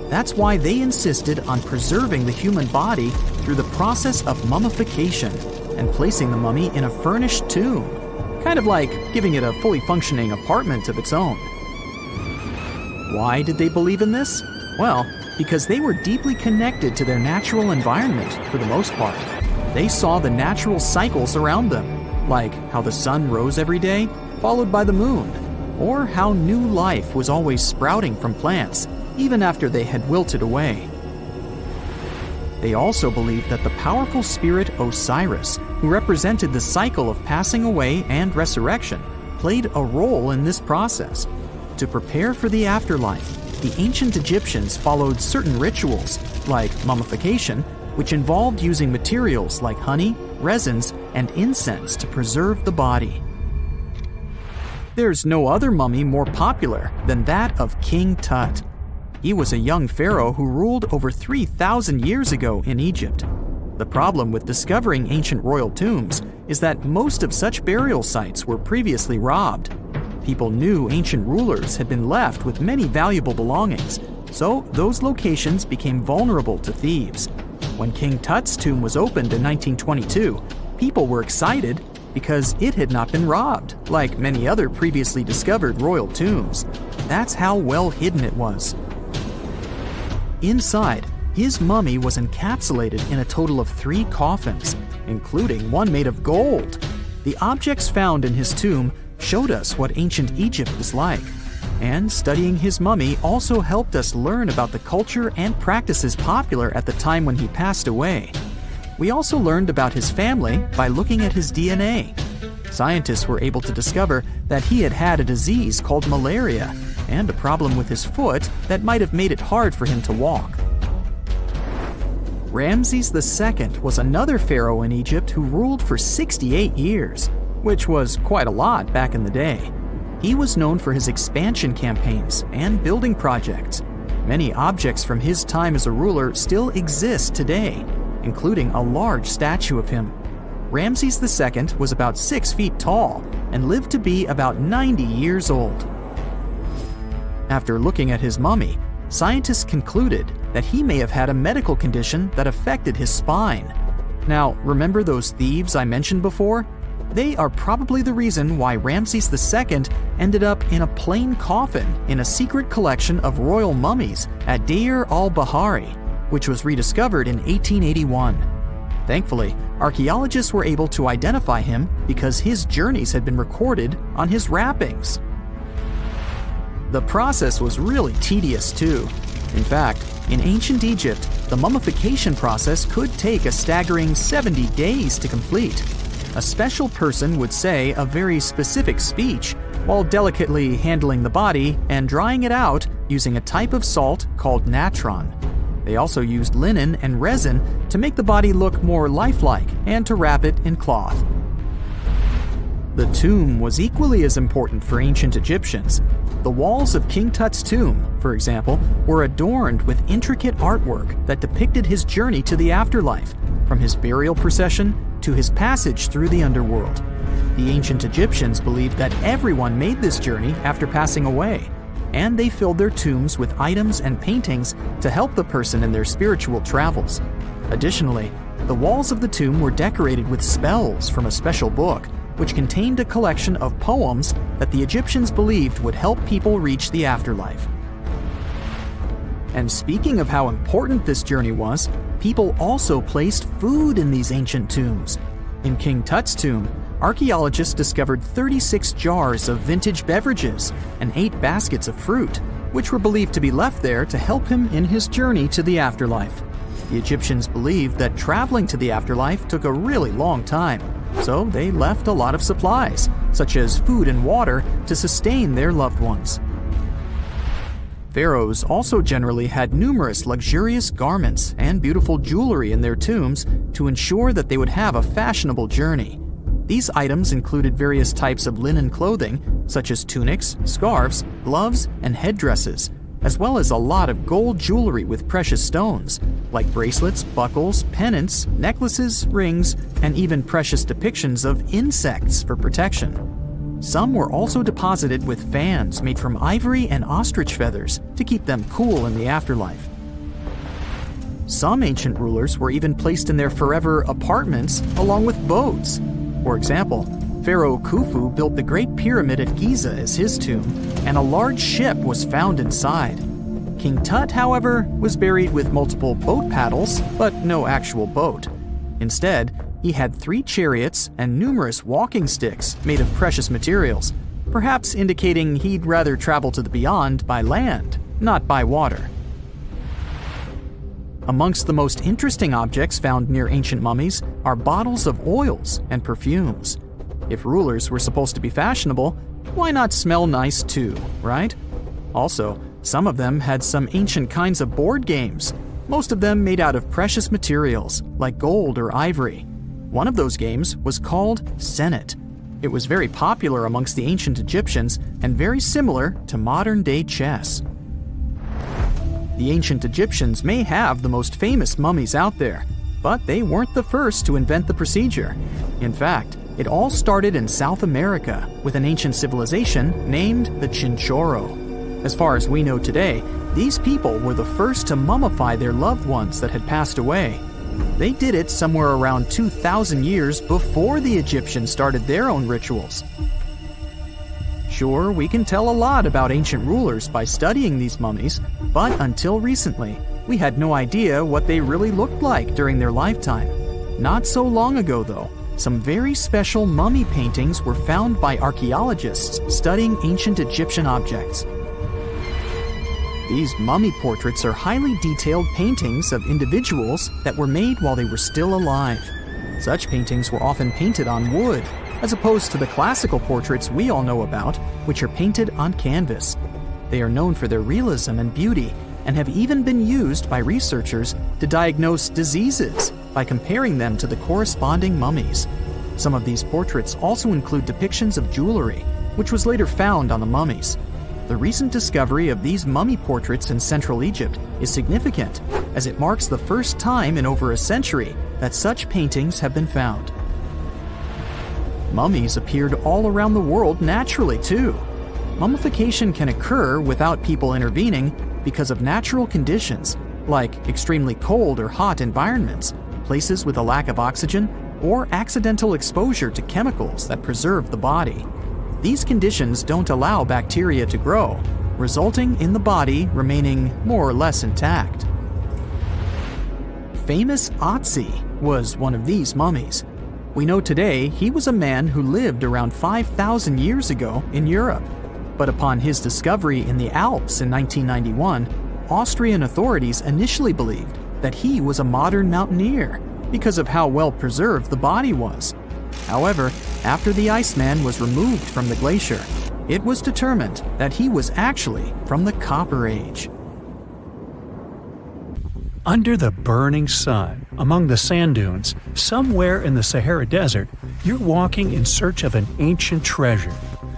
Speaker 2: That's why they insisted on preserving the human body through the process of mummification and placing the mummy in a furnished tomb, kind of like giving it a fully functioning apartment of its own. Why did they believe in this? Well, because they were deeply connected to their natural environment for the most part. They saw the natural cycles around them, like how the sun rose every day, followed by the moon, or how new life was always sprouting from plants, even after they had wilted away. They also believed that the powerful spirit Osiris, who represented the cycle of passing away and resurrection, played a role in this process. To prepare for the afterlife, the ancient Egyptians followed certain rituals, like mummification, which involved using materials like honey, resins, and incense to preserve the body. There's no other mummy more popular than that of King Tut. He was a young pharaoh who ruled over 3,000 years ago in Egypt. The problem with discovering ancient royal tombs is that most of such burial sites were previously robbed. People knew ancient rulers had been left with many valuable belongings, so those locations became vulnerable to thieves. When King Tut's tomb was opened in 1922, people were excited because it had not been robbed, like many other previously discovered royal tombs. That's how well hidden it was. Inside, his mummy was encapsulated in a total of 3 coffins, including one made of gold. The objects found in his tomb showed us what ancient Egypt was like. And studying his mummy also helped us learn about the culture and practices popular at the time when he passed away. We also learned about his family by looking at his DNA. Scientists were able to discover that he had had a disease called malaria and a problem with his foot that might have made it hard for him to walk. Ramses II was another pharaoh in Egypt who ruled for 68 years, which was quite a lot back in the day. He was known for his expansion campaigns and building projects. Many objects from his time as a ruler still exist today, including a large statue of him. Ramses II was about 6 feet tall and lived to be about 90 years old. After looking at his mummy, scientists concluded that he may have had a medical condition that affected his spine. Now, remember those thieves I mentioned before? They are probably the reason why Ramses II ended up in a plain coffin in a secret collection of royal mummies at Deir al-Bahari, which was rediscovered in 1881. Thankfully, archaeologists were able to identify him because his journeys had been recorded on his wrappings. The process was really tedious too. In fact, in ancient Egypt, the mummification process could take a staggering 70 days to complete. A special person would say a very specific speech while delicately handling the body and drying it out using a type of salt called natron. They also used linen and resin to make the body look more lifelike and to wrap it in cloth. The tomb was equally as important for ancient Egyptians. The walls of King Tut's tomb, for example, were adorned with intricate artwork that depicted his journey to the afterlife, from his burial procession to his passage through the underworld. The ancient Egyptians believed that everyone made this journey after passing away, and they filled their tombs with items and paintings to help the person in their spiritual travels. Additionally, the walls of the tomb were decorated with spells from a special book, which contained a collection of poems that the Egyptians believed would help people reach the afterlife. And speaking of how important this journey was, people also placed food in these ancient tombs. In King Tut's tomb, archaeologists discovered 36 jars of vintage beverages and 8 baskets of fruit, which were believed to be left there to help him in his journey to the afterlife. The Egyptians believed that traveling to the afterlife took a really long time, so they left a lot of supplies, such as food and water, to sustain their loved ones. Pharaohs also generally had numerous luxurious garments and beautiful jewelry in their tombs to ensure that they would have a fashionable journey. These items included various types of linen clothing, such as tunics, scarves, gloves, and headdresses, as well as a lot of gold jewelry with precious stones, like bracelets, buckles, pendants, necklaces, rings, and even precious depictions of insects for protection. Some were also deposited with fans made from ivory and ostrich feathers to keep them cool in the afterlife. Some ancient rulers were even placed in their forever apartments along with boats. For example, Pharaoh Khufu built the Great Pyramid at Giza as his tomb, and a large ship was found inside. King Tut, however, was buried with multiple boat paddles, but no actual boat. Instead, he had 3 chariots and numerous walking sticks made of precious materials, perhaps indicating he'd rather travel to the beyond by land, not by water. Amongst the most interesting objects found near ancient mummies are bottles of oils and perfumes. If rulers were supposed to be fashionable, why not smell nice too, right? Also, some of them had some ancient kinds of board games, most of them made out of precious materials like gold or ivory. One of those games was called Senet. It was very popular amongst the ancient Egyptians and very similar to modern-day chess. The ancient Egyptians may have the most famous mummies out there, but they weren't the first to invent the procedure. In fact, it all started in South America with an ancient civilization named the Chinchorro. As far as we know today, these people were the first to mummify their loved ones that had passed away. They did it somewhere around 2,000 years before the Egyptians started their own rituals. Sure, we can tell a lot about ancient rulers by studying these mummies, but until recently, we had no idea what they really looked like during their lifetime. Not so long ago, though, some very special mummy paintings were found by archaeologists studying ancient Egyptian objects. These mummy portraits are highly detailed paintings of individuals that were made while they were still alive. Such paintings were often painted on wood, as opposed to the classical portraits we all know about, which are painted on canvas. They are known for their realism and beauty, and have even been used by researchers to diagnose diseases by comparing them to the corresponding mummies. Some of these portraits also include depictions of jewelry, which was later found on the mummies. The recent discovery of these mummy portraits in Central Egypt is significant, as it marks the first time in over a century that such paintings have been found. Mummies appeared all around the world naturally, too. Mummification can occur without people intervening because of natural conditions, like extremely cold or hot environments, places with a lack of oxygen, or accidental exposure to chemicals that preserve the body. These conditions don't allow bacteria to grow, resulting in the body remaining more or less intact. Famous Otzi was one of these mummies. We know today he was a man who lived around 5,000 years ago in Europe. But upon his discovery in the Alps in 1991, Austrian authorities initially believed that he was a modern mountaineer because of how well preserved the body was. However, after the Iceman was removed from the glacier, it was determined that he was actually from the Copper Age.
Speaker 3: Under the burning sun, among the sand dunes, somewhere in the Sahara Desert, you're walking in search of an ancient treasure.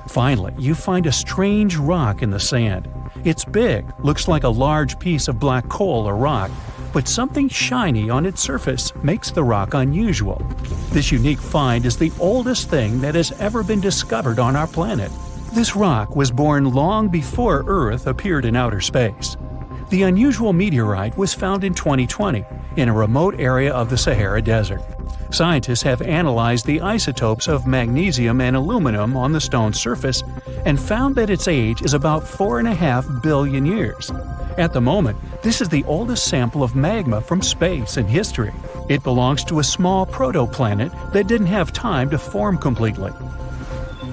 Speaker 3: Finally, you find a strange rock in the sand. It's big, looks like a large piece of black coal or rock, but something shiny on its surface makes the rock unusual. This unique find is the oldest thing that has ever been discovered on our planet. This rock was born long before Earth appeared in outer space. The unusual meteorite was found in 2020 in a remote area of the Sahara Desert. Scientists have analyzed the isotopes of magnesium and aluminum on the stone's surface and found that its age is about 4.5 billion years. At the moment, this is the oldest sample of magma from space in history. It belongs to a small protoplanet that didn't have time to form completely.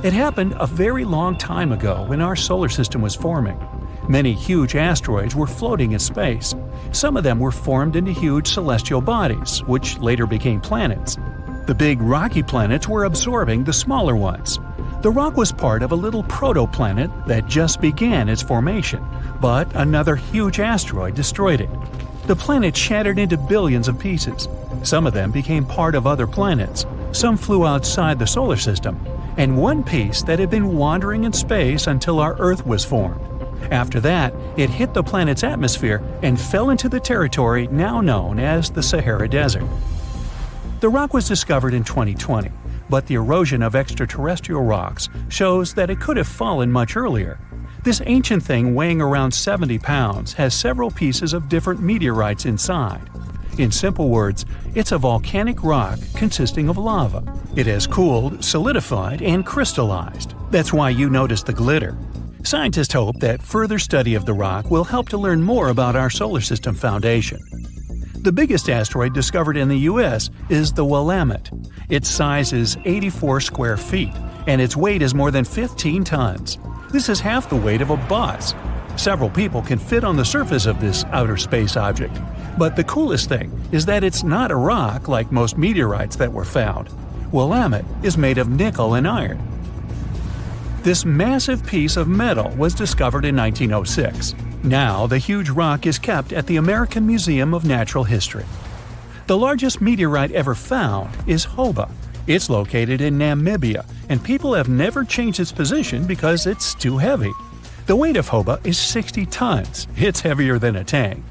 Speaker 3: It happened a very long time ago when our solar system was forming. Many huge asteroids were floating in space. Some of them were formed into huge celestial bodies, which later became planets. The big rocky planets were absorbing the smaller ones. The rock was part of a little protoplanet that just began its formation, but another huge asteroid destroyed it. The planet shattered into billions of pieces. Some of them became part of other planets. Some flew outside the solar system, and one piece that had been wandering in space until our Earth was formed. After that, it hit the planet's atmosphere and fell into the territory now known as the Sahara Desert. The rock was discovered in 2020, but the erosion of extraterrestrial rocks shows that it could have fallen much earlier. This ancient thing weighing around 70 pounds has several pieces of different meteorites inside. In simple words, it's a volcanic rock consisting of lava. It has cooled, solidified, and crystallized. That's why you notice the glitter. Scientists hope that further study of the rock will help to learn more about our solar system foundation. The biggest asteroid discovered in the U.S. is the Willamette. Its size is 84 square feet, and its weight is more than 15 tons. This is half the weight of a bus. Several people can fit on the surface of this outer space object. But the coolest thing is that it's not a rock like most meteorites that were found. Willamette is made of nickel and iron. This massive piece of metal was discovered in 1906. Now, the huge rock is kept at the American Museum of Natural History. The largest meteorite ever found is Hoba. It's located in Namibia, and people have never changed its position because it's too heavy. The weight of Hoba is 60 tons. It's heavier than a tank.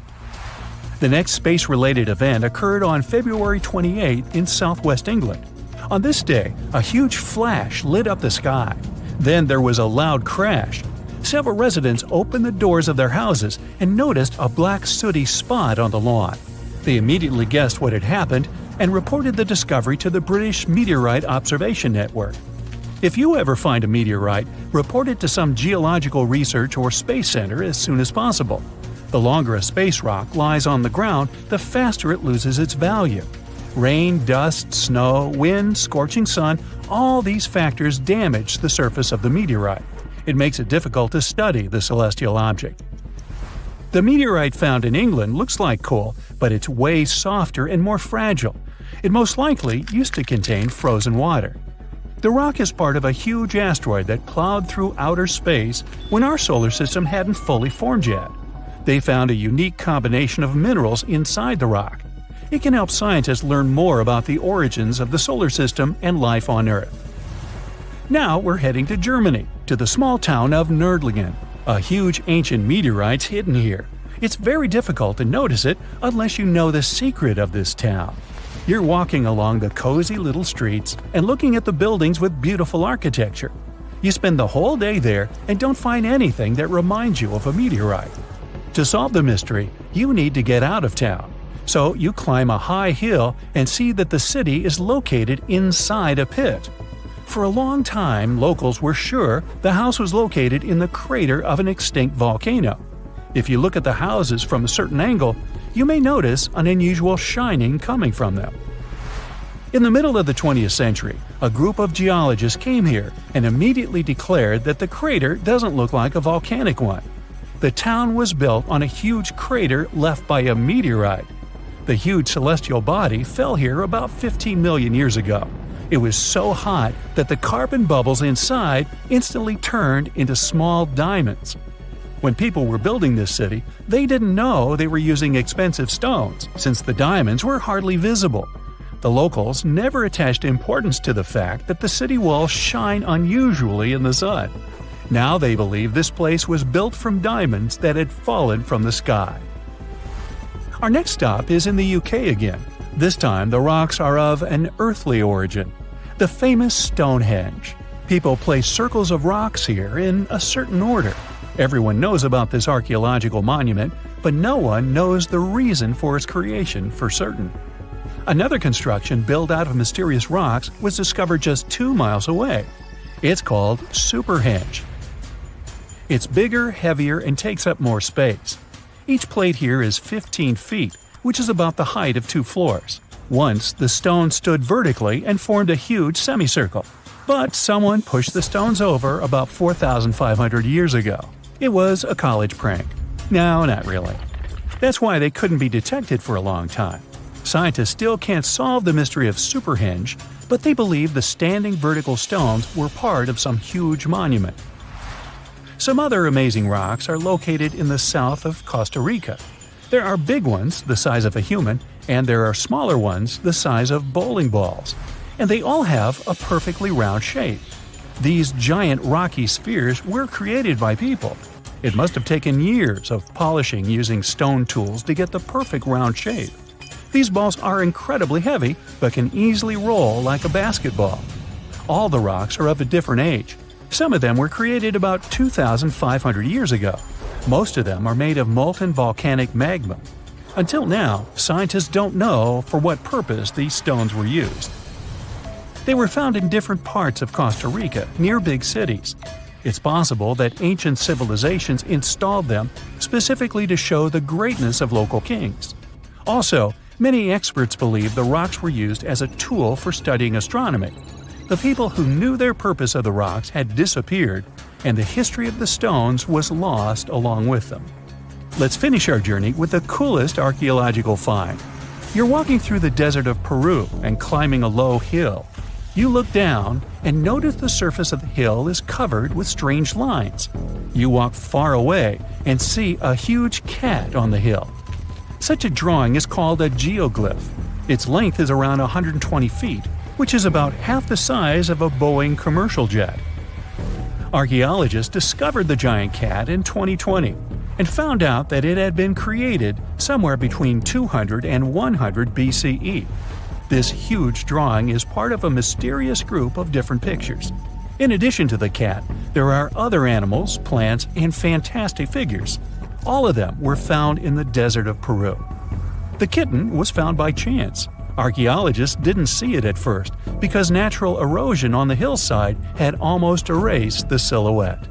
Speaker 3: The next space-related event occurred on February 28 in southwest England. On this day, a huge flash lit up the sky. Then there was a loud crash. Several residents opened the doors of their houses and noticed a black sooty spot on the lawn. They immediately guessed what had happened and reported the discovery to the British Meteorite Observation Network. If you ever find a meteorite, report it to some geological research or space center as soon as possible. The longer a space rock lies on the ground, the faster it loses its value. Rain, dust, snow, wind, scorching sun, all these factors damage the surface of the meteorite. It makes it difficult to study the celestial object. The meteorite found in England looks like coal, but it's way softer and more fragile. It most likely used to contain frozen water. The rock is part of a huge asteroid that plowed through outer space when our solar system hadn't fully formed yet. They found a unique combination of minerals inside the rock. It can help scientists learn more about the origins of the solar system and life on Earth. Now we're heading to Germany, to the small town of Nördlingen. A huge ancient meteorite's hidden here. It's very difficult to notice it unless you know the secret of this town. You're walking along the cozy little streets and looking at the buildings with beautiful architecture. You spend the whole day there and don't find anything that reminds you of a meteorite. To solve the mystery, you need to get out of town. So you climb a high hill and see that the city is located inside a pit. For a long time, locals were sure the house was located in the crater of an extinct volcano. If you look at the houses from a certain angle, you may notice an unusual shining coming from them. In the middle of the 20th century, a group of geologists came here and immediately declared that the crater doesn't look like a volcanic one. The town was built on a huge crater left by a meteorite. The huge celestial body fell here about 15 million years ago. It was so hot that the carbon bubbles inside instantly turned into small diamonds. When people were building this city, they didn't know they were using expensive stones, since the diamonds were hardly visible. The locals never attached importance to the fact that the city walls shine unusually in the sun. Now they believe this place was built from diamonds that had fallen from the sky. Our next stop is in the UK again. This time the rocks are of an earthly origin. The famous Stonehenge. People place circles of rocks here in a certain order. Everyone knows about this archaeological monument, but no one knows the reason for its creation for certain. Another construction built out of mysterious rocks was discovered just 2 miles away. It's called Superhenge. It's bigger, heavier, and takes up more space. Each plate here is 15 feet, which is about the height of 2 floors. Once, the stone stood vertically and formed a huge semicircle. But someone pushed the stones over about 4,500 years ago. It was a college prank. No, not really. That's why they couldn't be detected for a long time. Scientists still can't solve the mystery of Superhenge, but they believe the standing vertical stones were part of some huge monument. Some other amazing rocks are located in the south of Costa Rica. There are big ones, the size of a human, and there are smaller ones, the size of bowling balls. And they all have a perfectly round shape. These giant rocky spheres were created by people. It must have taken years of polishing using stone tools to get the perfect round shape. These balls are incredibly heavy, but can easily roll like a basketball. All the rocks are of a different age. Some of them were created about 2,500 years ago. Most of them are made of molten volcanic magma. Until now, scientists don't know for what purpose these stones were used. They were found in different parts of Costa Rica, near big cities. It's possible that ancient civilizations installed them specifically to show the greatness of local kings. Also, many experts believe the rocks were used as a tool for studying astronomy. The people who knew their purpose of the rocks had disappeared, and the history of the stones was lost along with them. Let's finish our journey with the coolest archaeological find. You're walking through the desert of Peru and climbing a low hill. You look down and notice the surface of the hill is covered with strange lines. You walk far away and see a huge cat on the hill. Such a drawing is called a geoglyph. Its length is around 120 feet, which is about half the size of a Boeing commercial jet. Archaeologists discovered the giant cat in 2020 and found out that it had been created somewhere between 200 and 100 BCE. This huge drawing is part of a mysterious group of different pictures. In addition to the cat, there are other animals, plants, and fantastic figures. All of them were found in the desert of Peru. The kitten was found by chance. Archaeologists didn't see it at first because natural erosion on the hillside had almost erased the silhouette.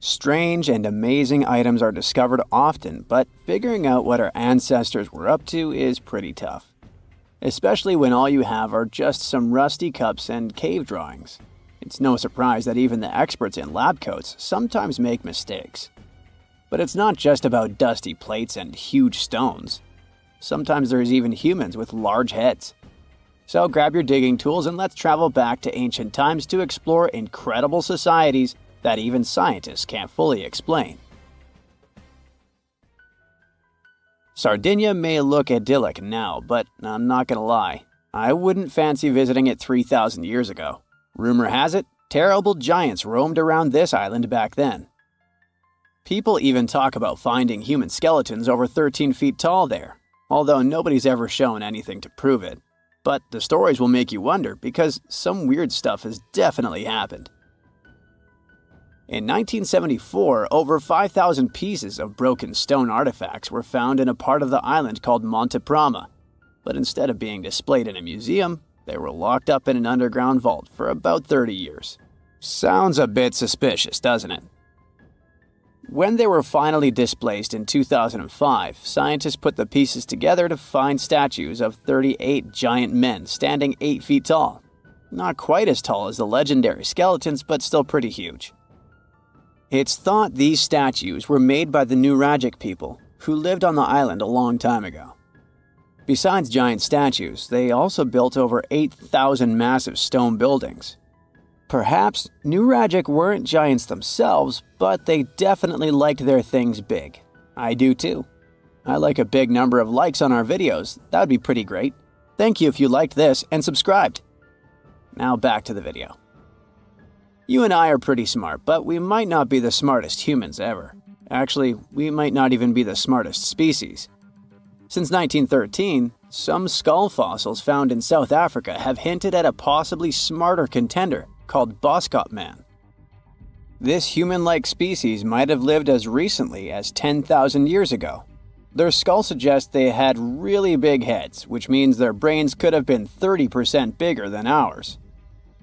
Speaker 1: Strange and amazing items are discovered often, but figuring out what our ancestors were up to is pretty tough. Especially when all you have are just some rusty cups and cave drawings. It's no surprise that even the experts in lab coats sometimes make mistakes. But it's not just about dusty plates and huge stones. Sometimes there's even humans with large heads. So grab your digging tools and let's travel back to ancient times to explore incredible societies that even scientists can't fully explain. Sardinia may look idyllic now, but I'm not gonna lie, I wouldn't fancy visiting it 3,000 years ago. Rumor has it, terrible giants roamed around this island back then. People even talk about finding human skeletons over 13 feet tall there, although nobody's ever shown anything to prove it. But the stories will make you wonder because some weird stuff has definitely happened. In 1974, over 5,000 pieces of broken stone artifacts were found in a part of the island called Monte Prama, but instead of being displayed in a museum, they were locked up in an underground vault for about 30 years. Sounds a bit suspicious, doesn't it? When they were finally displaced in 2005, scientists put the pieces together to find statues of 38 giant men standing 8 feet tall. Not quite as tall as the legendary skeletons, but still pretty huge. It's thought these statues were made by the Nuragic people, who lived on the island a long time ago. Besides giant statues, they also built over 8,000 massive stone buildings. Perhaps Nuragic weren't giants themselves, but they definitely liked their things big. I do too. I like a big number of likes on our videos. That would be pretty great. Thank you if you liked this and subscribed. Now back to the video. You and I are pretty smart, but we might not be the smartest humans ever. Actually, we might not even be the smartest species. Since 1913, some skull fossils found in South Africa have hinted at a possibly smarter contender called Boskop Man. This human-like species might have lived as recently as 10,000 years ago. Their skull suggests they had really big heads, which means their brains could have been 30% bigger than ours.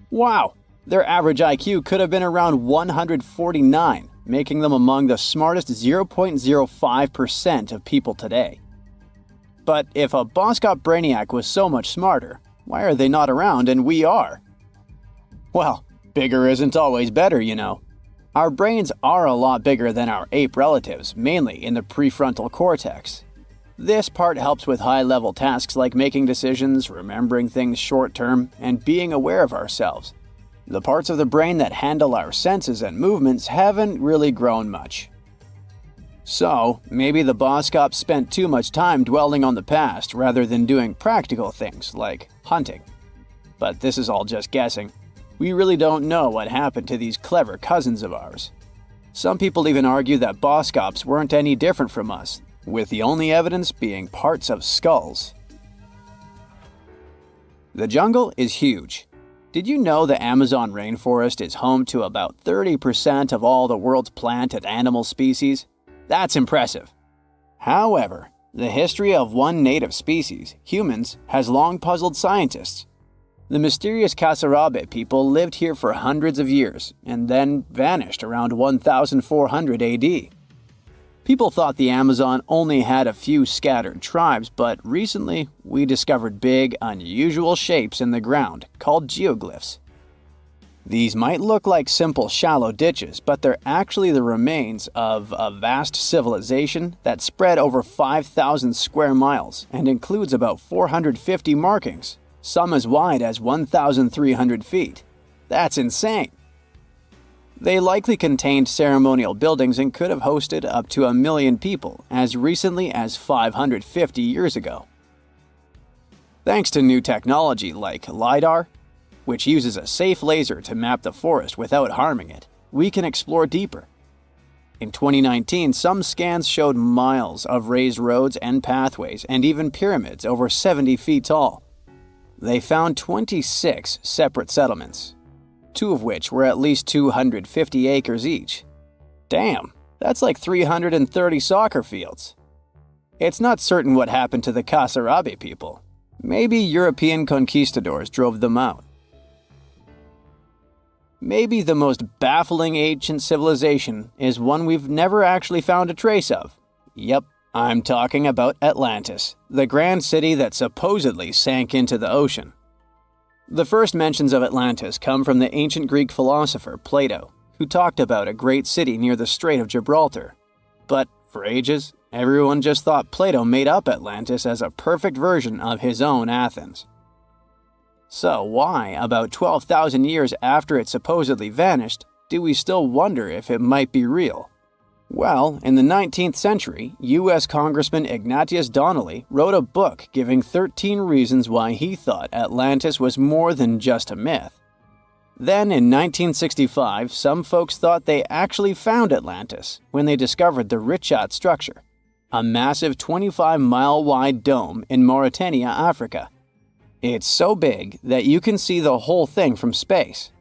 Speaker 1: Wow! Their average IQ could have been around 149, making them among the smartest 0.05% of people today. But if a Boskop Brainiac was so much smarter, why are they not around and we are? Well, bigger isn't always better, you know. Our brains are a lot bigger than our ape relatives, mainly in the prefrontal cortex. This part helps with high-level tasks like making decisions, remembering things short-term, and being aware of ourselves. The parts of the brain that handle our senses and movements haven't really grown much. So, maybe the Boskops spent too much time dwelling on the past rather than doing practical things like hunting. But this is all just guessing. We really don't know what happened to these clever cousins of ours. Some people even argue that Boskops weren't any different from us, with the only evidence being parts of skulls. The jungle is huge. Did you know the Amazon rainforest is home to about 30% of all the world's plant and animal species? That's impressive. However, the history of one native species, humans, has long puzzled scientists. The mysterious Kasarabe people lived here for hundreds of years and then vanished around 1400 AD. People thought the Amazon only had a few scattered tribes, but recently we discovered big, unusual shapes in the ground called geoglyphs. These might look like simple shallow ditches, but they're actually the remains of a vast civilization that spread over 5,000 square miles and includes about 450 markings, some as wide as 1,300 feet. That's insane! They likely contained ceremonial buildings and could have hosted up to 1 million people as recently as 550 years ago. Thanks to new technology like LiDAR, which uses a safe laser to map the forest without harming it, we can explore deeper. In 2019, some scans showed miles of raised roads and pathways and even pyramids over 70 feet tall. They found 26 separate settlements, 2 of which were at least 250 acres each. Damn, that's like 330 soccer fields. It's not certain what happened to the Kasarabe people. Maybe European conquistadors drove them out. maybe the most baffling ancient civilization is one we've never actually found a trace of. Yep, I'm talking about Atlantis, the grand city that supposedly sank into the ocean. The first mentions of Atlantis come from the ancient Greek philosopher Plato, who talked about a great city near the Strait of Gibraltar. But for ages, everyone just thought Plato made up Atlantis as a perfect version of his own Athens. So why, about 12,000 years after it supposedly vanished, do we still wonder if it might be real? Well, in the 19th century, U.S. Congressman Ignatius Donnelly wrote a book giving 13 reasons why he thought Atlantis was more than just a myth. Then, in 1965, some folks thought they actually found Atlantis when they discovered the Richat structure, a massive 25-mile-wide dome in Mauritania, Africa. It's so big that you can see the whole thing from space.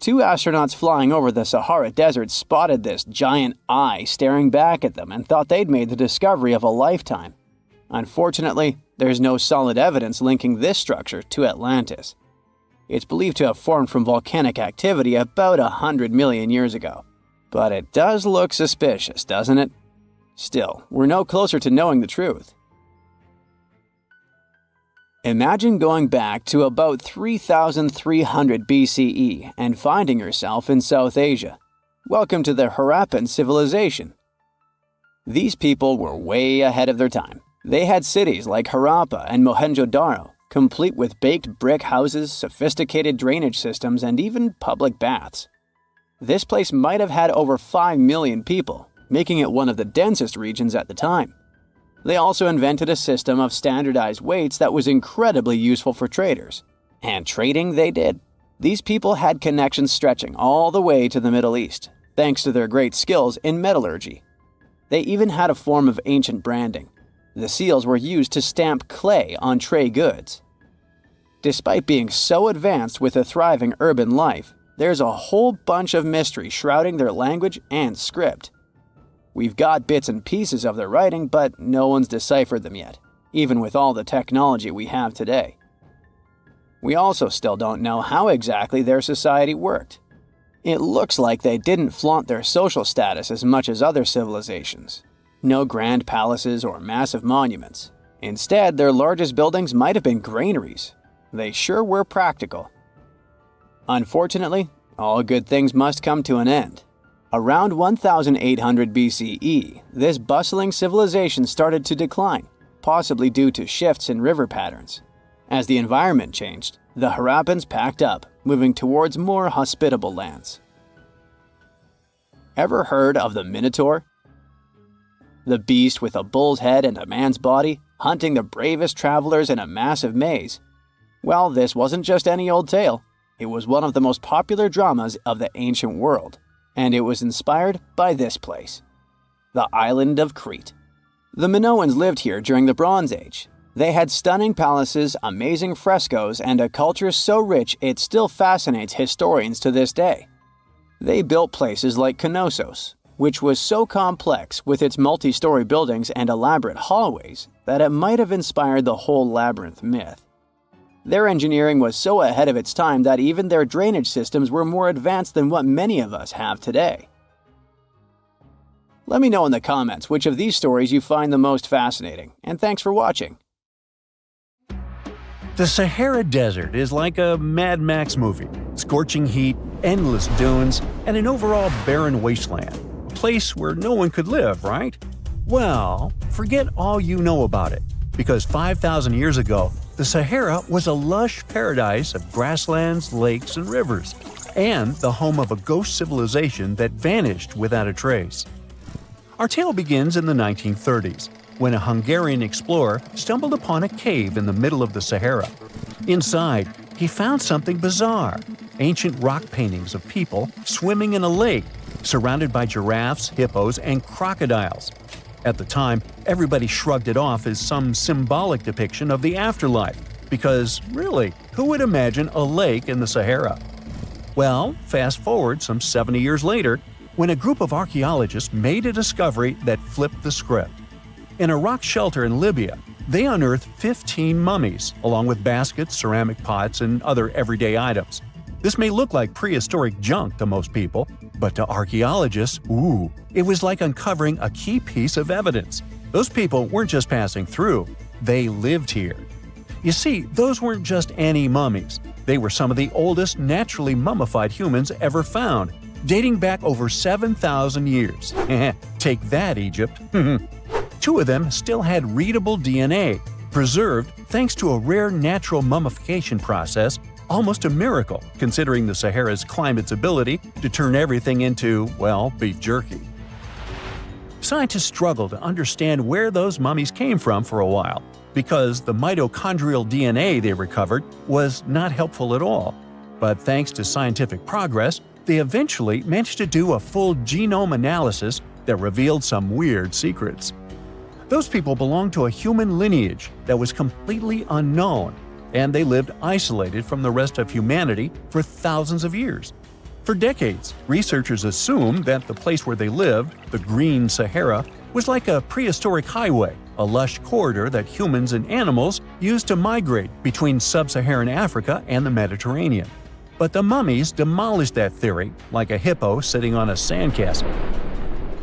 Speaker 1: 2 astronauts flying over the Sahara Desert spotted this giant eye staring back at them and thought they'd made the discovery of a lifetime. Unfortunately, there's no solid evidence linking this structure to Atlantis. It's believed to have formed from volcanic activity about 100 million years ago. But it does look suspicious, doesn't it? Still, we're no closer to knowing the truth. Imagine going back to about 3,300 BCE and finding yourself in South Asia. Welcome to the Harappan civilization. These people were way ahead of their time. They had cities like Harappa and Mohenjo-Daro, complete with baked brick houses, sophisticated drainage systems, and even public baths. This place might have had over 5 million people, making it one of the densest regions at the time. They also invented a system of standardized weights that was incredibly useful for traders. And trading they did. These people had connections stretching all the way to the Middle East, thanks to their great skills in metallurgy. They even had a form of ancient branding. The seals were used to stamp clay on tray goods. Despite being so advanced with a thriving urban life, there's a whole bunch of mystery shrouding their language and script. We've got bits and pieces of their writing, but no one's deciphered them yet, even with all the technology we have today. We also still don't know how exactly their society worked. It looks like they didn't flaunt their social status as much as other civilizations. No grand palaces or massive monuments. Instead, their largest buildings might have been granaries. They sure were practical. Unfortunately, all good things must come to an end. Around 1800 BCE, this bustling civilization started to decline, possibly due to shifts in river patterns. As the environment changed, the Harappans packed up, moving towards more hospitable lands. Ever heard of the Minotaur? The beast with a bull's head and a man's body, hunting the bravest travelers in a massive maze. Well, this wasn't just any old tale. It was one of the most popular dramas of the ancient world. And it was inspired by this place, the island of Crete. The Minoans lived here during the Bronze Age. They had stunning palaces, amazing frescoes, and a culture so rich it still fascinates historians to this day. They built places like Knossos, which was so complex with its multi-story buildings and elaborate hallways that it might have inspired the whole labyrinth myth. Their engineering was so ahead of its time that even their drainage systems were more advanced than what many of us have today. Let me know in the comments which of these stories you find the most fascinating, and thanks for watching.
Speaker 3: The Sahara Desert is like a Mad Max movie. Scorching heat, endless dunes, and an overall barren wasteland. A place where no one could live, right? Well, forget all you know about it, because 5,000 years ago, the Sahara was a lush paradise of grasslands, lakes, and rivers, and the home of a ghost civilization that vanished without a trace. Our tale begins in the 1930s, when a Hungarian explorer stumbled upon a cave in the middle of the Sahara. Inside, he found something bizarre: ancient rock paintings of people swimming in a lake, surrounded by giraffes, hippos, and crocodiles. At the time, everybody shrugged it off as some symbolic depiction of the afterlife, because, really, who would imagine a lake in the Sahara? Well, fast forward some 70 years later, when a group of archaeologists made a discovery that flipped the script. In a rock shelter in Libya, they unearthed 15 mummies, along with baskets, ceramic pots, and other everyday items. This may look like prehistoric junk to most people, but to archaeologists, it was like uncovering a key piece of evidence. Those people weren't just passing through, they lived here. You see, those weren't just any mummies. They were some of the oldest naturally mummified humans ever found, dating back over 7,000 years. Take that, Egypt. 2 of them still had readable DNA, preserved thanks to a rare natural mummification process, almost a miracle considering the Sahara's climate's ability to turn everything into, well, beef jerky. Scientists struggled to understand where those mummies came from for a while, because the mitochondrial DNA they recovered was not helpful at all. But thanks to scientific progress, they eventually managed to do a full genome analysis that revealed some weird secrets. Those people belonged to a human lineage that was completely unknown, and they lived isolated from the rest of humanity for thousands of years. For decades, researchers assumed that the place where they lived, the Green Sahara, was like a prehistoric highway, a lush corridor that humans and animals used to migrate between sub-Saharan Africa and the Mediterranean. But the mummies demolished that theory, like a hippo sitting on a sandcastle.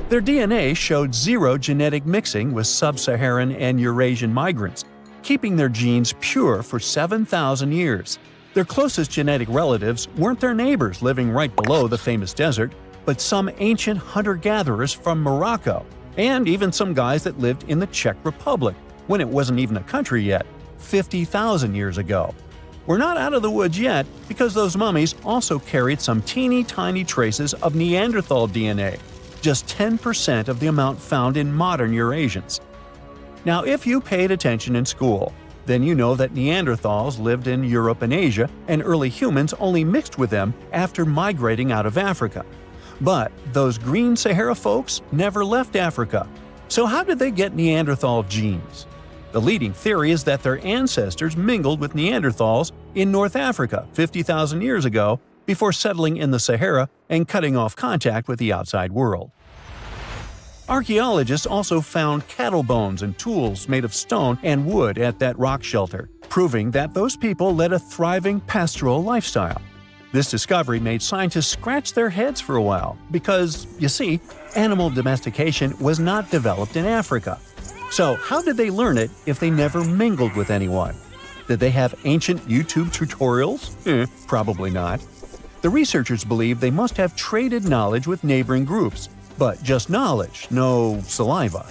Speaker 3: Their DNA showed zero genetic mixing with sub-Saharan and Eurasian migrants, keeping their genes pure for 7,000 years. Their closest genetic relatives weren't their neighbors living right below the famous desert, but some ancient hunter-gatherers from Morocco, and even some guys that lived in the Czech Republic, when it wasn't even a country yet, 50,000 years ago. We're not out of the woods yet, because those mummies also carried some teeny-tiny traces of Neanderthal DNA, just 10% of the amount found in modern Eurasians. Now, if you paid attention in school, then you know that Neanderthals lived in Europe and Asia, and early humans only mixed with them after migrating out of Africa. But those Green Sahara folks never left Africa. So how did they get Neanderthal genes? The leading theory is that their ancestors mingled with Neanderthals in North Africa 50,000 years ago before settling in the Sahara and cutting off contact with the outside world. Archaeologists also found cattle bones and tools made of stone and wood at that rock shelter, proving that those people led a thriving pastoral lifestyle. This discovery made scientists scratch their heads for a while because, you see, animal domestication was not developed in Africa. So how did they learn it if they never mingled with anyone? Did they have ancient YouTube tutorials? Probably not. The researchers believe they must have traded knowledge with neighboring groups, but just knowledge, no saliva.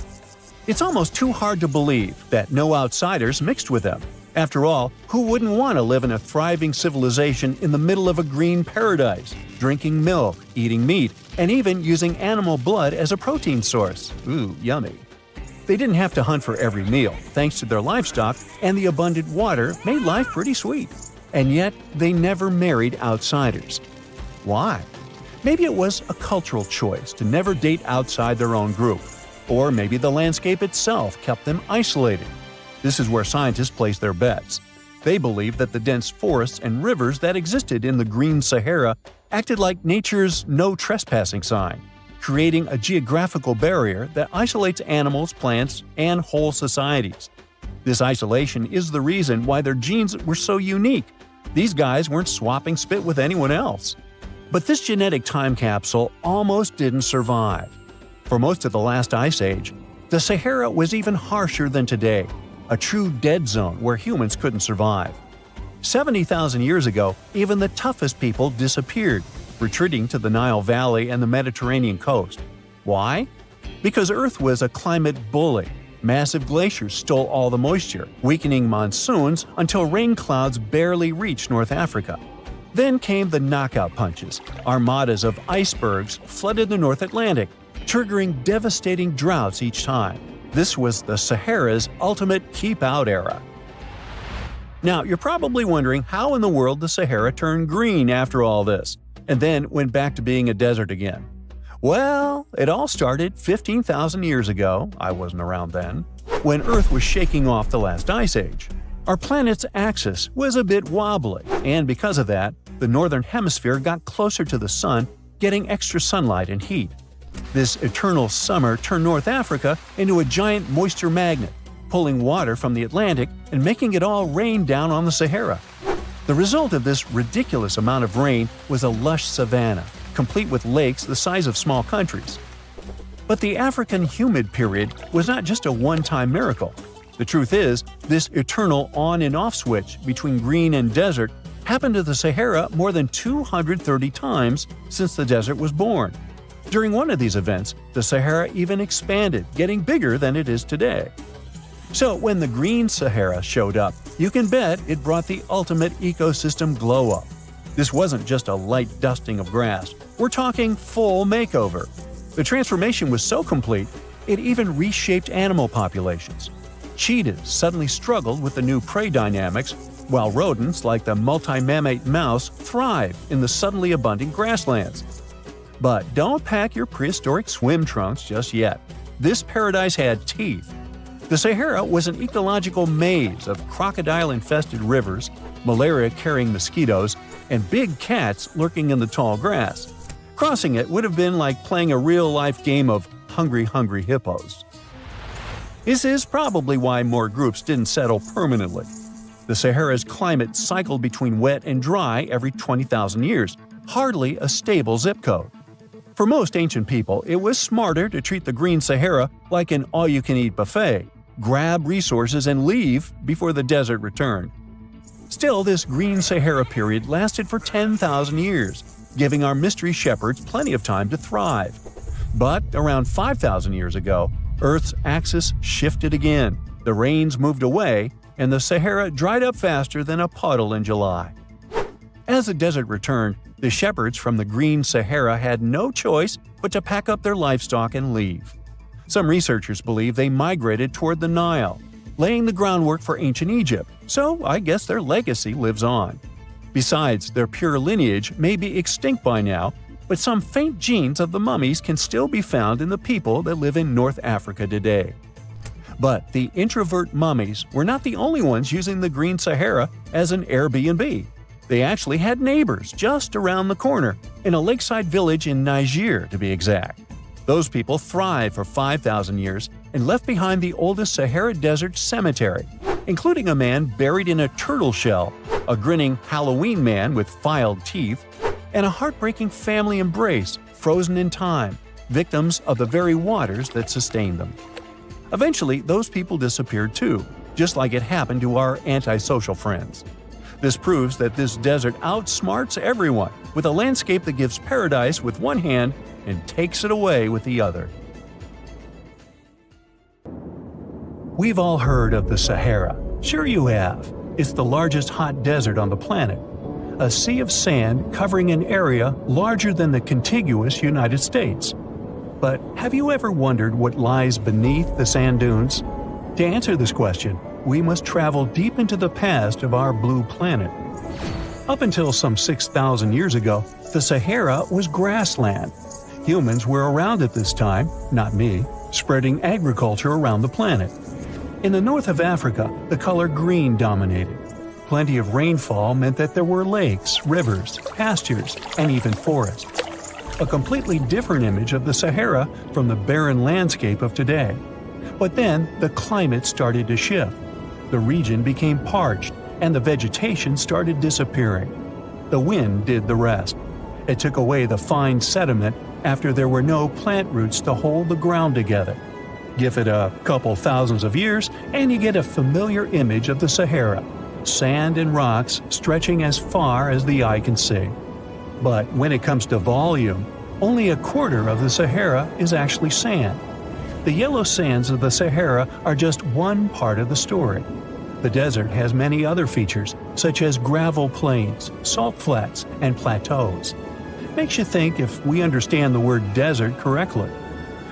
Speaker 3: It's almost too hard to believe that no outsiders mixed with them. After all, who wouldn't want to live in a thriving civilization in the middle of a green paradise, drinking milk, eating meat, and even using animal blood as a protein source? Ooh, yummy. They didn't have to hunt for every meal, thanks to their livestock, and the abundant water made life pretty sweet. And yet, they never married outsiders. Why? Maybe it was a cultural choice to never date outside their own group. Or maybe the landscape itself kept them isolated. This is where scientists place their bets. They believe that the dense forests and rivers that existed in the Green Sahara acted like nature's no trespassing sign, creating a geographical barrier that isolates animals, plants, and whole societies. This isolation is the reason why their genes were so unique. These guys weren't swapping spit with anyone else. But this genetic time capsule almost didn't survive. For most of the last ice age, the Sahara was even harsher than today, a true dead zone where humans couldn't survive. 70,000 years ago, even the toughest people disappeared, retreating to the Nile Valley and the Mediterranean coast. Why? Because Earth was a climate bully. Massive glaciers stole all the moisture, weakening monsoons until rain clouds barely reached North Africa. Then came the knockout punches. Armadas of icebergs flooded the North Atlantic, triggering devastating droughts each time. This was the Sahara's ultimate keep-out era. Now, you're probably wondering how in the world the Sahara turned green after all this, and then went back to being a desert again. Well, it all started 15,000 years ago, I wasn't around then, when Earth was shaking off the last ice age. Our planet's axis was a bit wobbly, and because of that, the northern hemisphere got closer to the sun, getting extra sunlight and heat. This eternal summer turned North Africa into a giant moisture magnet, pulling water from the Atlantic and making it all rain down on the Sahara. The result of this ridiculous amount of rain was a lush savanna, complete with lakes the size of small countries. But the African humid period was not just a one-time miracle. The truth is, this eternal on and off switch between green and desert happened to the Sahara more than 230 times since the desert was born. During one of these events, the Sahara even expanded, getting bigger than it is today. So when the green Sahara showed up, you can bet it brought the ultimate ecosystem glow-up. This wasn't just a light dusting of grass. We're talking full makeover. The transformation was so complete, it even reshaped animal populations. Cheetahs suddenly struggled with the new prey dynamics, while rodents like the multi-mammate mouse thrived in the suddenly abundant grasslands. But don't pack your prehistoric swim trunks just yet. This paradise had teeth. The Sahara was an ecological maze of crocodile-infested rivers, malaria-carrying mosquitoes, and big cats lurking in the tall grass. Crossing it would have been like playing a real-life game of Hungry Hungry Hippos. This is probably why more groups didn't settle permanently. The Sahara's climate cycled between wet and dry every 20,000 years, hardly a stable zip code. For most ancient people, it was smarter to treat the green Sahara like an all-you-can-eat buffet, grab resources and leave before the desert returned. Still, this green Sahara period lasted for 10,000 years, giving our mystery shepherds plenty of time to thrive. But around 5,000 years ago, Earth's axis shifted again, the rains moved away, and the Sahara dried up faster than a puddle in July. As the desert returned, the shepherds from the green Sahara had no choice but to pack up their livestock and leave. Some researchers believe they migrated toward the Nile, laying the groundwork for ancient Egypt, so I guess their legacy lives on. Besides, their pure lineage may be extinct by now, but some faint genes of the mummies can still be found in the people that live in North Africa today. But the introvert mummies were not the only ones using the green Sahara as an Airbnb. They actually had neighbors just around the corner, in a lakeside village in Niger to be exact. Those people thrived for 5,000 years and left behind the oldest Sahara Desert cemetery, including a man buried in a turtle shell, a grinning Halloween man with filed teeth, and a heartbreaking family embrace frozen in time, victims of the very waters that sustained them. Eventually, those people disappeared too, just like it happened to our antisocial friends. This proves that this desert outsmarts everyone, with a landscape that gives paradise with one hand and takes it away with the other. We've all heard of the Sahara. Sure you have. It's the largest hot desert on the planet. A sea of sand covering an area larger than the contiguous United States. But have you ever wondered what lies beneath the sand dunes? To answer this question, we must travel deep into the past of our blue planet. Up until some 6,000 years ago, the Sahara was grassland. Humans were around at this time, not me, spreading agriculture around the planet. In the north of Africa, the color green dominated. Plenty of rainfall meant that there were lakes, rivers, pastures, and even forests. A completely different image of the Sahara from the barren landscape of today. But then the climate started to shift. The region became parched, and the vegetation started disappearing. The wind did the rest. It took away the fine sediment after there were no plant roots to hold the ground together. Give it a couple thousands of years, and you get a familiar image of the Sahara. Sand and rocks stretching as far as the eye can see. But when it comes to volume, only a quarter of the Sahara is actually sand. The yellow sands of the Sahara are just one part of the story. The desert has many other features, such as gravel plains, salt flats, and plateaus. Makes you think if we understand the word desert correctly.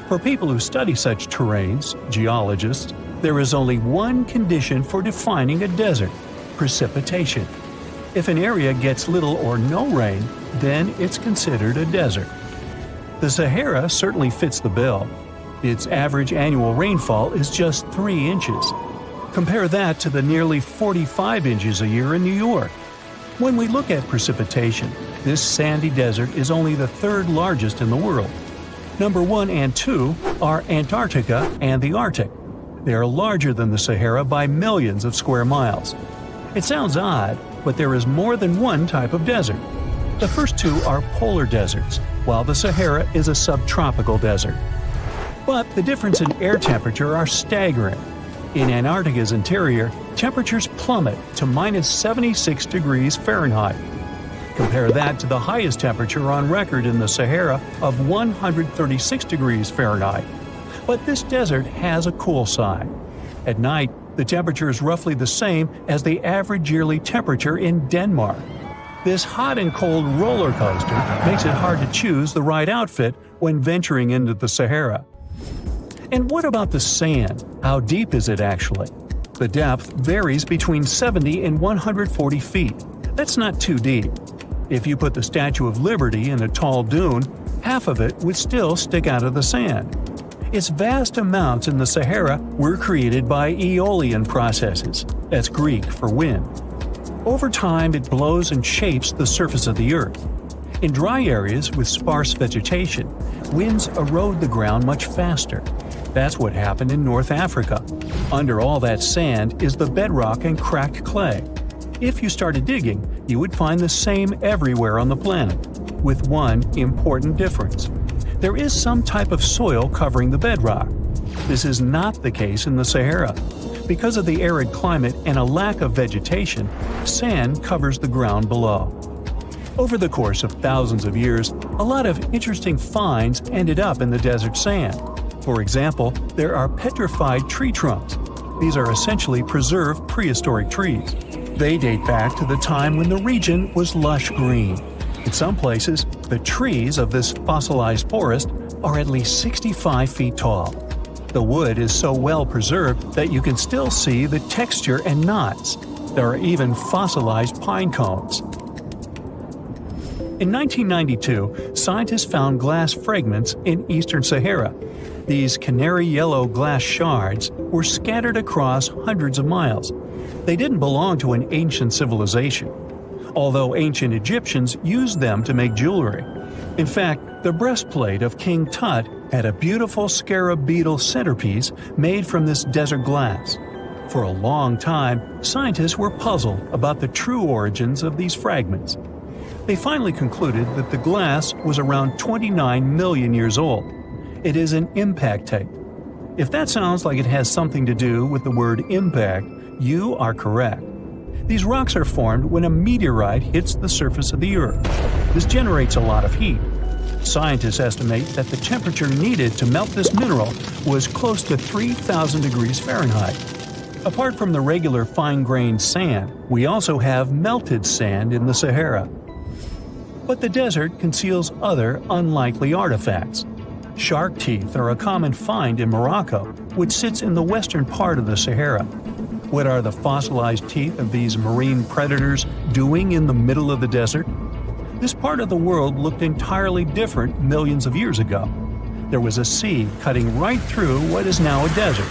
Speaker 3: For people who study such terrains, geologists, there is only one condition for defining a desert: precipitation. If an area gets little or no rain, then it's considered a desert. The Sahara certainly fits the bill. Its average annual rainfall is just 3 inches. Compare that to the nearly 45 inches a year in New York. When we look at precipitation, this sandy desert is only the third largest in the world. Number 1 and 2 are Antarctica and the Arctic. They are larger than the Sahara by millions of square miles. It sounds odd, but there is more than one type of desert. The first two are polar deserts, while the Sahara is a subtropical desert. But the difference in air temperature are staggering. In Antarctica's interior, temperatures plummet to minus 76 degrees Fahrenheit. Compare that to the highest temperature on record in the Sahara of 136 degrees Fahrenheit. But this desert has a cool side. At night, the temperature is roughly the same as the average yearly temperature in Denmark. This hot and cold roller coaster makes it hard to choose the right outfit when venturing into the Sahara. And what about the sand? How deep is it actually? The depth varies between 70 and 140 feet. That's not too deep. If you put the Statue of Liberty in a tall dune, half of it would still stick out of the sand. Its vast amounts in the Sahara were created by aeolian processes. That's Greek for wind. Over time, it blows and shapes the surface of the earth. In dry areas with sparse vegetation, winds erode the ground much faster. That's what happened in North Africa. Under all that sand is the bedrock and cracked clay. If you started digging, you would find the same everywhere on the planet, with one important difference. There is some type of soil covering the bedrock. This is not the case in the Sahara. Because of the arid climate and a lack of vegetation, sand covers the ground below. Over the course of thousands of years, a lot of interesting finds ended up in the desert sand. For example, there are petrified tree trunks. These are essentially preserved prehistoric trees. They date back to the time when the region was lush green. In some places, the trees of this fossilized forest are at least 65 feet tall. The wood is so well preserved that you can still see the texture and knots. There are even fossilized pine cones. In 1992, scientists found glass fragments in eastern Sahara. These canary yellow glass shards were scattered across hundreds of miles. They didn't belong to an ancient civilization, although ancient Egyptians used them to make jewelry. In fact, the breastplate of King Tut had a beautiful scarab beetle centerpiece made from this desert glass. For a long time, scientists were puzzled about the true origins of these fragments. They finally concluded that the glass was around 29 million years old. It is an impact tape. If that sounds like it has something to do with the word impact, you are correct. These rocks are formed when a meteorite hits the surface of the Earth. This generates a lot of heat. Scientists estimate that the temperature needed to melt this mineral was close to 3,000 degrees Fahrenheit. Apart from the regular fine-grained sand, we also have melted sand in the Sahara. But the desert conceals other unlikely artifacts. Shark teeth are a common find in Morocco, which sits in the western part of the Sahara. What are the fossilized teeth of these marine predators doing in the middle of the desert? This part of the world looked entirely different millions of years ago. There was a sea cutting right through what is now a desert.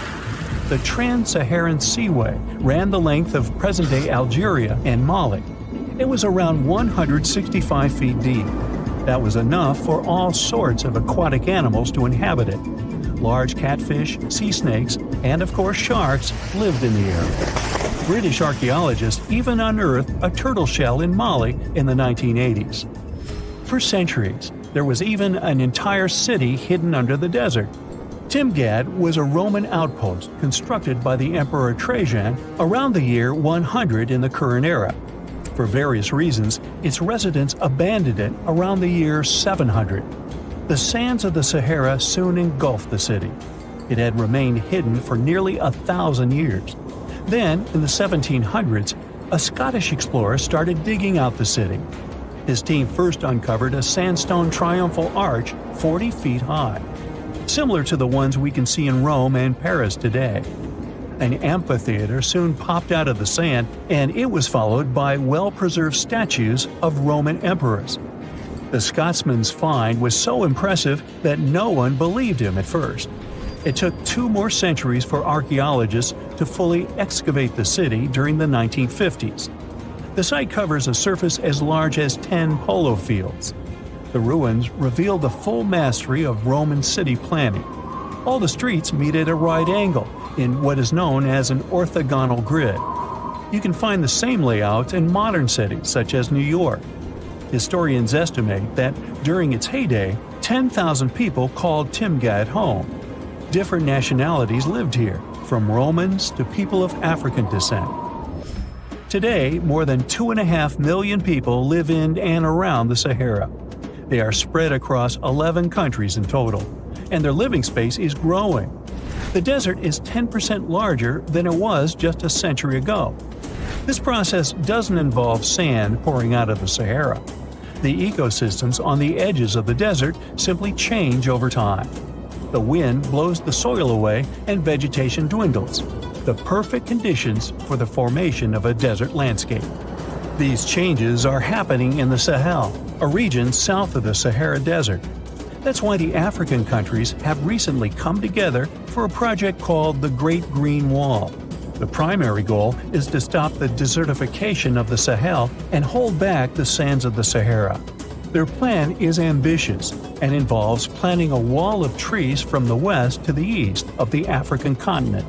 Speaker 3: The Trans-Saharan Seaway ran the length of present-day Algeria and Mali. It was around 165 feet deep. That was enough for all sorts of aquatic animals to inhabit it. Large catfish, sea snakes, and of course sharks lived in the area. British archaeologists even unearthed a turtle shell in Mali in the 1980s. For centuries, there was even an entire city hidden under the desert. Timgad was a Roman outpost constructed by the Emperor Trajan around the year 100 in the current era. For various reasons, its residents abandoned it around the year 700. The sands of the Sahara soon engulfed the city. It had remained hidden for nearly 1,000 years. Then, in the 1700s, a Scottish explorer started digging out the city. His team first uncovered a sandstone triumphal arch 40 feet high, similar to the ones we can see in Rome and Paris today. An amphitheater soon popped out of the sand, and it was followed by well-preserved statues of Roman emperors. The Scotsman's find was so impressive that no one believed him at first. It took 2 more centuries for archaeologists to fully excavate the city during the 1950s. The site covers a surface as large as 10 polo fields. The ruins reveal the full mastery of Roman city planning. All the streets meet at a right angle in what is known as an orthogonal grid. You can find the same layout in modern cities such as New York. Historians estimate that during its heyday, 10,000 people called Timgad home. Different nationalities lived here, from Romans to people of African descent. Today, more than 2.5 million people live in and around the Sahara. They are spread across 11 countries in total, and their living space is growing. The desert is 10% larger than it was just a century ago. This process doesn't involve sand pouring out of the Sahara. The ecosystems on the edges of the desert simply change over time. The wind blows the soil away and vegetation dwindles. The perfect conditions for the formation of a desert landscape. These changes are happening in the Sahel, a region south of the Sahara Desert. That's why the African countries have recently come together for a project called the Great Green Wall. The primary goal is to stop the desertification of the Sahel and hold back the sands of the Sahara. Their plan is ambitious and involves planting a wall of trees from the west to the east of the African continent.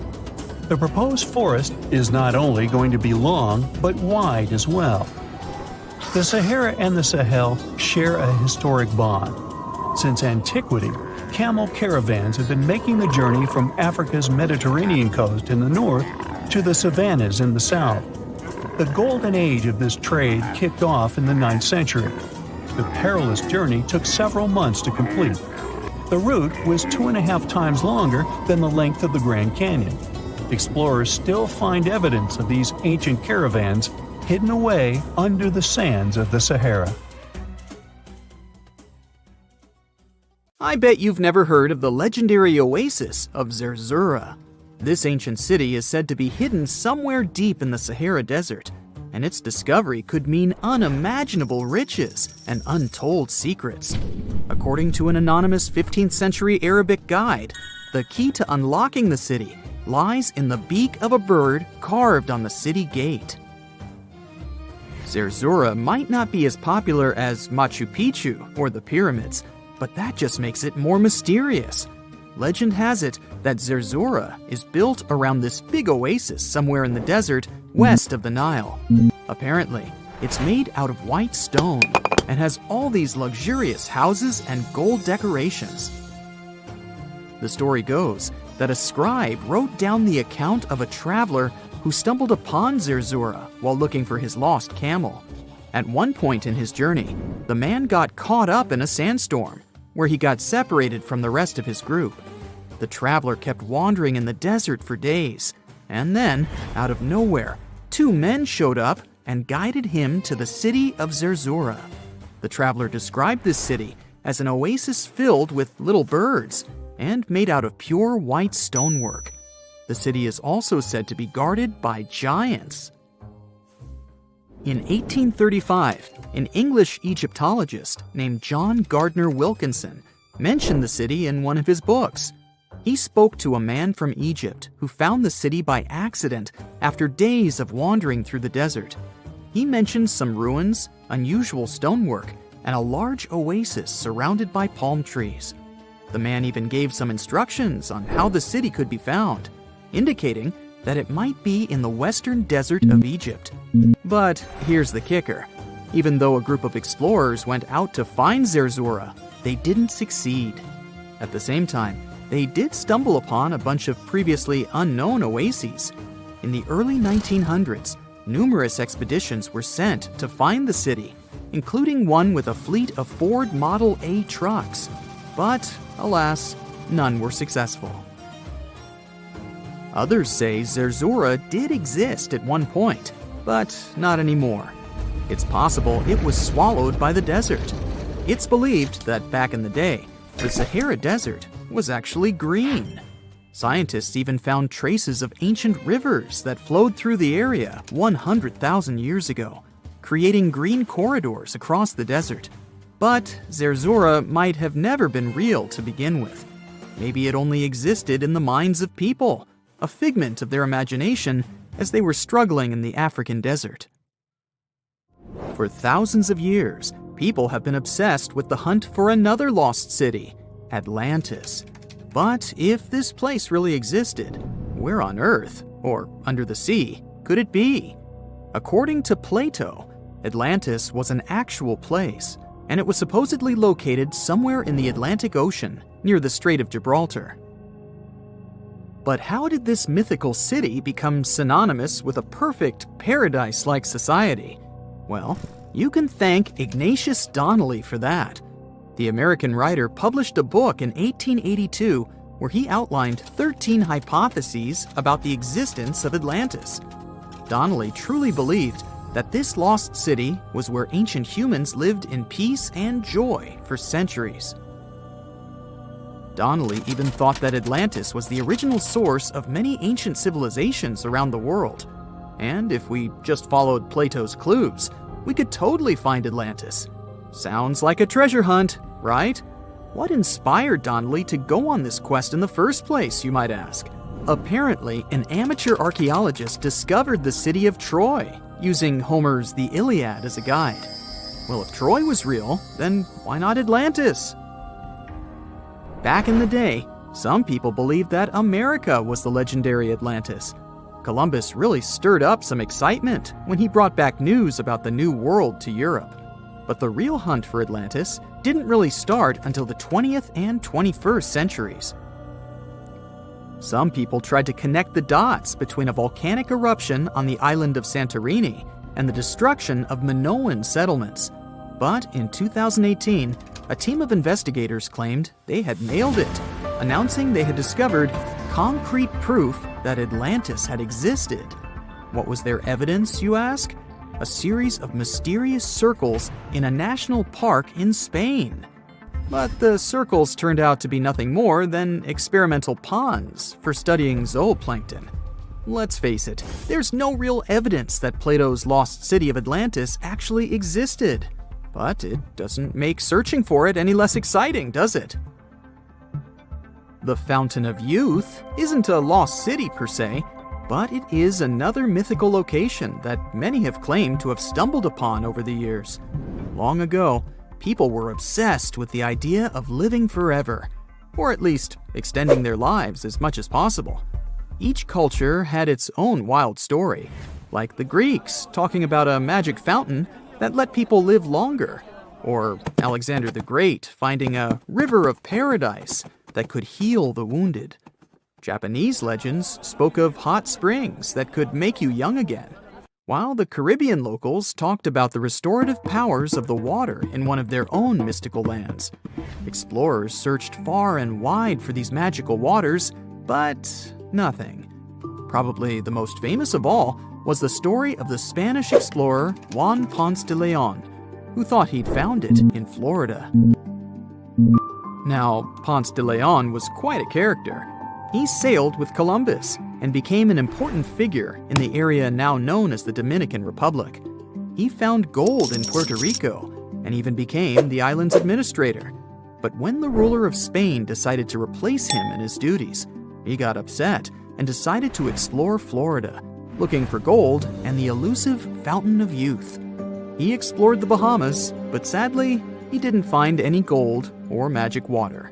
Speaker 3: The proposed forest is not only going to be long, but wide as well. The Sahara and the Sahel share a historic bond. Since antiquity, camel caravans have been making the journey from Africa's Mediterranean coast in the north to the savannas in the south. The golden age of this trade kicked off in the 9th century. The perilous journey took several months to complete. The route was 2.5 times longer than the length of the Grand Canyon. Explorers still find evidence of these ancient caravans hidden away under the sands of the Sahara.
Speaker 2: I bet you've never heard of the legendary oasis of Zerzura. This ancient city is said to be hidden somewhere deep in the Sahara Desert, and its discovery could mean unimaginable riches and untold secrets. According to an anonymous 15th century Arabic guide, the key to unlocking the city lies in the beak of a bird carved on the city gate. Zerzura might not be as popular as Machu Picchu or the pyramids, but that just makes it more mysterious. Legend has it that Zerzura is built around this big oasis somewhere in the desert west of the Nile. Apparently, it's made out of white stone and has all these luxurious houses and gold decorations. The story goes that a scribe wrote down the account of a traveler who stumbled upon Zerzura while looking for his lost camel. At one point in his journey, the man got caught up in a sandstorm, where he got separated from the rest of his group. The traveler kept wandering in the desert for days, and then, out of nowhere, 2 men showed up and guided him to the city of Zerzura. The traveler described this city as an oasis filled with little birds and made out of pure white stonework. The city is also said to be guarded by giants. In 1835, an English Egyptologist named John Gardner Wilkinson mentioned the city in one of his books. He spoke to a man from Egypt who found the city by accident after days of wandering through the desert. He mentioned some ruins, unusual stonework, and a large oasis surrounded by palm trees. The man even gave some instructions on how the city could be found, indicating that it might be in the western desert of Egypt. But here's the kicker. Even though a group of explorers went out to find Zerzura, they didn't succeed. At the same time, they did stumble upon a bunch of previously unknown oases. In the early 1900s, numerous expeditions were sent to find the city, including one with a fleet of Ford Model A trucks. But, alas, none were successful. Others say Zerzura did exist at one point, but not anymore. It's possible it was swallowed by the desert. It's believed that back in the day, the Sahara Desert was actually green. Scientists even found traces of ancient rivers that flowed through the area 100,000 years ago, creating green corridors across the desert. But Zerzura might have never been real to begin with. Maybe it only existed in the minds of people, a figment of their imagination as they were struggling in the African desert. For thousands of years, people have been obsessed with the hunt for another lost city, Atlantis. But if this place really existed, where on Earth, or under the sea, could it be? According to Plato, Atlantis was an actual place, and it was supposedly located somewhere in the Atlantic Ocean, near the Strait of Gibraltar. But how did this mythical city become synonymous with a perfect paradise-like society? Well, you can thank Ignatius Donnelly for that. The American writer published a book in 1882 where he outlined 13 hypotheses about the existence of Atlantis. Donnelly truly believed that this lost city was where ancient humans lived in peace and joy for centuries. Donnelly even thought that Atlantis was the original source of many ancient civilizations around the world. And if we just followed Plato's clues, we could totally find Atlantis. Sounds like a treasure hunt, right? What inspired Donnelly to go on this quest in the first place, you might ask? Apparently, an amateur archaeologist discovered the city of Troy, using Homer's The Iliad as a guide. Well, if Troy was real, then why not Atlantis? Back in the day, some people believed that America was the legendary Atlantis. Columbus really stirred up some excitement when he brought back news about the New World to Europe. But the real hunt for Atlantis didn't really start until the 20th and 21st centuries. Some people tried to connect the dots between a volcanic eruption on the island of Santorini and the destruction of Minoan settlements. But in 2018, a team of investigators claimed they had nailed it, announcing they had discovered concrete proof that Atlantis had existed. What was their evidence, you ask? A series of mysterious circles in a national park in Spain. But the circles turned out to be nothing more than experimental ponds for studying zooplankton. Let's face it, there's no real evidence that Plato's lost city of Atlantis actually existed. But it doesn't make searching for it any less exciting, does it? The Fountain of Youth isn't a lost city per se, but it is another mythical location that many have claimed to have stumbled upon over the years. Long ago, people were obsessed with the idea of living forever, or at least extending their lives as much as possible. Each culture had its own wild story, like the Greeks talking about a magic fountain that let people live longer, or Alexander the Great finding a river of paradise that could heal the wounded. Japanese legends spoke of hot springs that could make you young again, while the Caribbean locals talked about the restorative powers of the water in one of their own mystical lands. Explorers searched far and wide for these magical waters, but nothing. Probably the most famous of all was the story of the Spanish explorer Juan Ponce de Leon, who thought he'd found it in Florida. Now, Ponce de Leon was quite a character. He sailed with Columbus and became an important figure in the area now known as the Dominican Republic. He found gold in Puerto Rico and even became the island's administrator. But when the ruler of Spain decided to replace him in his duties, he got upset and decided to explore Florida, looking for gold and the elusive Fountain of Youth. He explored the Bahamas, but sadly, he didn't find any gold or magic water.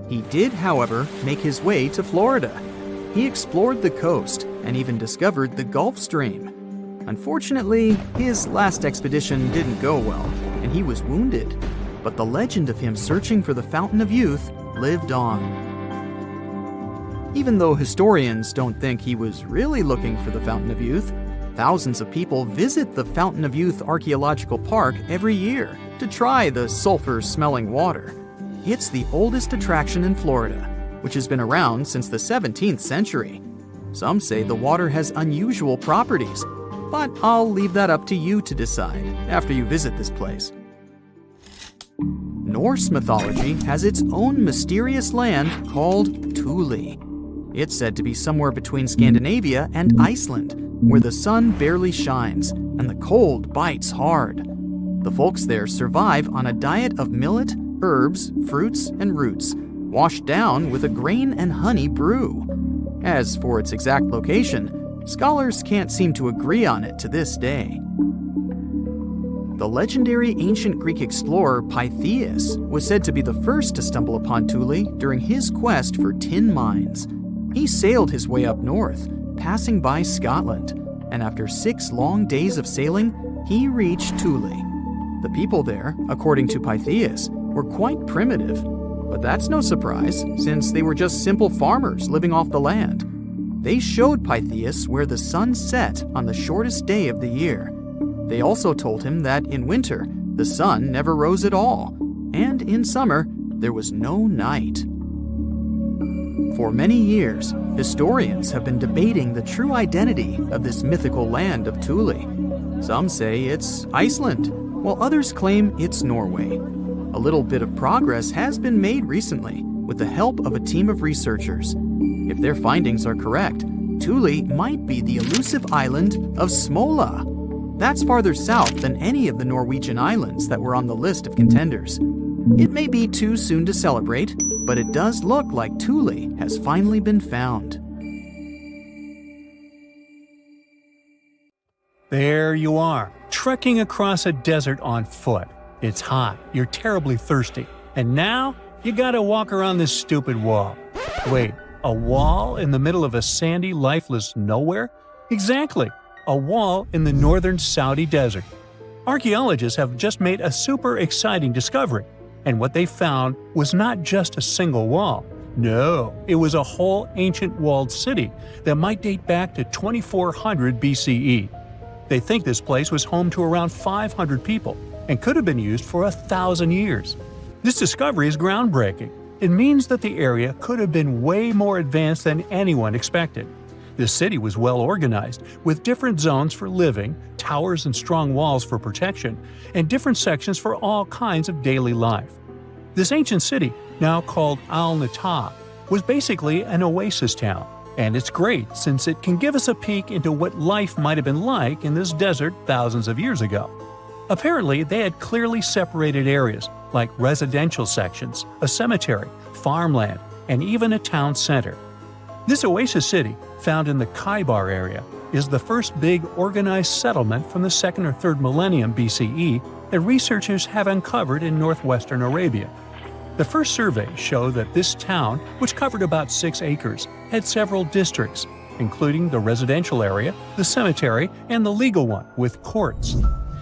Speaker 2: He did, however, make his way to Florida. He explored the coast and even discovered the Gulf Stream. Unfortunately, his last expedition didn't go well, and he was wounded. But the legend of him searching for the Fountain of Youth lived on. Even though historians don't think he was really looking for the Fountain of Youth, thousands of people visit the Fountain of Youth Archaeological Park every year to try the sulfur-smelling water. It's the oldest attraction in Florida, which has been around since the 17th century. Some say the water has unusual properties, but I'll leave that up to you to decide after you visit this place. Norse mythology has its own mysterious land called Thule. It's said to be somewhere between Scandinavia and Iceland, where the sun barely shines and the cold bites hard. The folks there survive on a diet of millet, herbs, fruits, and roots, washed down with a grain and honey brew. As for its exact location, scholars can't seem to agree on it to this day. The legendary ancient Greek explorer Pytheas was said to be the first to stumble upon Thule during his quest for tin mines. He sailed his way up north, passing by Scotland. and after 6 long days of sailing, he reached Thule. The people there, according to Pythias, were quite primitive, but that's no surprise since they were just simple farmers living off the land. They showed Pythias where the sun set on the shortest day of the year. They also told him that in winter, the sun never rose at all, and in summer, there was no night. For many years, historians have been debating the true identity of this mythical land of Thule. Some say it's Iceland, while others claim it's Norway. A little bit of progress has been made recently with the help of a team of researchers. If their findings are correct, Thule might be the elusive island of Smola. That's farther south than any of the Norwegian islands that were on the list of contenders. It may be too soon to celebrate, but it does look like Thule has finally been found.
Speaker 3: There you are, trekking across a desert on foot. It's hot, you're terribly thirsty, and now you gotta walk around this stupid wall. Wait, a wall in the middle of a sandy, lifeless nowhere? Exactly, a wall in the northern Saudi desert. Archaeologists have just made a super exciting discovery, and what they found was not just a single wall. No, it was a whole ancient walled city that might date back to 2400 BCE. They think this place was home to around 500 people and could have been used for 1,000 years. This discovery is groundbreaking. It means that the area could have been way more advanced than anyone expected. The city was well organized, with different zones for living, towers and strong walls for protection, and different sections for all kinds of daily life. This ancient city, now called Al-Nata, was basically an oasis town, and it's great since it can give us a peek into what life might have been like in this desert thousands of years ago. Apparently, they had clearly separated areas, like residential sections, a cemetery, farmland, and even a town center. This oasis city, found in the Khaybar area, is the first big organized settlement from the 2nd or 3rd millennium BCE that researchers have uncovered in northwestern Arabia. The first surveys show that this town, which covered about 6 acres, had several districts, including the residential area, the cemetery, and the legal one, with courts.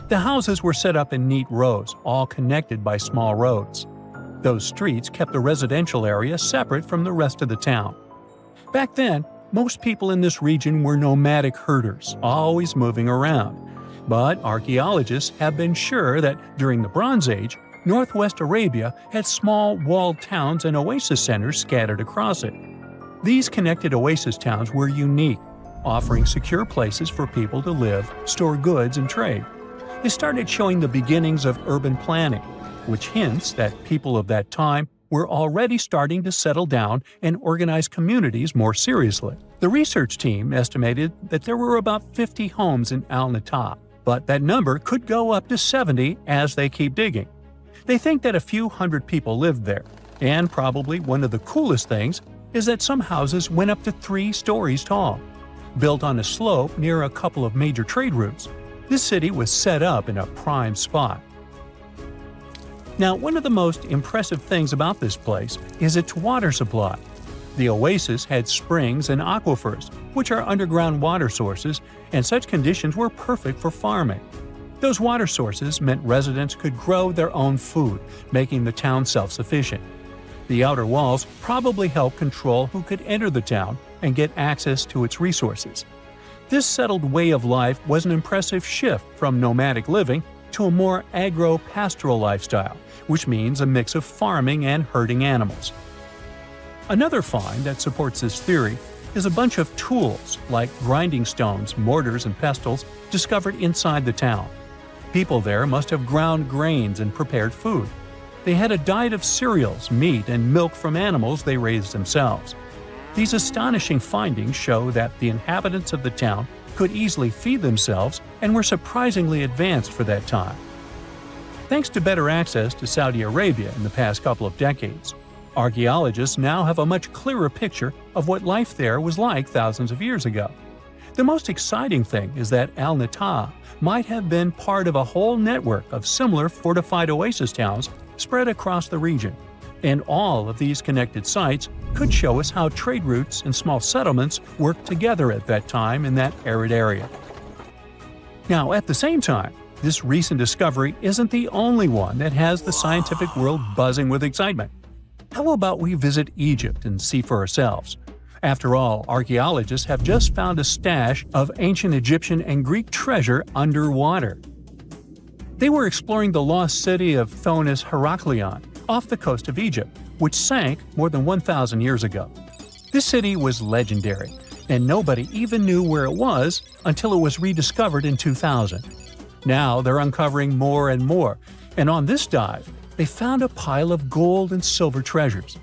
Speaker 3: The houses were set up in neat rows, all connected by small roads. Those streets kept the residential area separate from the rest of the town. Back then, most people in this region were nomadic herders, always moving around. But archaeologists have been sure that during the Bronze Age, northwest Arabia had small walled towns and oasis centers scattered across it. These connected oasis towns were unique, offering secure places for people to live, store goods, and trade. They started showing the beginnings of urban planning, which hints that people of that time were already starting to settle down and organize communities more seriously. The research team estimated that there were about 50 homes in Al-Nata, but that number could go up to 70 as they keep digging. They think that a few hundred people lived there, and probably one of the coolest things is that some houses went up to 3 stories tall. Built on a slope near a couple of major trade routes, this city was set up in a prime spot. Now, one of the most impressive things about this place is its water supply. The oasis had springs and aquifers, which are underground water sources, and such conditions were perfect for farming. Those water sources meant residents could grow their own food, making the town self-sufficient. The outer walls probably helped control who could enter the town and get access to its resources. This settled way of life was an impressive shift from nomadic living to a more agro-pastoral lifestyle, which means a mix of farming and herding animals. Another find that supports this theory is a bunch of tools, like grinding stones, mortars, and pestles, discovered inside the town. People there must have ground grains and prepared food. They had a diet of cereals, meat, and milk from animals they raised themselves. These astonishing findings show that the inhabitants of the town could easily feed themselves and were surprisingly advanced for that time. Thanks to better access to Saudi Arabia in the past couple of decades, archaeologists now have a much clearer picture of what life there was like thousands of years ago. The most exciting thing is that Al-Nata might have been part of a whole network of similar fortified oasis towns spread across the region, and all of these connected sites could show us how trade routes and small settlements worked together at that time in that arid area. Now, at the same time, this recent discovery isn't the only one that has the scientific world buzzing with excitement. How about we visit Egypt and see for ourselves? After all, archaeologists have just found a stash of ancient Egyptian and Greek treasure underwater. They were exploring the lost city of Thonis Heraklion off the coast of Egypt, which sank more than 1,000 years ago. This city was legendary, and nobody even knew where it was until it was rediscovered in 2000. Now they're uncovering more and more, and on this dive, they found a pile of gold and silver treasures.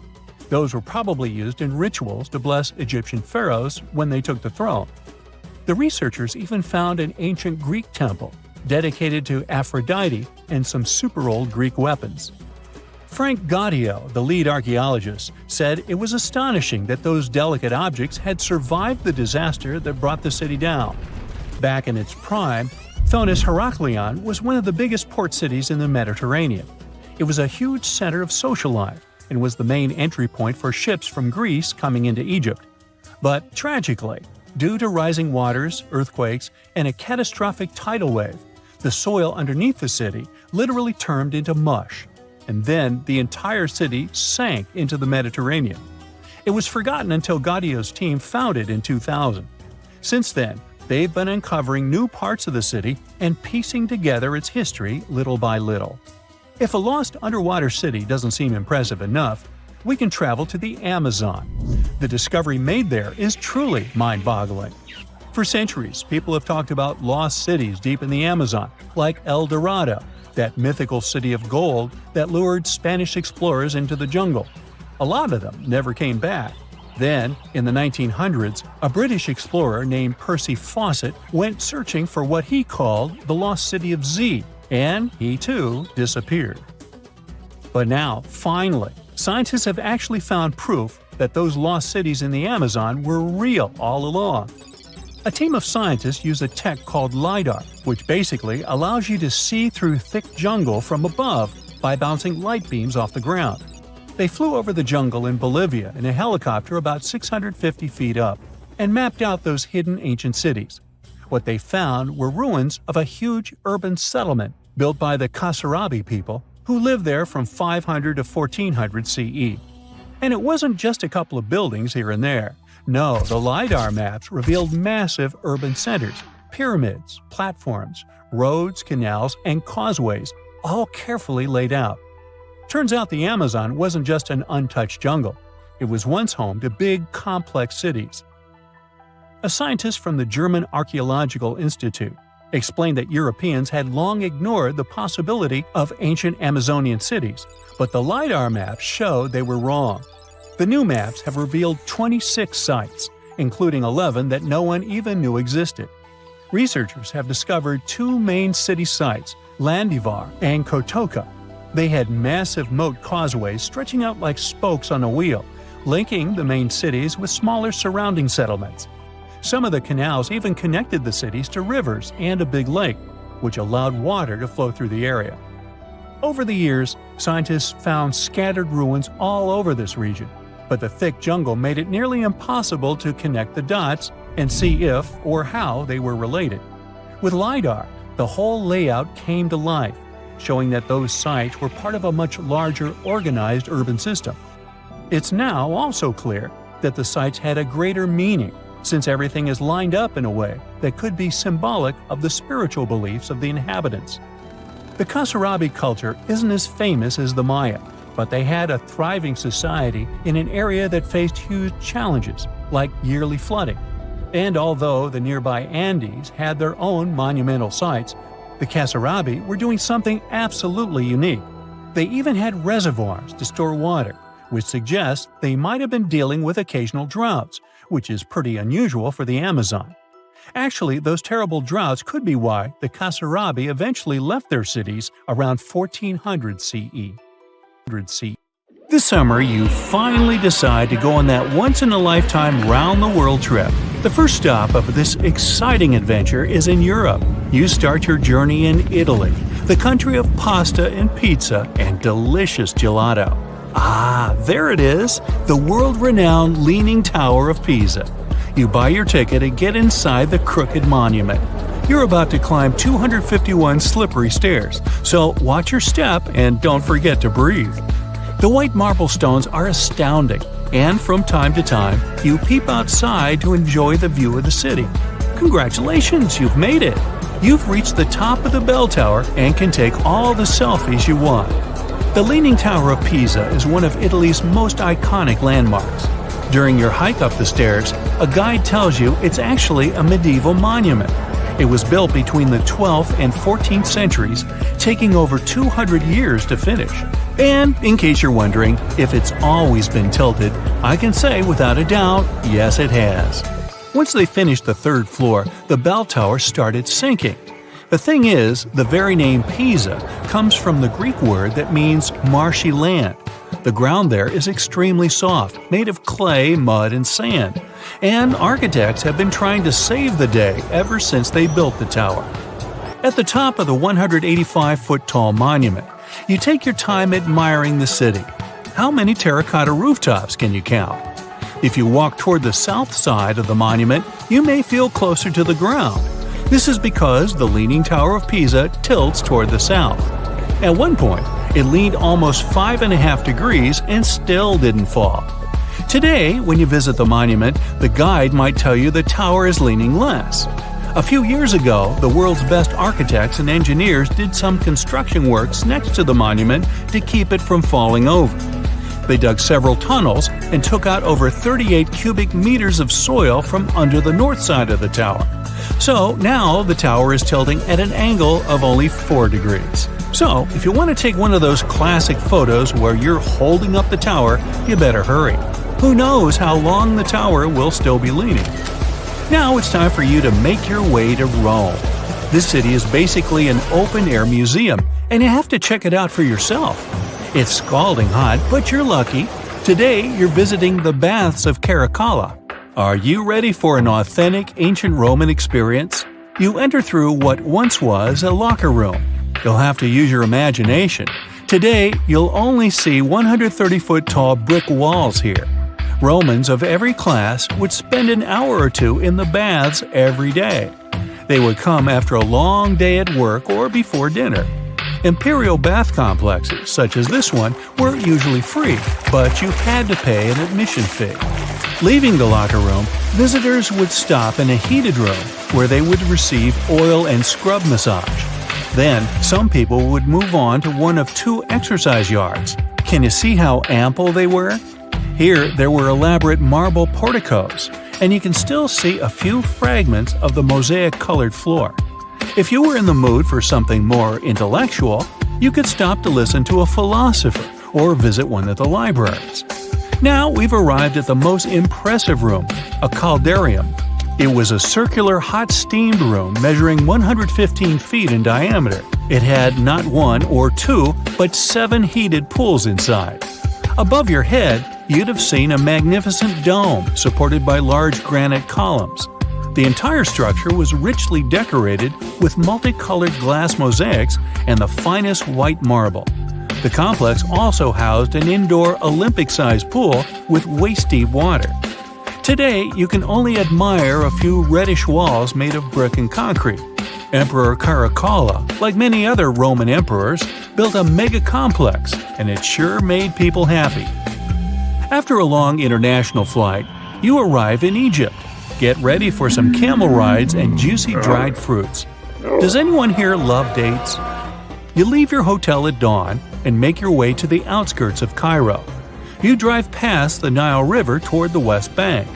Speaker 3: Those were probably used in rituals to bless Egyptian pharaohs when they took the throne. The researchers even found an ancient Greek temple dedicated to Aphrodite and some super old Greek weapons. Frank Gaudio, the lead archaeologist, said it was astonishing that those delicate objects had survived the disaster that brought the city down. Back in its prime, Thonis Heraklion was one of the biggest port cities in the Mediterranean. It was a huge center of social life and was the main entry point for ships from Greece coming into Egypt. But tragically, due to rising waters, earthquakes, and a catastrophic tidal wave, the soil underneath the city literally turned into mush, and then the entire city sank into the Mediterranean. It was forgotten until Gaudio's team found it in 2000. Since then, they've been uncovering new parts of the city and piecing together its history little by little. If a lost underwater city doesn't seem impressive enough, we can travel to the Amazon. The discovery made there is truly mind-boggling. For centuries, people have talked about lost cities deep in the Amazon, like El Dorado, that mythical city of gold that lured Spanish explorers into the jungle. A lot of them never came back. Then, in the 1900s, a British explorer named Percy Fawcett went searching for what he called the lost city of Z, and he too disappeared. But now, finally, scientists have actually found proof that those lost cities in the Amazon were real all along. A team of scientists use a tech called LiDAR, which basically allows you to see through thick jungle from above by bouncing light beams off the ground. They flew over the jungle in Bolivia in a helicopter about 650 feet up and mapped out those hidden ancient cities. What they found were ruins of a huge urban settlement built by the Kasarabi people who lived there from 500 to 1400 CE. And it wasn't just a couple of buildings here and there. No, the LiDAR maps revealed massive urban centers, pyramids, platforms, roads, canals, and causeways, all carefully laid out. Turns out the Amazon wasn't just an untouched jungle. It was once home to big, complex cities. A scientist from the German Archaeological Institute explained that Europeans had long ignored the possibility of ancient Amazonian cities, but the LiDAR maps showed they were wrong. The new maps have revealed 26 sites, including 11 that no one even knew existed. Researchers have discovered two main city sites, Landivar and Kotoka. They had massive moat causeways stretching out like spokes on a wheel, linking the main cities with smaller surrounding settlements. Some of the canals even connected the cities to rivers and a big lake, which allowed water to flow through the area. Over the years, scientists found scattered ruins all over this region, but the thick jungle made it nearly impossible to connect the dots and see if or how they were related. With LiDAR, the whole layout came to life, showing that those sites were part of a much larger, organized urban system. It's now also clear that the sites had a greater meaning, since everything is lined up in a way that could be symbolic of the spiritual beliefs of the inhabitants. The Kasarabi culture isn't as famous as the Maya, but they had a thriving society in an area that faced huge challenges, like yearly flooding. And although the nearby Andes had their own monumental sites, the Kasarabi were doing something absolutely unique. They even had reservoirs to store water, which suggests they might have been dealing with occasional droughts, which is pretty unusual for the Amazon. Actually, those terrible droughts could be why the Kasarabi eventually left their cities around 1400 CE. This summer, you finally decide to go on that once-in-a-lifetime round-the-world trip. The first stop of this exciting adventure is in Europe. You start your journey in Italy, the country of pasta and pizza and delicious gelato. Ah, there it is, the world-renowned Leaning Tower of Pisa. You buy your ticket and get inside the crooked monument. You're about to climb 251 slippery stairs, so watch your step and don't forget to breathe. The white marble stones are astounding, and from time to time, you peep outside to enjoy the view of the city. Congratulations, you've made it! You've reached the top of the bell tower and can take all the selfies you want. The Leaning Tower of Pisa is one of Italy's most iconic landmarks. During your hike up the stairs, a guide tells you it's actually a medieval monument. It was built between the 12th and 14th centuries, taking over 200 years to finish. And in case you're wondering if it's always been tilted, I can say without a doubt, yes it has. Once they finished the third floor, the bell tower started sinking. The thing is, the very name Pisa comes from the Greek word that means marshy land. The ground there is extremely soft, made of clay, mud, and sand. And architects have been trying to save the day ever since they built the tower. At the top of the 185-foot-tall monument, you take your time admiring the city. How many terracotta rooftops can you count? If you walk toward the south side of the monument, you may feel closer to the ground. This is because the Leaning Tower of Pisa tilts toward the south. At one point, it leaned almost 5.5 degrees and still didn't fall. Today, when you visit the monument, the guide might tell you the tower is leaning less. A few years ago, the world's best architects and engineers did some construction works next to the monument to keep it from falling over. They dug several tunnels and took out over 38 cubic meters of soil from under the north side of the tower. So now the tower is tilting at an angle of only 4 degrees. So if you want to take one of those classic photos where you're holding up the tower, you better hurry. Who knows how long the tower will still be leaning? Now it's time for you to make your way to Rome. This city is basically an open-air museum, and you have to check it out for yourself. It's scalding hot, but you're lucky. Today, you're visiting the Baths of Caracalla. Are you ready for an authentic ancient Roman experience? You enter through what once was a locker room. You'll have to use your imagination. Today, you'll only see 130-foot-tall brick walls here. Romans of every class would spend an hour or two in the baths every day. They would come after a long day at work or before dinner. Imperial bath complexes, such as this one, were usually free, but you had to pay an admission fee. Leaving the locker room, visitors would stop in a heated room where they would receive oil and scrub massage. Then, some people would move on to one of 2 exercise yards. Can you see how ample they were? Here, there were elaborate marble porticos, and you can still see a few fragments of the mosaic-colored floor. If you were in the mood for something more intellectual, you could stop to listen to a philosopher or visit one of the libraries. Now we've arrived at the most impressive room, a caldarium. It was a circular hot steamed room measuring 115 feet in diameter. It had not 1 or 2, but 7 heated pools inside. Above your head, you'd have seen a magnificent dome supported by large granite columns. The entire structure was richly decorated with multicolored glass mosaics and the finest white marble. The complex also housed an indoor Olympic-sized pool with waist-deep water. Today, you can only admire a few reddish walls made of brick and concrete. Emperor Caracalla, like many other Roman emperors, built a mega-complex, and it sure made people happy. After a long international flight, you arrive in Egypt. Get ready for some camel rides and juicy dried fruits. Does anyone here love dates? You leave your hotel at dawn and make your way to the outskirts of Cairo. You drive past the Nile River toward the West Bank.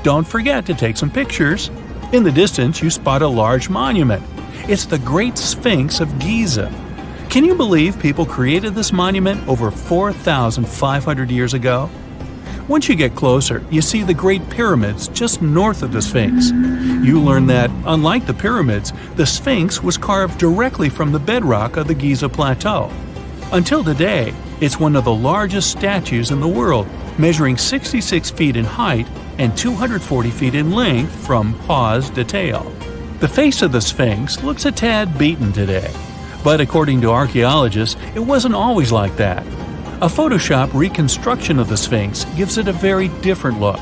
Speaker 3: Don't forget to take some pictures. In the distance, you spot a large monument. It's the Great Sphinx of Giza. Can you believe people created this monument over 4,500 years ago? Once you get closer, you see the Great Pyramids just north of the Sphinx. You learn that, unlike the pyramids, the Sphinx was carved directly from the bedrock of the Giza Plateau. Until today, it's one of the largest statues in the world, measuring 66 feet in height and 240 feet in length from paws to tail. The face of the Sphinx looks a tad beaten today, but according to archaeologists, it wasn't always like that. A Photoshop reconstruction of the Sphinx gives it a very different look.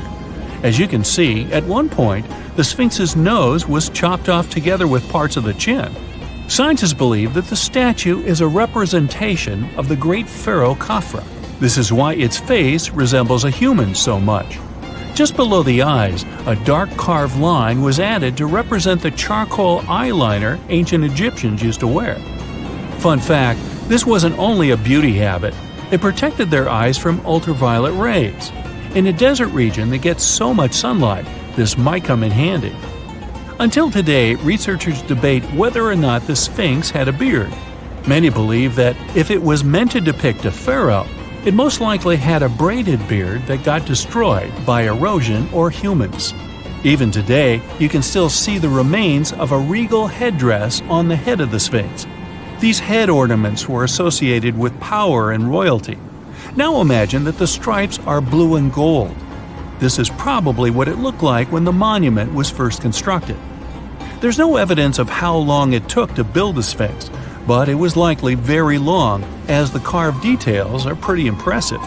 Speaker 3: As you can see, at one point, the Sphinx's nose was chopped off together with parts of the chin. Scientists believe that the statue is a representation of the great pharaoh Khafra. This is why its face resembles a human so much. Just below the eyes, a dark carved line was added to represent the charcoal eyeliner ancient Egyptians used to wear. Fun fact, this wasn't only a beauty habit, it protected their eyes from ultraviolet rays. In a desert region that gets so much sunlight, this might come in handy. Until today, researchers debate whether or not the Sphinx had a beard. Many believe that if it was meant to depict a pharaoh, it most likely had a braided beard that got destroyed by erosion or humans. Even today, you can still see the remains of a regal headdress on the head of the Sphinx. These head ornaments were associated with power and royalty. Now imagine that the stripes are blue and gold. This is probably what it looked like when the monument was first constructed. There's no evidence of how long it took to build the Sphinx, but it was likely very long, as the carved details are pretty impressive.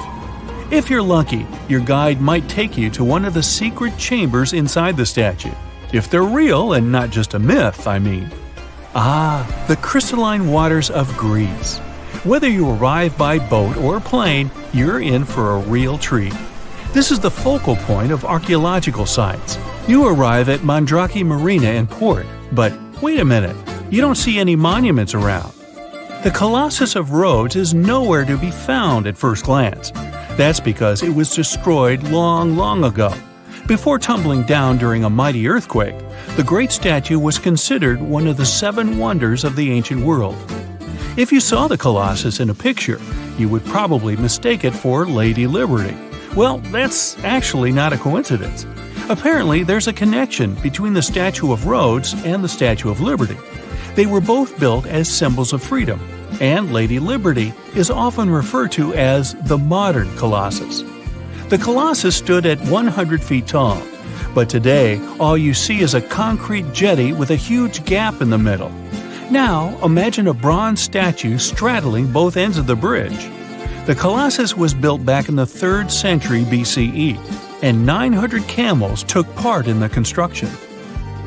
Speaker 3: If you're lucky, your guide might take you to one of the secret chambers inside the statue. If they're real and not just a myth, I mean. The crystalline waters of Greece. Whether you arrive by boat or plane, you're in for a real treat. This is the focal point of archaeological sites. You arrive at Muography Marina and Port, but wait a minute, you don't see any monuments around. The Colossus of Rhodes is nowhere to be found at first glance. That's because it was destroyed long ago. Before tumbling down during a mighty earthquake, the great statue was considered one of the 7 wonders of the ancient world. If you saw the Colossus in a picture, you would probably mistake it for Lady Liberty. Well, that's actually not a coincidence. Apparently, there's a connection between the Statue of Rhodes and the Statue of Liberty. They were both built as symbols of freedom, and Lady Liberty is often referred to as the modern Colossus. The Colossus stood at 100 feet tall, but today all you see is a concrete jetty with a huge gap in the middle. Now, imagine a bronze statue straddling both ends of the bridge. The Colossus was built back in the 3rd century BCE, and 900 camels took part in the construction.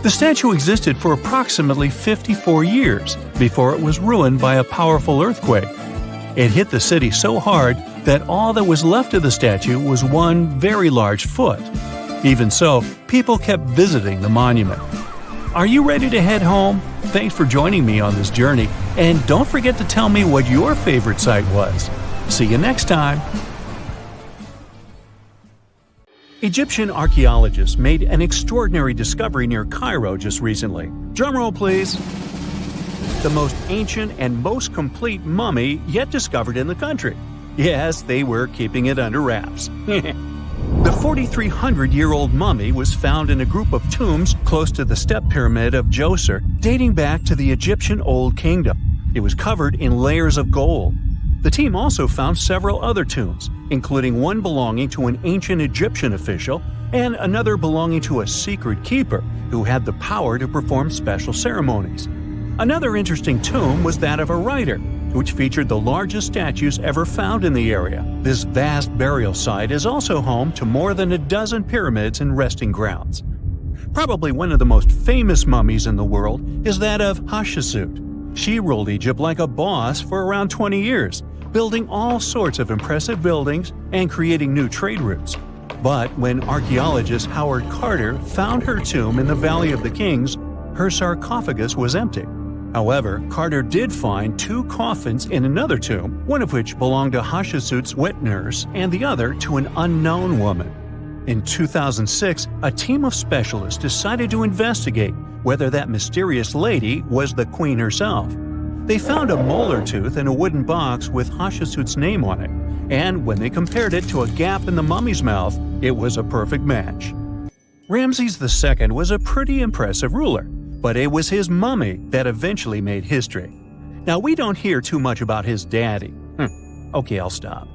Speaker 3: The statue existed for approximately 54 years before it was ruined by a powerful earthquake. It hit the city so hard that all that was left of the statue was one very large foot. Even so, people kept visiting the monument. Are you ready to head home? Thanks for joining me on this journey, and don't forget to tell me what your favorite site was. See you next time! Egyptian archaeologists made an extraordinary discovery near Cairo just recently. Drumroll, please. The most ancient and most complete mummy yet discovered in the country. Yes, they were keeping it under wraps. The 4,300-year-old mummy was found in a group of tombs close to the step pyramid of Djoser, dating back to the Egyptian Old Kingdom. It was covered in layers of gold. The team also found several other tombs, including one belonging to an ancient Egyptian official and another belonging to a secret keeper who had the power to perform special ceremonies. Another interesting tomb was that of a writer, which featured the largest statues ever found in the area. This vast burial site is also home to more than a dozen pyramids and resting grounds. Probably one of the most famous mummies in the world is that of Hatshepsut. She ruled Egypt like a boss for around 20 years, building all sorts of impressive buildings and creating new trade routes. But when archaeologist Howard Carter found her tomb in the Valley of the Kings, her sarcophagus was empty. However, Carter did find 2 coffins in another tomb, one of which belonged to Hatshepsut's wet nurse and the other to an unknown woman. In 2006, a team of specialists decided to investigate whether that mysterious lady was the queen herself. They found a molar tooth in a wooden box with Hatshepsut's name on it, and when they compared it to a gap in the mummy's mouth, it was a perfect match. Ramses II was a pretty impressive ruler, but it was his mummy that eventually made history. Now, we don't hear too much about his daddy. Okay, I'll stop.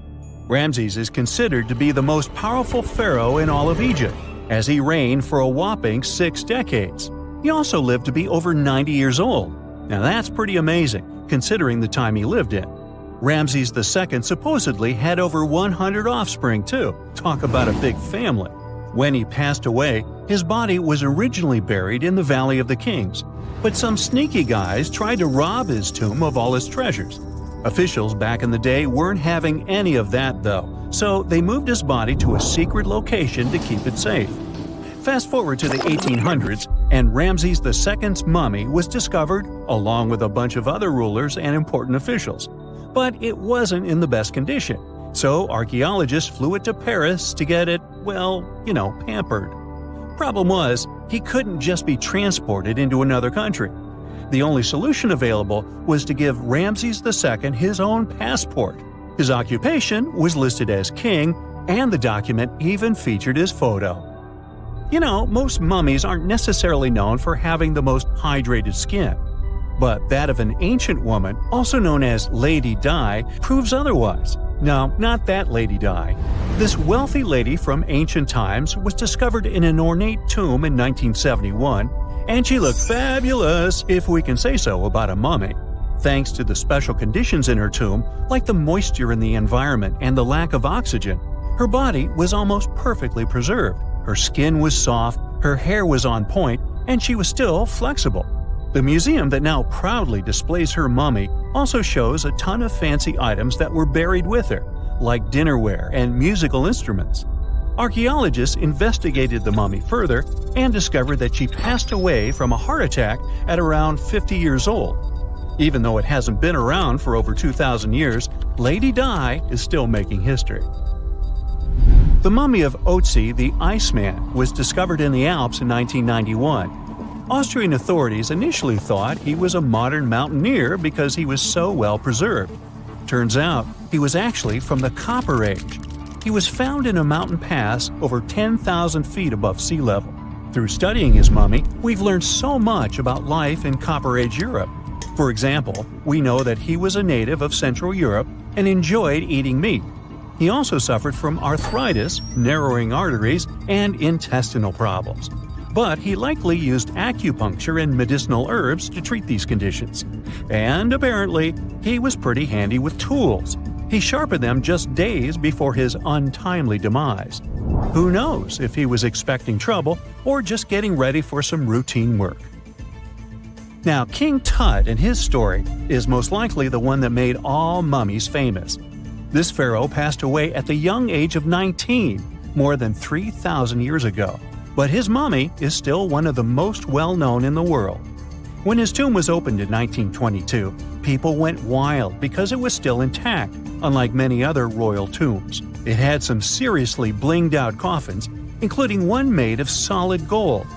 Speaker 3: Ramses is considered to be the most powerful pharaoh in all of Egypt, as he reigned for a whopping 6 decades. He also lived to be over 90 years old. Now that's pretty amazing, considering the time he lived in. Ramses II supposedly had over 100 offspring too. Talk about a big family. When he passed away, his body was originally buried in the Valley of the Kings, but some sneaky guys tried to rob his tomb of all his treasures. Officials back in the day weren't having any of that though, so they moved his body to a secret location to keep it safe. Fast forward to the 1800s, and Ramses II's mummy was discovered along with a bunch of other rulers and important officials. But it wasn't in the best condition, so archaeologists flew it to Paris to get it, well, pampered. Problem was, he couldn't just be transported into another country. The only solution available was to give Ramses II his own passport. His occupation was listed as king, and the document even featured his photo. Most mummies aren't necessarily known for having the most hydrated skin. But that of an ancient woman, also known as Lady Di, proves otherwise. No, not that Lady Di. This wealthy lady from ancient times was discovered in an ornate tomb in 1971, and she looked fabulous, if we can say so about a mummy. Thanks to the special conditions in her tomb, like the moisture in the environment and the lack of oxygen, her body was almost perfectly preserved. Her skin was soft, her hair was on point, and she was still flexible. The museum that now proudly displays her mummy also shows a ton of fancy items that were buried with her, like dinnerware and musical instruments. Archaeologists investigated the mummy further and discovered that she passed away from a heart attack at around 50 years old. Even though it hasn't been around for over 2,000 years, Lady Di is still making history. The mummy of Otzi the Iceman was discovered in the Alps in 1991. Austrian authorities initially thought he was a modern mountaineer because he was so well preserved. Turns out, he was actually from the Copper Age. He was found in a mountain pass over 10,000 feet above sea level. Through studying his mummy, we've learned so much about life in Copper Age Europe. For example, we know that he was a native of Central Europe and enjoyed eating meat. He also suffered from arthritis, narrowing arteries, and intestinal problems. But he likely used acupuncture and medicinal herbs to treat these conditions. And apparently, he was pretty handy with tools. He sharpened them just days before his untimely demise. Who knows if he was expecting trouble or just getting ready for some routine work. Now, King Tut and his story is most likely the one that made all mummies famous. This pharaoh passed away at the young age of 19, more than 3,000 years ago. But his mummy is still one of the most well-known in the world. When his tomb was opened in 1922, people went wild because it was still intact, unlike many other royal tombs. It had some seriously blinged-out coffins, including one made of solid gold.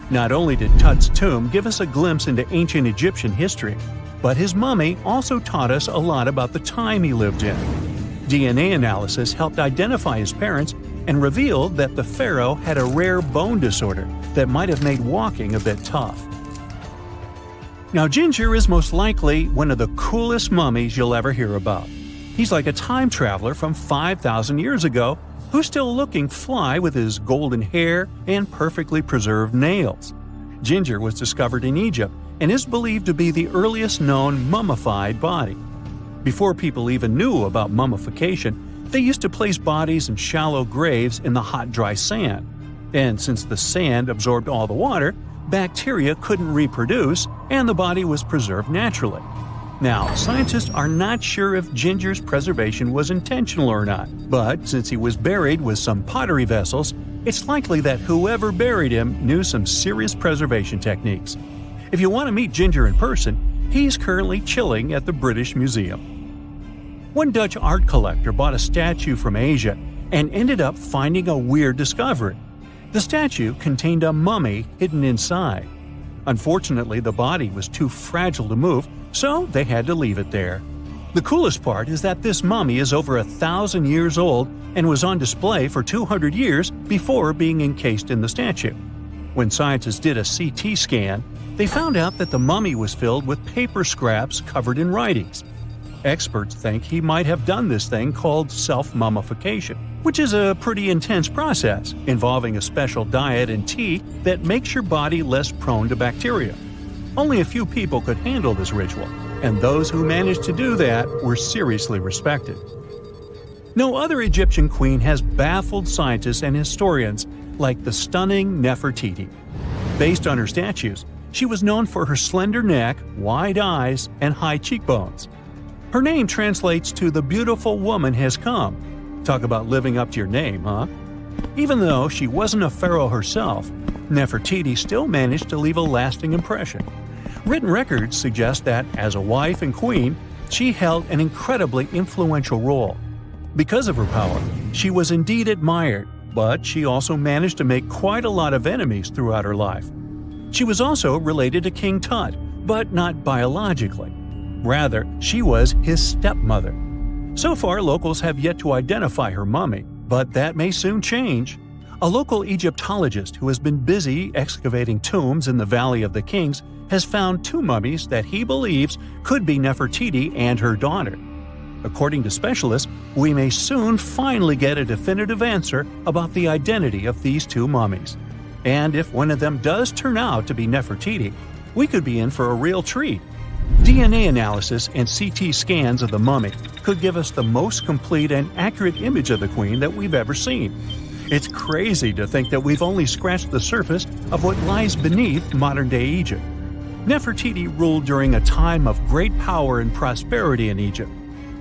Speaker 3: Not only did Tut's tomb give us a glimpse into ancient Egyptian history, but his mummy also taught us a lot about the time he lived in. DNA analysis helped identify his parents and revealed that the pharaoh had a rare bone disorder that might have made walking a bit tough. Now, Ginger is most likely one of the coolest mummies you'll ever hear about. He's like a time traveler from 5,000 years ago who's still looking fly with his golden hair and perfectly preserved nails. Ginger was discovered in Egypt and is believed to be the earliest known mummified body. Before people even knew about mummification, they used to place bodies in shallow graves in the hot, dry sand. And since the sand absorbed all the water, bacteria couldn't reproduce and the body was preserved naturally. Now, scientists are not sure if Ginger's preservation was intentional or not, but since he was buried with some pottery vessels, it's likely that whoever buried him knew some serious preservation techniques. If you want to meet Ginger in person, he's currently chilling at the British Museum. One Dutch art collector bought a statue from Asia and ended up finding a weird discovery. The statue contained a mummy hidden inside. Unfortunately, the body was too fragile to move, so they had to leave it there. The coolest part is that this mummy is over 1,000 years old and was on display for 200 years before being encased in the statue. When scientists did a CT scan, they found out that the mummy was filled with paper scraps covered in writings. Experts think he might have done this thing called self-mummification, which is a pretty intense process involving a special diet and tea that makes your body less prone to bacteria. Only a few people could handle this ritual, and those who managed to do that were seriously respected. No other Egyptian queen has baffled scientists and historians like the stunning Nefertiti. Based on her statues, she was known for her slender neck, wide eyes, and high cheekbones. Her name translates to "the beautiful woman has come." Talk about living up to your name, huh? Even though she wasn't a pharaoh herself, Nefertiti still managed to leave a lasting impression. Written records suggest that, as a wife and queen, she held an incredibly influential role. Because of her power, she was indeed admired, but she also managed to make quite a lot of enemies throughout her life. She was also related to King Tut, but not biologically. Rather, she was his stepmother. So far, locals have yet to identify her mummy, but that may soon change. A local Egyptologist who has been busy excavating tombs in the Valley of the Kings has found 2 mummies that he believes could be Nefertiti and her daughter. According to specialists, we may soon finally get a definitive answer about the identity of these 2 mummies. And if one of them does turn out to be Nefertiti, we could be in for a real treat. DNA analysis and CT scans of the mummy could give us the most complete and accurate image of the queen that we've ever seen. It's crazy to think that we've only scratched the surface of what lies beneath modern-day Egypt. Nefertiti ruled during a time of great power and prosperity in Egypt,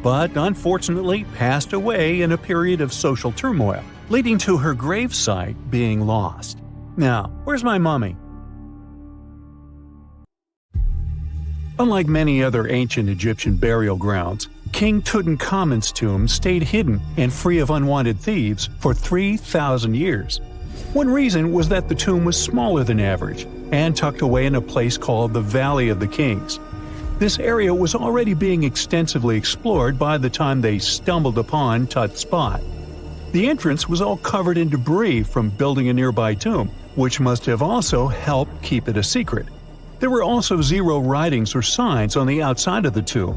Speaker 3: but unfortunately passed away in a period of social turmoil, leading to her gravesite being lost. Now, where's my mummy? Unlike many other ancient Egyptian burial grounds, King Tutankhamun's tomb stayed hidden and free of unwanted thieves for 3,000 years. One reason was that the tomb was smaller than average and tucked away in a place called the Valley of the Kings. This area was already being extensively explored by the time they stumbled upon Tut's spot. The entrance was all covered in debris from building a nearby tomb, which must have also helped keep it a secret. There were also 0 writings or signs on the outside of the tomb.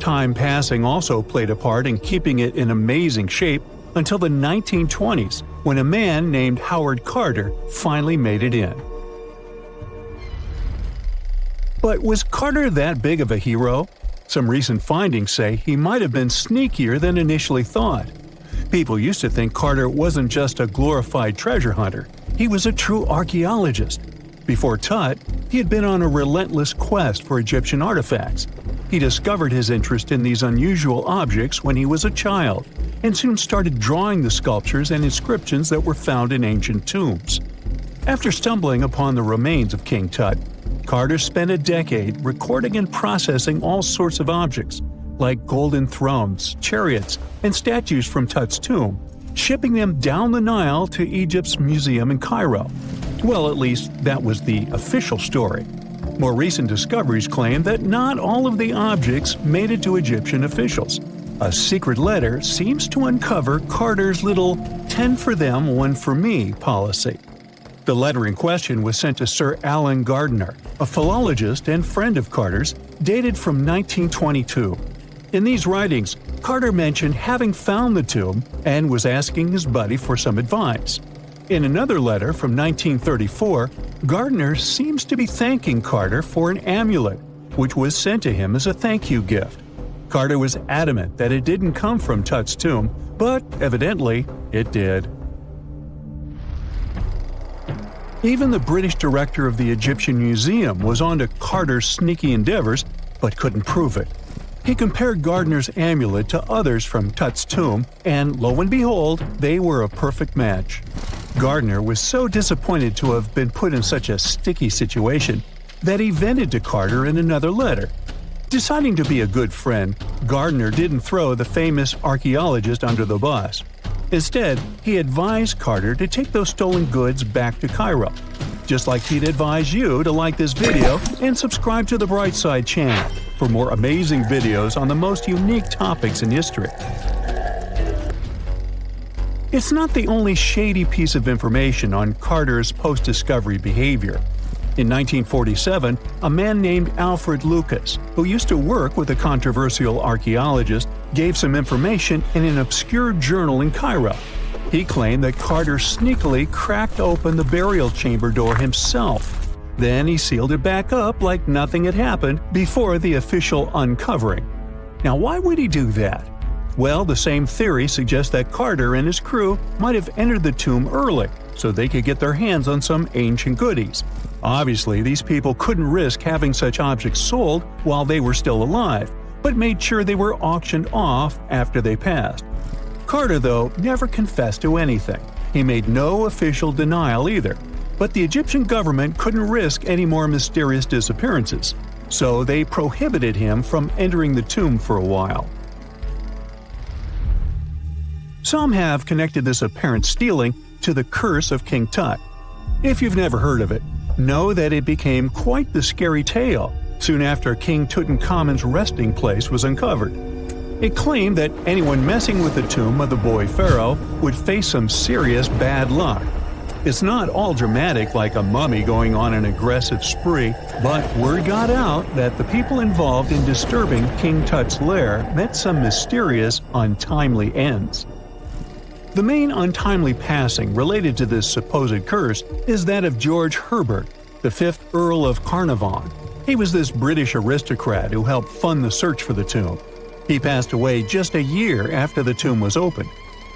Speaker 3: Time passing also played a part in keeping it in amazing shape until the 1920s, when a man named Howard Carter finally made it in. But was Carter that big of a hero? Some recent findings say he might have been sneakier than initially thought. People used to think Carter wasn't just a glorified treasure hunter, he was a true archaeologist. Before Tut, he had been on a relentless quest for Egyptian artifacts. He discovered his interest in these unusual objects when he was a child, and soon started drawing the sculptures and inscriptions that were found in ancient tombs. After stumbling upon the remains of King Tut, Carter spent a decade recording and processing all sorts of objects, like golden thrones, chariots, and statues from Tut's tomb, shipping them down the Nile to Egypt's museum in Cairo. Well, at least that was the official story. More recent discoveries claim that not all of the objects made it to Egyptian officials. A secret letter seems to uncover Carter's little 10 for them, 1 for me policy. The letter in question was sent to Sir Alan Gardiner, a philologist and friend of Carter's, dated from 1922. In these writings, Carter mentioned having found the tomb and was asking his buddy for some advice. In another letter from 1934, Gardiner seems to be thanking Carter for an amulet, which was sent to him as a thank you gift. Carter was adamant that it didn't come from Tut's tomb, but evidently it did. Even the British director of the Egyptian Museum was onto Carter's sneaky endeavors, but couldn't prove it. He compared Gardiner's amulet to others from Tut's tomb, and lo and behold, they were a perfect match. Gardiner was so disappointed to have been put in such a sticky situation that he vented to Carter in another letter. Deciding to be a good friend, Gardiner didn't throw the famous archaeologist under the bus. Instead, he advised Carter to take those stolen goods back to Cairo, just like he'd advise you to like this video and subscribe to the Brightside channel for more amazing videos on the most unique topics in history. It's not the only shady piece of information on Carter's post-discovery behavior. In 1947, a man named Alfred Lucas, who used to work with a controversial archaeologist, gave some information in an obscure journal in Cairo. He claimed that Carter sneakily cracked open the burial chamber door himself. Then he sealed it back up like nothing had happened before the official uncovering. Now, why would he do that? Well, the same theory suggests that Carter and his crew might have entered the tomb early, so they could get their hands on some ancient goodies. Obviously, these people couldn't risk having such objects sold while they were still alive, but made sure they were auctioned off after they passed. Carter, though, never confessed to anything. He made no official denial either, but the Egyptian government couldn't risk any more mysterious disappearances, so they prohibited him from entering the tomb for a while. Some have connected this apparent stealing to the curse of King Tut. If you've never heard of it, know that it became quite the scary tale soon after King Tutankhamun's resting place was uncovered. It claimed that anyone messing with the tomb of the boy pharaoh would face some serious bad luck. It's not all dramatic like a mummy going on an aggressive spree, but word got out that the people involved in disturbing King Tut's lair met some mysterious, untimely ends. The main untimely passing related to this supposed curse is that of George Herbert, the 5th Earl of Carnarvon. He was this British aristocrat who helped fund the search for the tomb. He passed away just a year after the tomb was opened.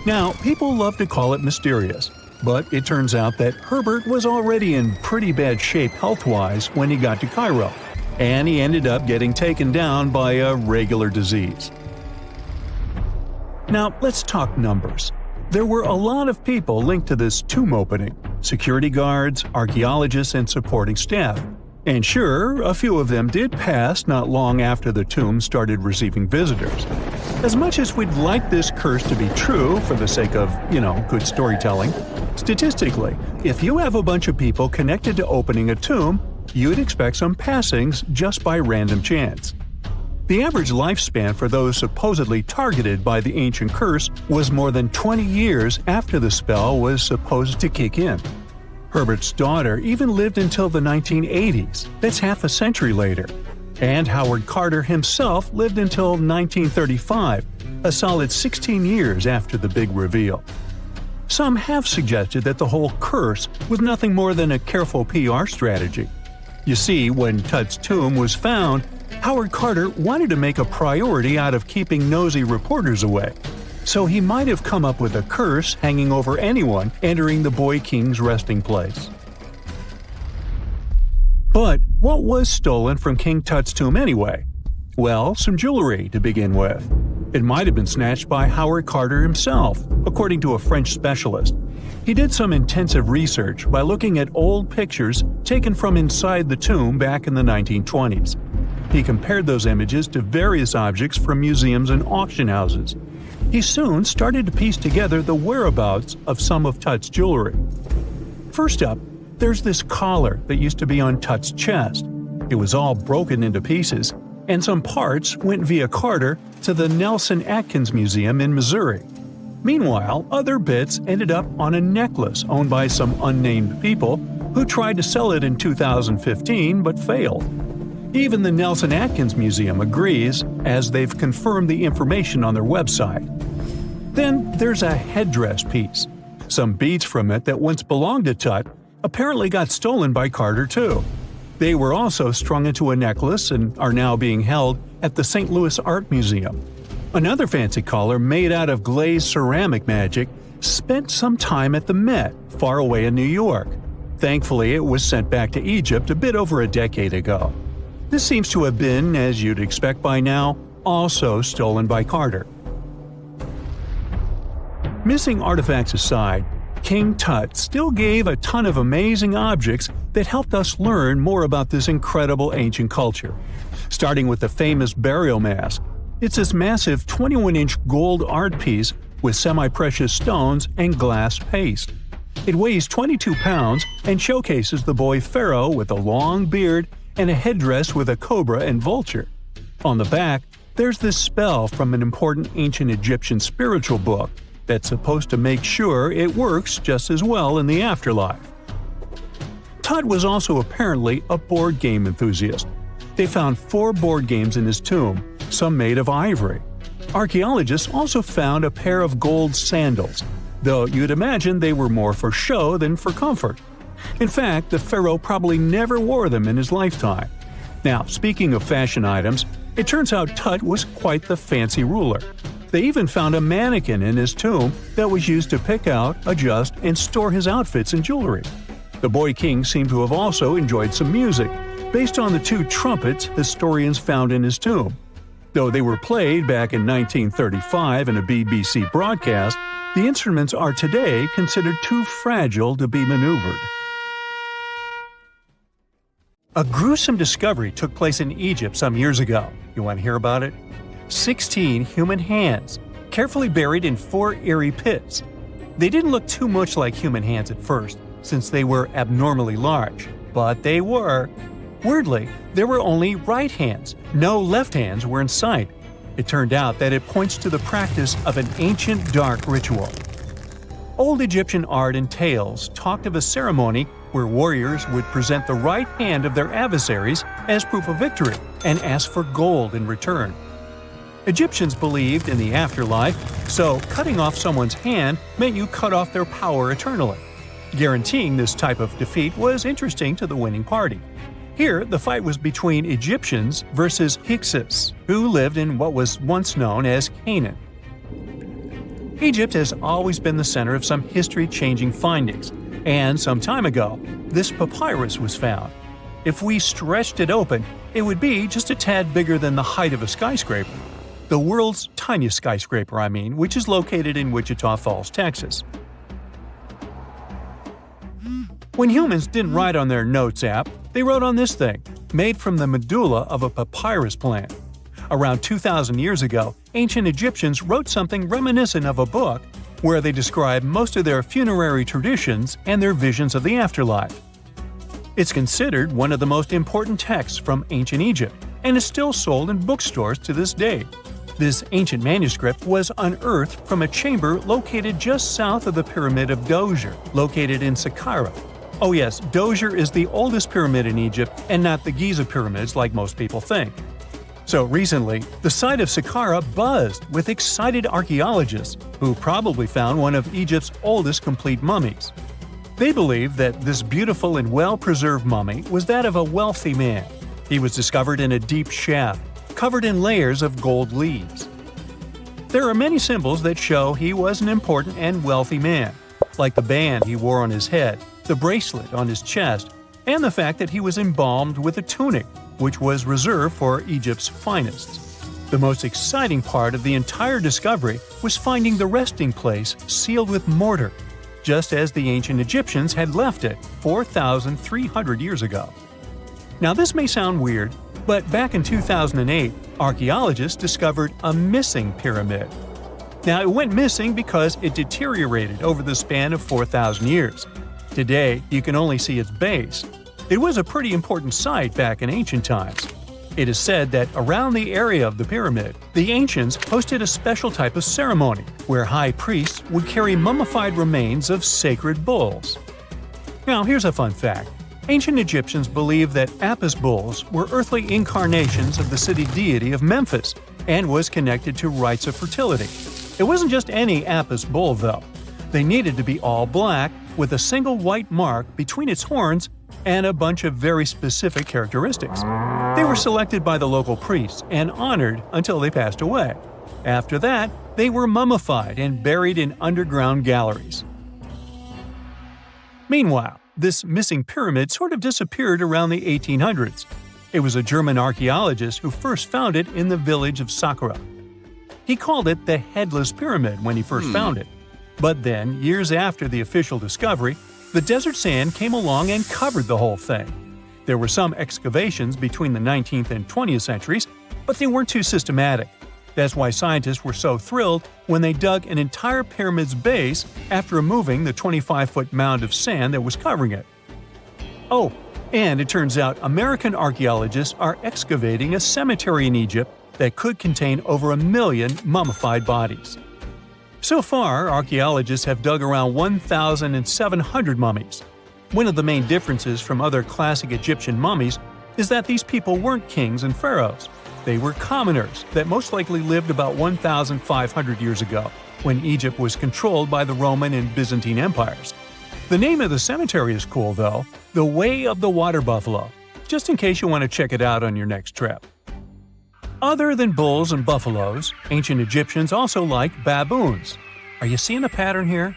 Speaker 3: Now, people love to call it mysterious, but it turns out that Herbert was already in pretty bad shape health-wise when he got to Cairo, and he ended up getting taken down by a regular disease. Now, let's talk numbers. There were a lot of people linked to this tomb opening: security guards, archaeologists, and supporting staff. And sure, a few of them did pass not long after the tomb started receiving visitors. As much as we'd like this curse to be true for the sake of, good storytelling, statistically, if you have a bunch of people connected to opening a tomb, you'd expect some passings just by random chance. The average lifespan for those supposedly targeted by the ancient curse was more than 20 years after the spell was supposed to kick in. Herbert's daughter even lived until the 1980s, that's half a century later. And Howard Carter himself lived until 1935, a solid 16 years after the big reveal. Some have suggested that the whole curse was nothing more than a careful PR strategy. You see, when Tut's tomb was found, Howard Carter wanted to make a priority out of keeping nosy reporters away. So he might have come up with a curse hanging over anyone entering the boy king's resting place. But what was stolen from King Tut's tomb anyway? Well, some jewelry to begin with. It might have been snatched by Howard Carter himself, according to a French specialist. He did some intensive research by looking at old pictures taken from inside the tomb back in the 1920s. He compared those images to various objects from museums and auction houses. He soon started to piece together the whereabouts of some of Tut's jewelry. First up, there's this collar that used to be on Tut's chest. It was all broken into pieces, and some parts went via Carter to the Nelson Atkins Museum in Missouri. Meanwhile, other bits ended up on a necklace owned by some unnamed people who tried to sell it in 2015 but failed. Even the Nelson Atkins Museum agrees, as they've confirmed the information on their website. Then there's a headdress piece. Some beads from it that once belonged to Tut apparently got stolen by Carter too. They were also strung into a necklace and are now being held at the St. Louis Art Museum. Another fancy collar made out of glazed ceramic magic spent some time at the Met, far away in New York. Thankfully, it was sent back to Egypt a bit over a decade ago. This seems to have been, as you'd expect by now, also stolen by Carter. Missing artifacts aside, King Tut still gave a ton of amazing objects that helped us learn more about this incredible ancient culture. Starting with the famous burial mask. It's this massive 21-inch gold art piece with semi-precious stones and glass paste. It weighs 22 pounds and showcases the boy pharaoh with a long beard and a headdress with a cobra and vulture. On the back, there's this spell from an important ancient Egyptian spiritual book that's supposed to make sure it works just as well in the afterlife. Tut was also apparently a board game enthusiast. They found 4 board games in his tomb, some made of ivory. Archaeologists also found a pair of gold sandals, though you'd imagine they were more for show than for comfort. In fact, the pharaoh probably never wore them in his lifetime. Now, speaking of fashion items, it turns out Tut was quite the fancy ruler. They even found a mannequin in his tomb that was used to pick out, adjust, and store his outfits and jewelry. The boy king seemed to have also enjoyed some music, based on the 2 trumpets historians found in his tomb. Though they were played back in 1935 in a BBC broadcast, the instruments are today considered too fragile to be maneuvered. A gruesome discovery took place in Egypt some years ago. You want to hear about it? 16 human hands, carefully buried in 4 eerie pits. They didn't look too much like human hands at first, since they were abnormally large, but they were. Weirdly, there were only right hands, no left hands were in sight. It turned out that it points to the practice of an ancient dark ritual. Old Egyptian art and tales talked of a ceremony where warriors would present the right hand of their adversaries as proof of victory and ask for gold in return. Egyptians believed in the afterlife, so cutting off someone's hand meant you cut off their power eternally. Guaranteeing this type of defeat was interesting to the winning party. Here, the fight was between Egyptians versus Hyksos, who lived in what was once known as Canaan. Egypt has always been the center of some history-changing findings, and some time ago, this papyrus was found. If we stretched it open, it would be just a tad bigger than the height of a skyscraper. The world's tiniest skyscraper, which is located in Wichita Falls, Texas. When humans didn't write on their notes app, they wrote on this thing, made from the medulla of a papyrus plant. Around 2,000 years ago, ancient Egyptians wrote something reminiscent of a book where they describe most of their funerary traditions and their visions of the afterlife. It's considered one of the most important texts from ancient Egypt and is still sold in bookstores to this day. This ancient manuscript was unearthed from a chamber located just south of the Pyramid of Djoser, located in Saqqara. Oh yes, Djoser is the oldest pyramid in Egypt and not the Giza pyramids like most people think. So recently, the site of Saqqara buzzed with excited archaeologists who probably found one of Egypt's oldest complete mummies. They believe that this beautiful and well-preserved mummy was that of a wealthy man. He was discovered in a deep shaft, covered in layers of gold leaves. There are many symbols that show he was an important and wealthy man, like the band he wore on his head, the bracelet on his chest, and the fact that he was embalmed with a tunic, which was reserved for Egypt's finest. The most exciting part of the entire discovery was finding the resting place sealed with mortar, just as the ancient Egyptians had left it 4,300 years ago. Now this may sound weird, but back in 2008, archaeologists discovered a missing pyramid. Now it went missing because it deteriorated over the span of 4,000 years. Today, you can only see its base. It was a pretty important site back in ancient times. It is said that around the area of the pyramid, the ancients hosted a special type of ceremony where high priests would carry mummified remains of sacred bulls. Now here's a fun fact. Ancient Egyptians believed that Apis bulls were earthly incarnations of the city deity of Memphis and was connected to rites of fertility. It wasn't just any Apis bull, though. They needed to be all black, with a single white mark between its horns and a bunch of very specific characteristics. They were selected by the local priests and honored until they passed away. After that, they were mummified and buried in underground galleries. Meanwhile, this missing pyramid sort of disappeared around the 1800s. It was a German archaeologist who first found it in the village of Saqqara. He called it the Headless Pyramid when he first found it. But then, years after the official discovery, the desert sand came along and covered the whole thing. There were some excavations between the 19th and 20th centuries, but they weren't too systematic. That's why scientists were so thrilled when they dug an entire pyramid's base after removing the 25-foot mound of sand that was covering it. Oh, and it turns out American archaeologists are excavating a cemetery in Egypt that could contain over 1 million mummified bodies. So far, archaeologists have dug around 1,700 mummies. One of the main differences from other classic Egyptian mummies is that these people weren't kings and pharaohs. They were commoners that most likely lived about 1,500 years ago, when Egypt was controlled by the Roman and Byzantine empires. The name of the cemetery is cool, though, the Way of the Water Buffalo, just in case you want to check it out on your next trip. Other than bulls and buffaloes, ancient Egyptians also liked baboons. Are you seeing a pattern here?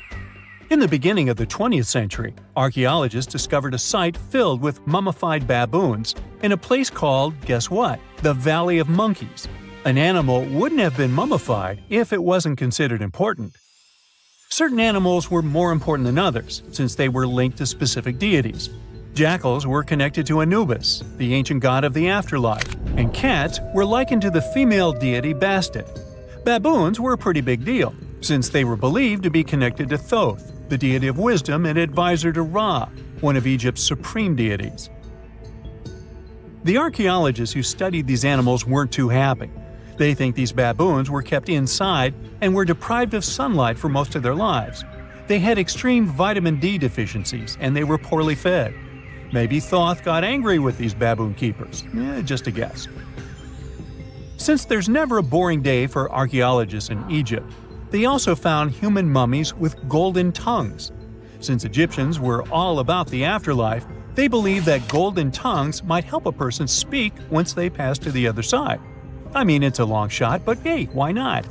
Speaker 3: In the beginning of the 20th century, archaeologists discovered a site filled with mummified baboons in a place called, guess what? The Valley of Monkeys. An animal wouldn't have been mummified if it wasn't considered important. Certain animals were more important than others, since they were linked to specific deities. Jackals were connected to Anubis, the ancient god of the afterlife, and cats were likened to the female deity Bastet. Baboons were a pretty big deal, since they were believed to be connected to Thoth, the deity of wisdom and advisor to Ra, one of Egypt's supreme deities. The archaeologists who studied these animals weren't too happy. They think these baboons were kept inside and were deprived of sunlight for most of their lives. They had extreme vitamin D deficiencies and they were poorly fed. Maybe Thoth got angry with these baboon keepers. Just a guess. Since there's never a boring day for archaeologists in Egypt, they also found human mummies with golden tongues. Since Egyptians were all about the afterlife, they believed that golden tongues might help a person speak once they pass to the other side. I mean, it's a long shot, but hey, why not?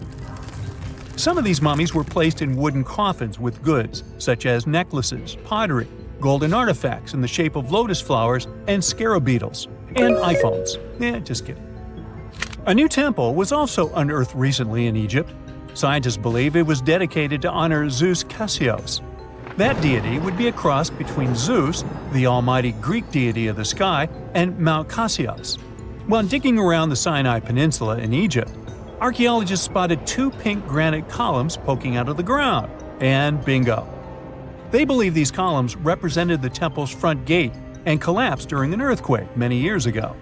Speaker 3: Some of these mummies were placed in wooden coffins with goods, such as necklaces, pottery, golden artifacts in the shape of lotus flowers, and scarab beetles, and iPhones. Just kidding. A new temple was also unearthed recently in Egypt. Scientists believe it was dedicated to honor Zeus Cassios. That deity would be a cross between Zeus, the almighty Greek deity of the sky, and Mount Cassios. While digging around the Sinai Peninsula in Egypt, archaeologists spotted 2 pink granite columns poking out of the ground, and bingo. They believe these columns represented the temple's front gate and collapsed during an earthquake many years ago.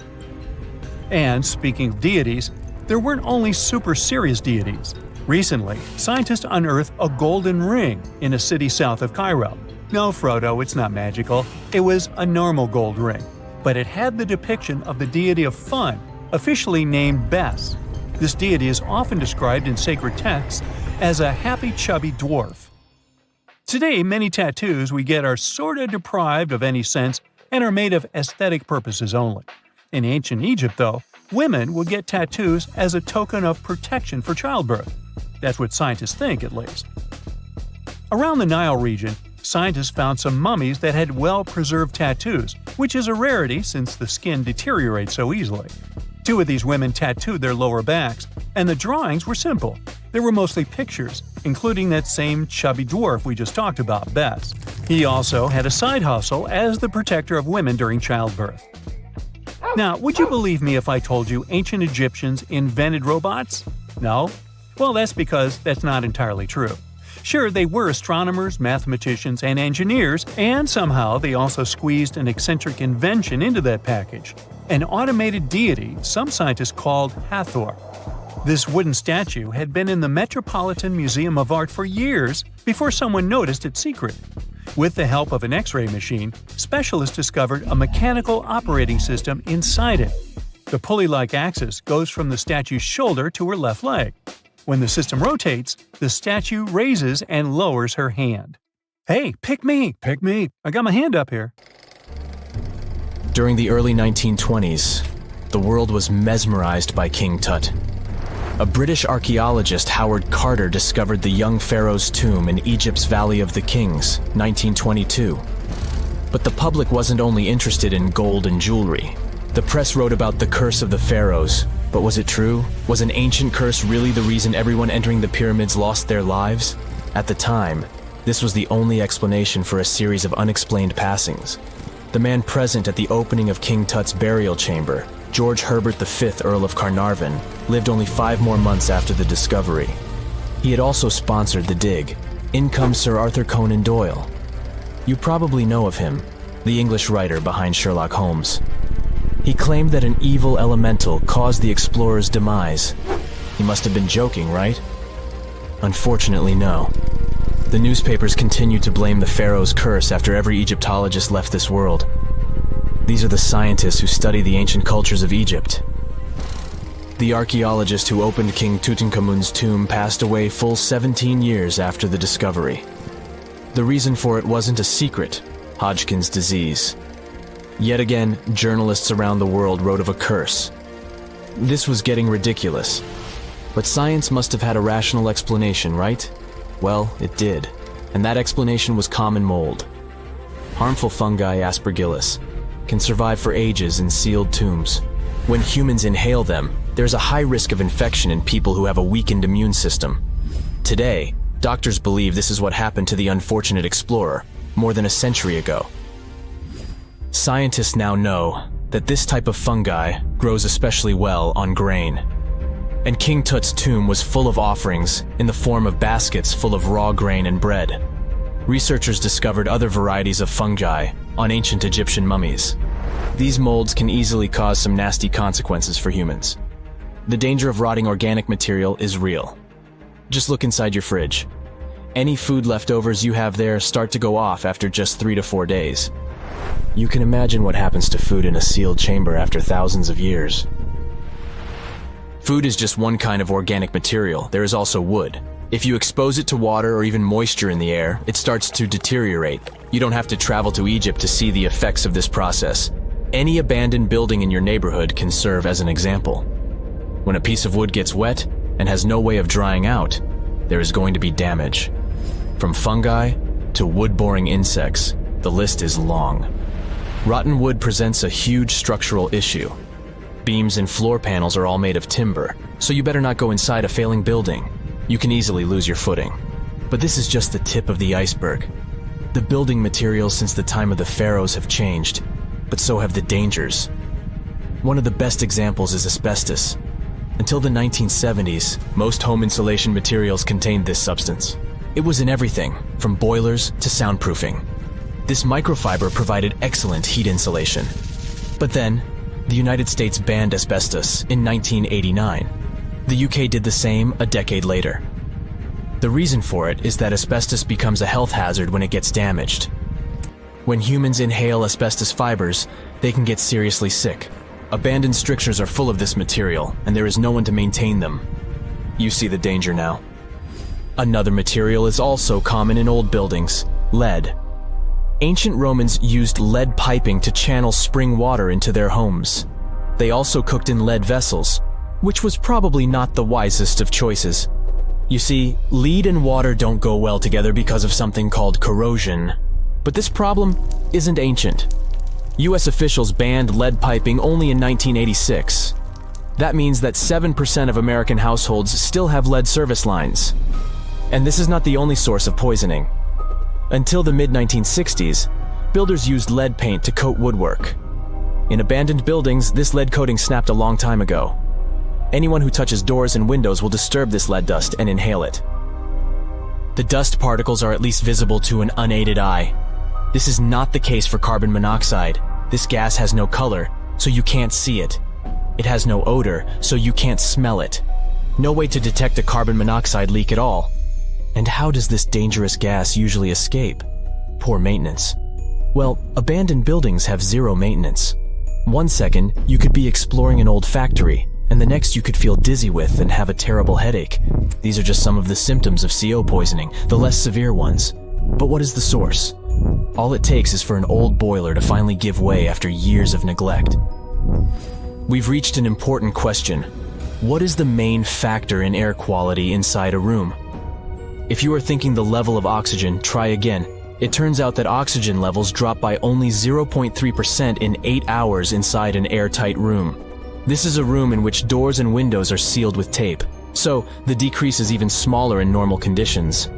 Speaker 3: And speaking of deities, there weren't only super serious deities. Recently, scientists unearthed a golden ring in a city south of Cairo. No, Frodo, it's not magical. It was a normal gold ring, but it had the depiction of the deity of fun, officially named Bes. This deity is often described in sacred texts as a happy chubby dwarf. Today, many tattoos we get are sorta deprived of any sense and are made of aesthetic purposes only. In ancient Egypt, though, women would get tattoos as a token of protection for childbirth. That's what scientists think, at least. Around the Nile region, scientists found some mummies that had well-preserved tattoos, which is a rarity since the skin deteriorates so easily. 2 of these women tattooed their lower backs, and the drawings were simple. They were mostly pictures, including that same chubby dwarf we just talked about, Bes. He also had a side hustle as the protector of women during childbirth. Now, would you believe me if I told you ancient Egyptians invented robots? No? Well, that's because that's not entirely true. Sure, they were astronomers, mathematicians, and engineers, and somehow they also squeezed an eccentric invention into that package – an automated deity some scientists called Hathor. This wooden statue had been in the Metropolitan Museum of Art for years before someone noticed its secret. With the help of an X-ray machine, specialists discovered a mechanical operating system inside it. The pulley-like axis goes from the statue's shoulder to her left leg. When the system rotates, the statue raises and lowers her hand. Hey, pick me! I got my hand up here.
Speaker 5: During the early 1920s, the world was mesmerized by King Tut. A British archaeologist, Howard Carter, discovered the young pharaoh's tomb in Egypt's Valley of the Kings, 1922. But the public wasn't only interested in gold and jewelry. The press wrote about the curse of the pharaohs, but was it true? Was an ancient curse really the reason everyone entering the pyramids lost their lives? At the time, this was the only explanation for a series of unexplained passings. The man present at the opening of King Tut's burial chamber, George Herbert V, Earl of Carnarvon, lived only 5 more months after the discovery. He had also sponsored the dig. In comes Sir Arthur Conan Doyle. You probably know of him, the English writer behind Sherlock Holmes. He claimed that an evil elemental caused the explorer's demise. He must have been joking, right? Unfortunately, no. The newspapers continued to blame the pharaoh's curse after every Egyptologist left this world. These are the scientists who study the ancient cultures of Egypt. The archaeologist who opened King Tutankhamun's tomb passed away full 17 years after the discovery. The reason for it wasn't a secret: Hodgkin's disease. Yet again, journalists around the world wrote of a curse. This was getting ridiculous. But science must have had a rational explanation, right? Well, it did. And that explanation was common mold. Harmful fungi, Aspergillus, can survive for ages in sealed tombs. When humans inhale them, there's a high risk of infection in people who have a weakened immune system. Today, doctors believe this is what happened to the unfortunate explorer more than a century ago. Scientists now know that this type of fungi grows especially well on grain. And King Tut's tomb was full of offerings in the form of baskets full of raw grain and bread. Researchers discovered other varieties of fungi on ancient Egyptian mummies. These molds can easily cause some nasty consequences for humans. The danger of rotting organic material is real. Just look inside your fridge. Any food leftovers you have there start to go off after just 3 to 4 days. You can imagine what happens to food in a sealed chamber after thousands of years. Food is just one kind of organic material. There is also wood. If you expose it to water or even moisture in the air, it starts to deteriorate. You don't have to travel to Egypt to see the effects of this process. Any abandoned building in your neighborhood can serve as an example. When a piece of wood gets wet and has no way of drying out, there is going to be damage. From fungi to wood-boring insects, the list is long. Rotten wood presents a huge structural issue. Beams and floor panels are all made of timber, so you better not go inside a failing building. You can easily lose your footing. But this is just the tip of the iceberg. The building materials since the time of the Pharaohs have changed, but so have the dangers. One of the best examples is asbestos. Until the 1970s, most home insulation materials contained this substance. It was in everything, from boilers to soundproofing. This microfiber provided excellent heat insulation. But then, the United States banned asbestos in 1989. The UK did the same a decade later. The reason for it is that asbestos becomes a health hazard when it gets damaged. When humans inhale asbestos fibers, they can get seriously sick. Abandoned structures are full of this material, and there is no one to maintain them. You see the danger now. Another material is also common in old buildings: lead. Ancient Romans used lead piping to channel spring water into their homes. They also cooked in lead vessels, which was probably not the wisest of choices. You see, lead and water don't go well together because of something called corrosion. But this problem isn't ancient. US officials banned lead piping only in 1986. That means that 7% of American households still have lead service lines. And this is not the only source of poisoning. Until the mid-1960s, builders used lead paint to coat woodwork. In abandoned buildings, this lead coating snapped a long time ago. Anyone who touches doors and windows will disturb this lead dust and inhale it. The dust particles are at least visible to an unaided eye. This is not the case for carbon monoxide. This gas has no color, so you can't see it. It has no odor, so you can't smell it. No way to detect a carbon monoxide leak at all. And how does this dangerous gas usually escape? Poor maintenance. Well, abandoned buildings have zero maintenance. 1 second, you could be exploring an old factory, and the next you could feel dizzy with and have a terrible headache. These are just some of the symptoms of CO poisoning, the less severe ones. But what is the source? All it takes is for an old boiler to finally give way after years of neglect. We've reached an important question. What is the main factor in air quality inside a room? If you are thinking the level of oxygen, try again. It turns out that oxygen levels drop by only 0.3% in 8 hours inside an airtight room. This is a room in which doors and windows are sealed with tape, so the decrease is even smaller in normal conditions.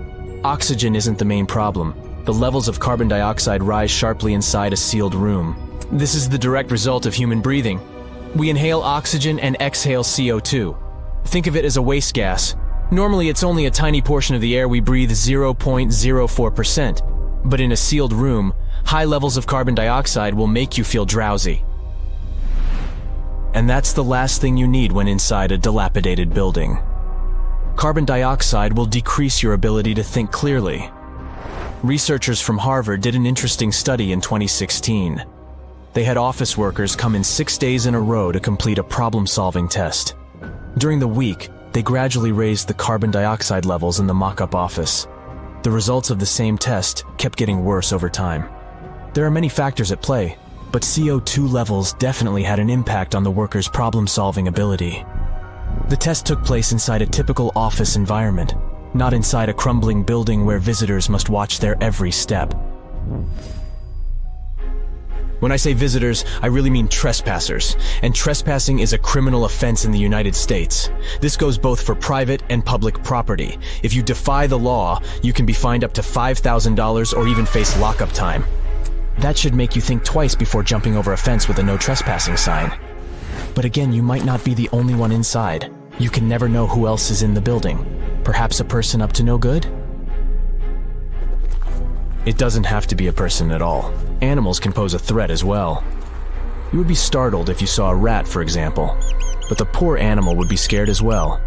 Speaker 5: Oxygen isn't the main problem. The levels of carbon dioxide rise sharply inside a sealed room. This is the direct result of human breathing. We inhale oxygen and exhale CO2. Think of it as a waste gas. Normally, it's only a tiny portion of the air we breathe, 0.04%. But in a sealed room, high levels of carbon dioxide will make you feel drowsy. And that's the last thing you need when inside a dilapidated building. Carbon dioxide will decrease your ability to think clearly. Researchers from Harvard did an interesting study in 2016. They had office workers come in 6 days in a row to complete a problem-solving test. During the week, they gradually raised the carbon dioxide levels in the mock-up office. The results of the same test kept getting worse over time. There are many factors at play, but CO2 levels definitely had an impact on the workers' problem-solving ability. The test took place inside a typical office environment, not inside a crumbling building where visitors must watch their every step. When I say visitors, I really mean trespassers, and trespassing is a criminal offense in the United States. This goes both for private and public property. If you defy the law, you can be fined up to $5,000 or even face lockup time. That should make you think twice before jumping over a fence with a no trespassing sign. But again, you might not be the only one inside. You can never know who else is in the building. Perhaps a person up to no good? It doesn't have to be a person at all. Animals can pose a threat as well. You would be startled if you saw a rat, for example, but the poor animal would be scared as well.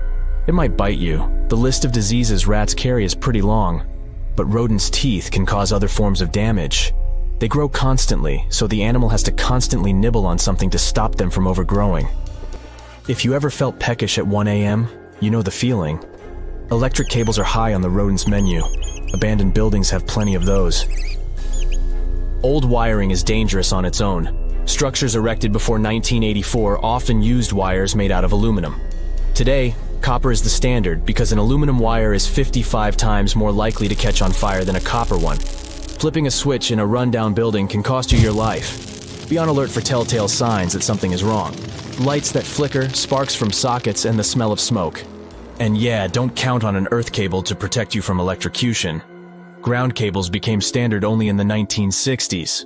Speaker 5: It might bite you. The list of diseases rats carry is pretty long, but rodents' teeth can cause other forms of damage. They grow constantly, so the animal has to constantly nibble on something to stop them from overgrowing. If you ever felt peckish at 1 a.m., you know the feeling. Electric cables are high on the rodents' menu. Abandoned buildings have plenty of those. Old wiring is dangerous on its own. Structures erected before 1984 often used wires made out of aluminum. Today, copper is the standard because an aluminum wire is 55 times more likely to catch on fire than a copper one. Flipping a switch in a rundown building can cost you your life. Be on alert for telltale signs that something is wrong. Lights that flicker, sparks from sockets, and the smell of smoke. And yeah, don't count on an earth cable to protect you from electrocution. Ground cables became standard only in the 1960s.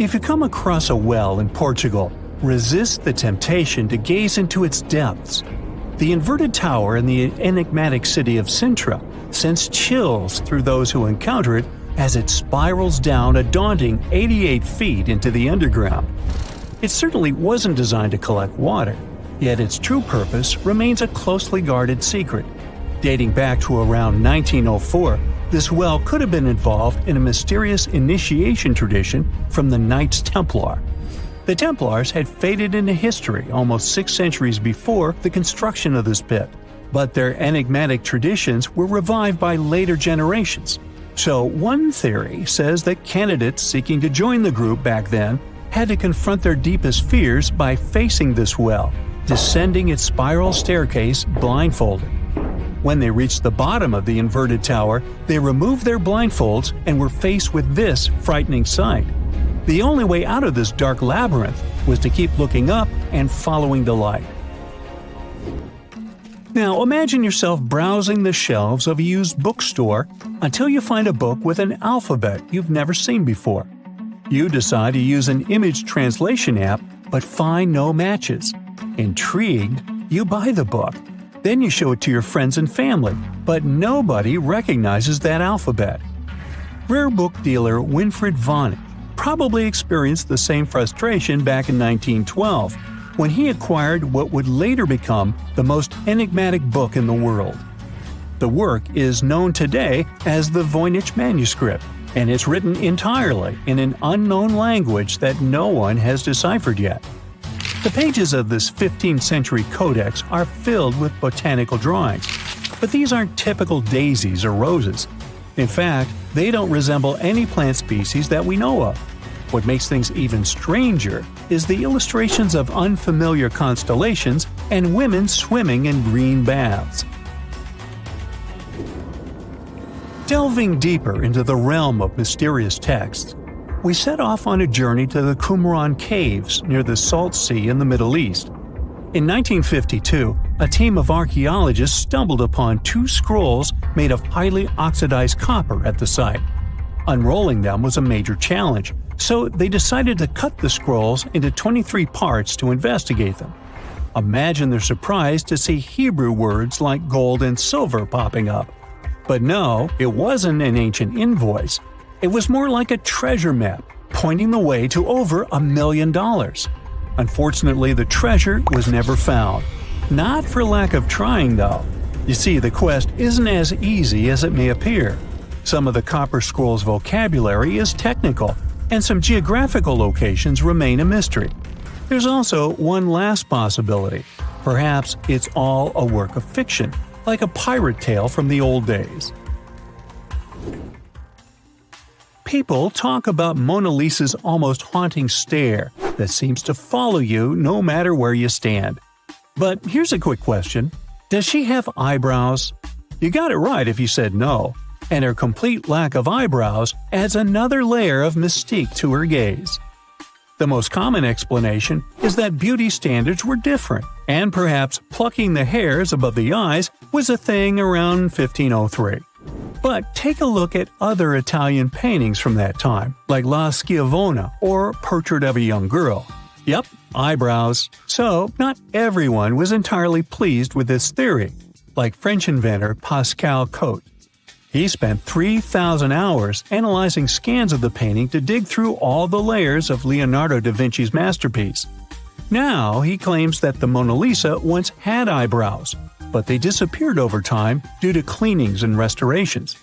Speaker 3: If you come across a well in Portugal, resist the temptation to gaze into its depths. The inverted tower in the enigmatic city of Sintra sends chills through those who encounter it as it spirals down a daunting 88 feet into the underground. It certainly wasn't designed to collect water, yet its true purpose remains a closely guarded secret. Dating back to around 1904, this well could have been involved in a mysterious initiation tradition from the Knights Templar. The Templars had faded into history almost 6 centuries before the construction of this pit, but their enigmatic traditions were revived by later generations. So one theory says that candidates seeking to join the group back then had to confront their deepest fears by facing this well, descending its spiral staircase blindfolded. When they reached the bottom of the inverted tower, they removed their blindfolds and were faced with this frightening sight. The only way out of this dark labyrinth was to keep looking up and following the light. Now imagine yourself browsing the shelves of a used bookstore until you find a book with an alphabet you've never seen before. You decide to use an image translation app but find no matches. Intrigued, you buy the book. Then you show it to your friends and family, but nobody recognizes that alphabet. Rare book dealer Winfried Vonnig probably experienced the same frustration back in 1912, when he acquired what would later become the most enigmatic book in the world. The work is known today as the Voynich manuscript, and it's written entirely in an unknown language that no one has deciphered yet. The pages of this 15th century codex are filled with botanical drawings, but these aren't typical daisies or roses. In fact, they don't resemble any plant species that we know of. What makes things even stranger is the illustrations of unfamiliar constellations and women swimming in green baths. Delving deeper into the realm of mysterious texts, we set off on a journey to the Qumran Caves near the Salt Sea in the Middle East. In 1952, a team of archaeologists stumbled upon 2 scrolls made of highly oxidized copper at the site. Unrolling them was a major challenge, so they decided to cut the scrolls into 23 parts to investigate them. Imagine their surprise to see Hebrew words like gold and silver popping up. But no, it wasn't an ancient invoice. It was more like a treasure map, pointing the way to over $1 million. Unfortunately, the treasure was never found. Not for lack of trying, though. You see, the quest isn't as easy as it may appear. Some of the copper scroll's vocabulary is technical, and some geographical locations remain a mystery. There's also one last possibility. Perhaps it's all a work of fiction, like a pirate tale from the old days. People talk about Mona Lisa's almost haunting stare that seems to follow you no matter where you stand. But here's a quick question. Does she have eyebrows? You got it right if you said no, and her complete lack of eyebrows adds another layer of mystique to her gaze. The most common explanation is that beauty standards were different, and perhaps plucking the hairs above the eyes was a thing around 1503. But take a look at other Italian paintings from that time, like La Schiavona or Portrait of a Young Girl. Yep, eyebrows. So, not everyone was entirely pleased with this theory, like French inventor Pascal Cotte. He spent 3,000 hours analyzing scans of the painting to dig through all the layers of Leonardo da Vinci's masterpiece. Now he claims that the Mona Lisa once had eyebrows, but they disappeared over time due to cleanings and restorations.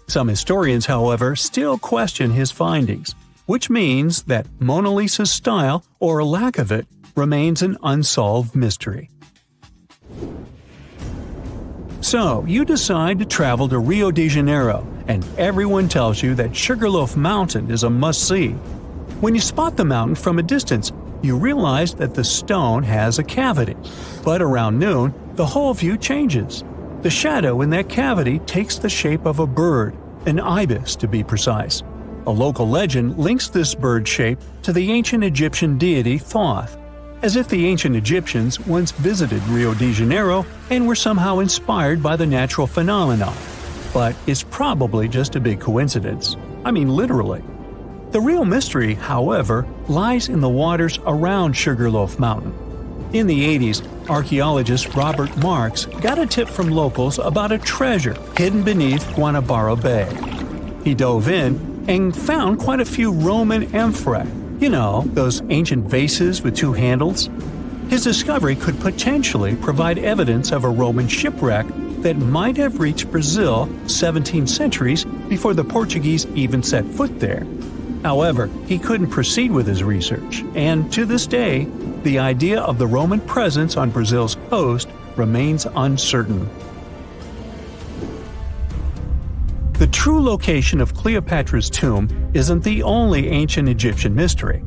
Speaker 3: Some historians, however, still question his findings, which means that Mona Lisa's style, or lack of it, remains an unsolved mystery. So, you decide to travel to Rio de Janeiro, and everyone tells you that Sugarloaf Mountain is a must-see. When you spot the mountain from a distance, you realize that the stone has a cavity. But around noon, the whole view changes. The shadow in that cavity takes the shape of a bird, an ibis to be precise. A local legend links this bird shape to the ancient Egyptian deity Thoth, as if the ancient Egyptians once visited Rio de Janeiro and were somehow inspired by the natural phenomenon. But it's probably just a big coincidence. I mean, literally. The real mystery, however, lies in the waters around Sugarloaf Mountain. In the 80s, archaeologist Robert Marks got a tip from locals about a treasure hidden beneath Guanabara Bay. He dove in and found quite a few Roman amphorae. You know, those ancient vases with two handles? His discovery could potentially provide evidence of a Roman shipwreck that might have reached Brazil 17 centuries before the Portuguese even set foot there. However, he couldn't proceed with his research, and to this day, the idea of the Roman presence on Brazil's coast remains uncertain. The true location of Cleopatra's tomb isn't the only ancient Egyptian mystery.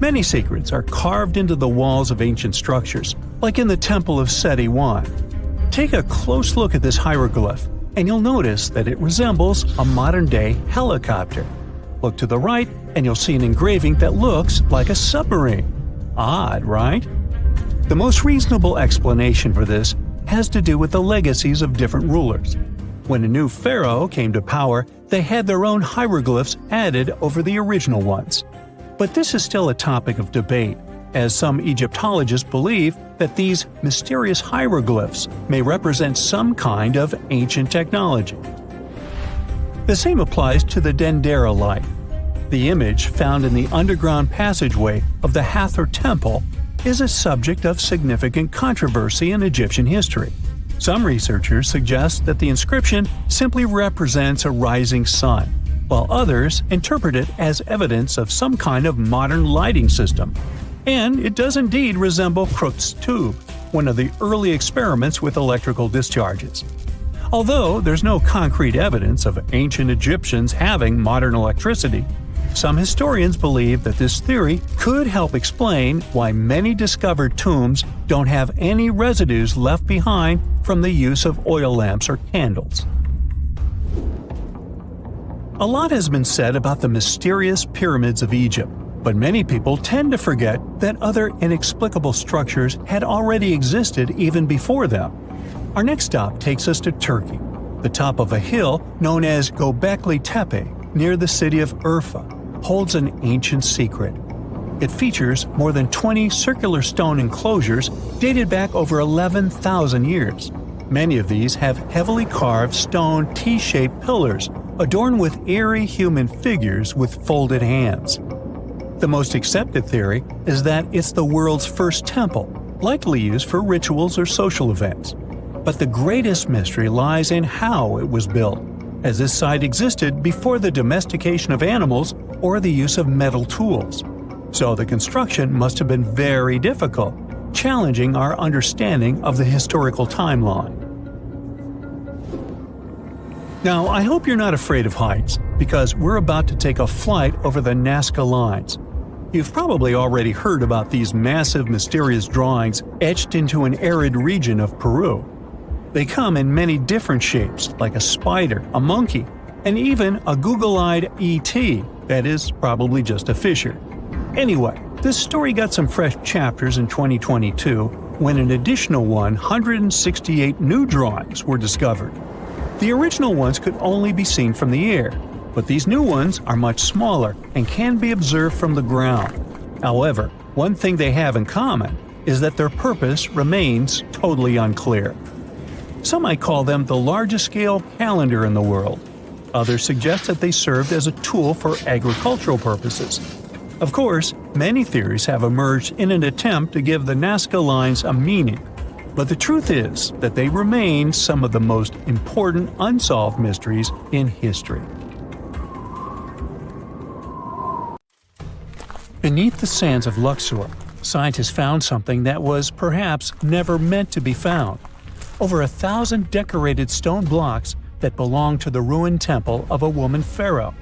Speaker 3: Many secrets are carved into the walls of ancient structures, like in the Temple of Seti I. Take a close look at this hieroglyph, and you'll notice that it resembles a modern-day helicopter. Look to the right, and you'll see an engraving that looks like a submarine. Odd, right? The most reasonable explanation for this has to do with the legacies of different rulers. When a new pharaoh came to power, they had their own hieroglyphs added over the original ones. But this is still a topic of debate, as some Egyptologists believe that these mysterious hieroglyphs may represent some kind of ancient technology. The same applies to the Dendera light. The image found in the underground passageway of the Hathor Temple is a subject of significant controversy in Egyptian history. Some researchers suggest that the inscription simply represents a rising sun, while others interpret it as evidence of some kind of modern lighting system. And it does indeed resemble Crookes' tube, one of the early experiments with electrical discharges. Although there's no concrete evidence of ancient Egyptians having modern electricity, some historians believe that this theory could help explain why many discovered tombs don't have any residues left behind from the use of oil lamps or candles. A lot has been said about the mysterious pyramids of Egypt, but many people tend to forget that other inexplicable structures had already existed even before them. Our next stop takes us to Turkey. The top of a hill known as Göbekli Tepe, near the city of Urfa, holds an ancient secret. It features more than 20 circular stone enclosures dated back over 11,000 years. Many of these have heavily carved stone T-shaped pillars adorned with eerie human figures with folded hands. The most accepted theory is that it's the world's first temple, likely used for rituals or social events. But the greatest mystery lies in how it was built, as this site existed before the domestication of animals or the use of metal tools. So the construction must have been very difficult, challenging our understanding of the historical timeline. Now, I hope you're not afraid of heights, because we're about to take a flight over the Nazca Lines. You've probably already heard about these massive, mysterious drawings etched into an arid region of Peru. They come in many different shapes, like a spider, a monkey, and even a Google-eyed ET that is probably just a fisher. Anyway, this story got some fresh chapters in 2022 when an additional 168 new drawings were discovered. The original ones could only be seen from the air, but these new ones are much smaller and can be observed from the ground. However, one thing they have in common is that their purpose remains totally unclear. Some might call them the largest scale calendar in the world. Others suggest that they served as a tool for agricultural purposes. Of course, many theories have emerged in an attempt to give the Nazca Lines a meaning, but the truth is that they remain some of the most important unsolved mysteries in history. Beneath the sands of Luxor, scientists found something that was perhaps never meant to be found. Over 1,000 decorated stone blocks that belonged to the ruined temple of a woman pharaoh.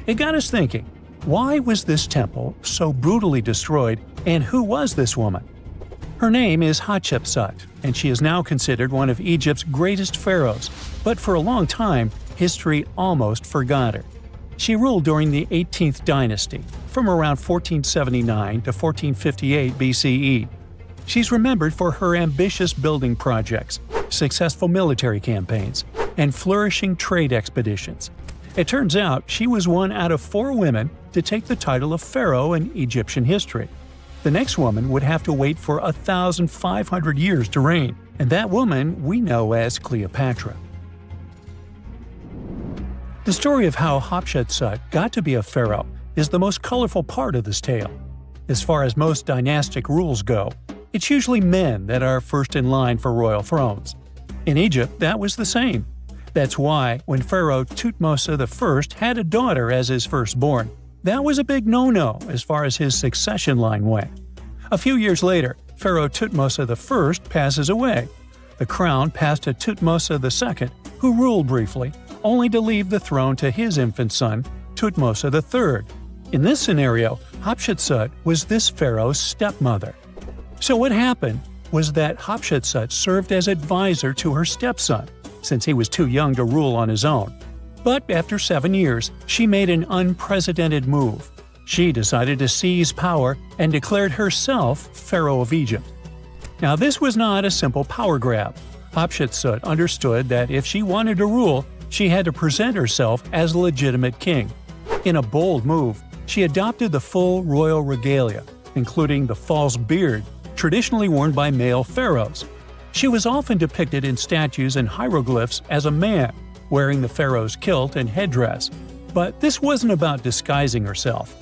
Speaker 3: It got us thinking, why was this temple so brutally destroyed, and who was this woman? Her name is Hatshepsut, and she is now considered one of Egypt's greatest pharaohs, but for a long time, history almost forgot her. She ruled during the 18th dynasty, from around 1479 to 1458 BCE. She's remembered for her ambitious building projects, successful military campaigns, and flourishing trade expeditions. It turns out she was one out of 4 women to take the title of pharaoh in Egyptian history. The next woman would have to wait for 1,500 years to reign, and that woman we know as Cleopatra. The story of how Hatshepsut got to be a pharaoh is the most colorful part of this tale. As far as most dynastic rules go, it's usually men that are first in line for royal thrones. In Egypt, that was the same. That's why, when Pharaoh Thutmose I had a daughter as his firstborn, that was a big no-no as far as his succession line went. A few years later, Pharaoh Thutmose I passes away. The crown passed to Thutmose II, who ruled briefly, only to leave the throne to his infant son, Thutmose III. In this scenario, Hatshepsut was this pharaoh's stepmother. So what happened was that Hatshepsut served as advisor to her stepson, since he was too young to rule on his own. But after 7 years, she made an unprecedented move. She decided to seize power and declared herself Pharaoh of Egypt. Now this was not a simple power grab. Hatshepsut understood that if she wanted to rule, she had to present herself as a legitimate king. In a bold move, she adopted the full royal regalia, including the false beard, traditionally worn by male pharaohs. She was often depicted in statues and hieroglyphs as a man, wearing the pharaoh's kilt and headdress. But this wasn't about disguising herself.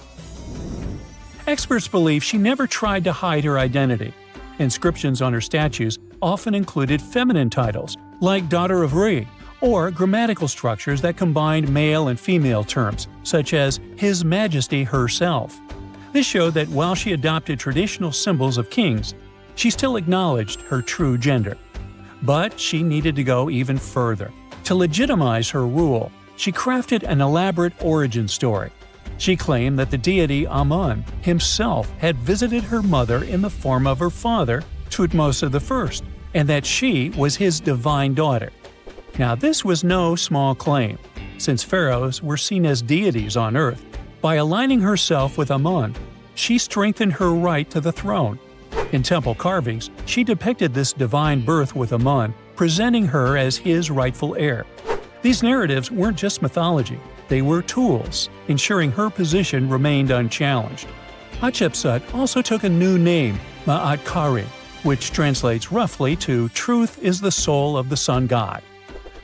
Speaker 3: Experts believe she never tried to hide her identity. Inscriptions on her statues often included feminine titles, like Daughter of Re, or grammatical structures that combined male and female terms, such as His Majesty herself. This showed that while she adopted traditional symbols of kings, she still acknowledged her true gender. But she needed to go even further. To legitimize her rule, she crafted an elaborate origin story. She claimed that the deity Amun himself had visited her mother in the form of her father, Thutmose I, and that she was his divine daughter. Now this was no small claim, since pharaohs were seen as deities on earth. By aligning herself with Amun, she strengthened her right to the throne. In temple carvings, she depicted this divine birth with Amun, presenting her as his rightful heir. These narratives weren't just mythology, they were tools, ensuring her position remained unchallenged. Hatshepsut also took a new name, Ma'at Kari, which translates roughly to "Truth is the soul of the sun god."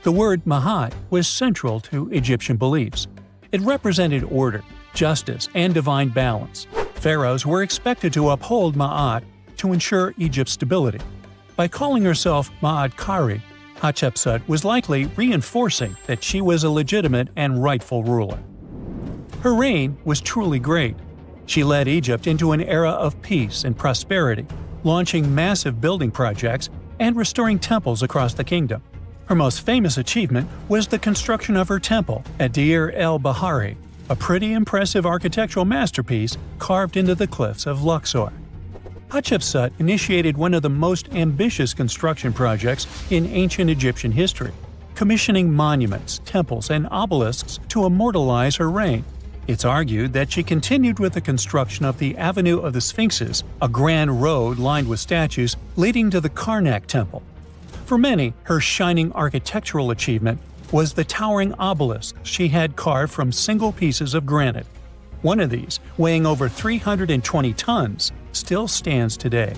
Speaker 3: The word Ma'at was central to Egyptian beliefs. It represented order, justice, and divine balance. Pharaohs were expected to uphold Ma'at to ensure Egypt's stability. By calling herself Ma'at Kari, Hatshepsut was likely reinforcing that she was a legitimate and rightful ruler. Her reign was truly great. She led Egypt into an era of peace and prosperity, launching massive building projects and restoring temples across the kingdom. Her most famous achievement was the construction of her temple at Deir el-Bahari, a pretty impressive architectural masterpiece carved into the cliffs of Luxor. Hatshepsut initiated one of the most ambitious construction projects in ancient Egyptian history, commissioning monuments, temples, and obelisks to immortalize her reign. It's argued that she continued with the construction of the Avenue of the Sphinxes, a grand road lined with statues leading to the Karnak Temple. For many, her shining architectural achievement was the towering obelisk she had carved from single pieces of granite. One of these, weighing over 320 tons, still stands today.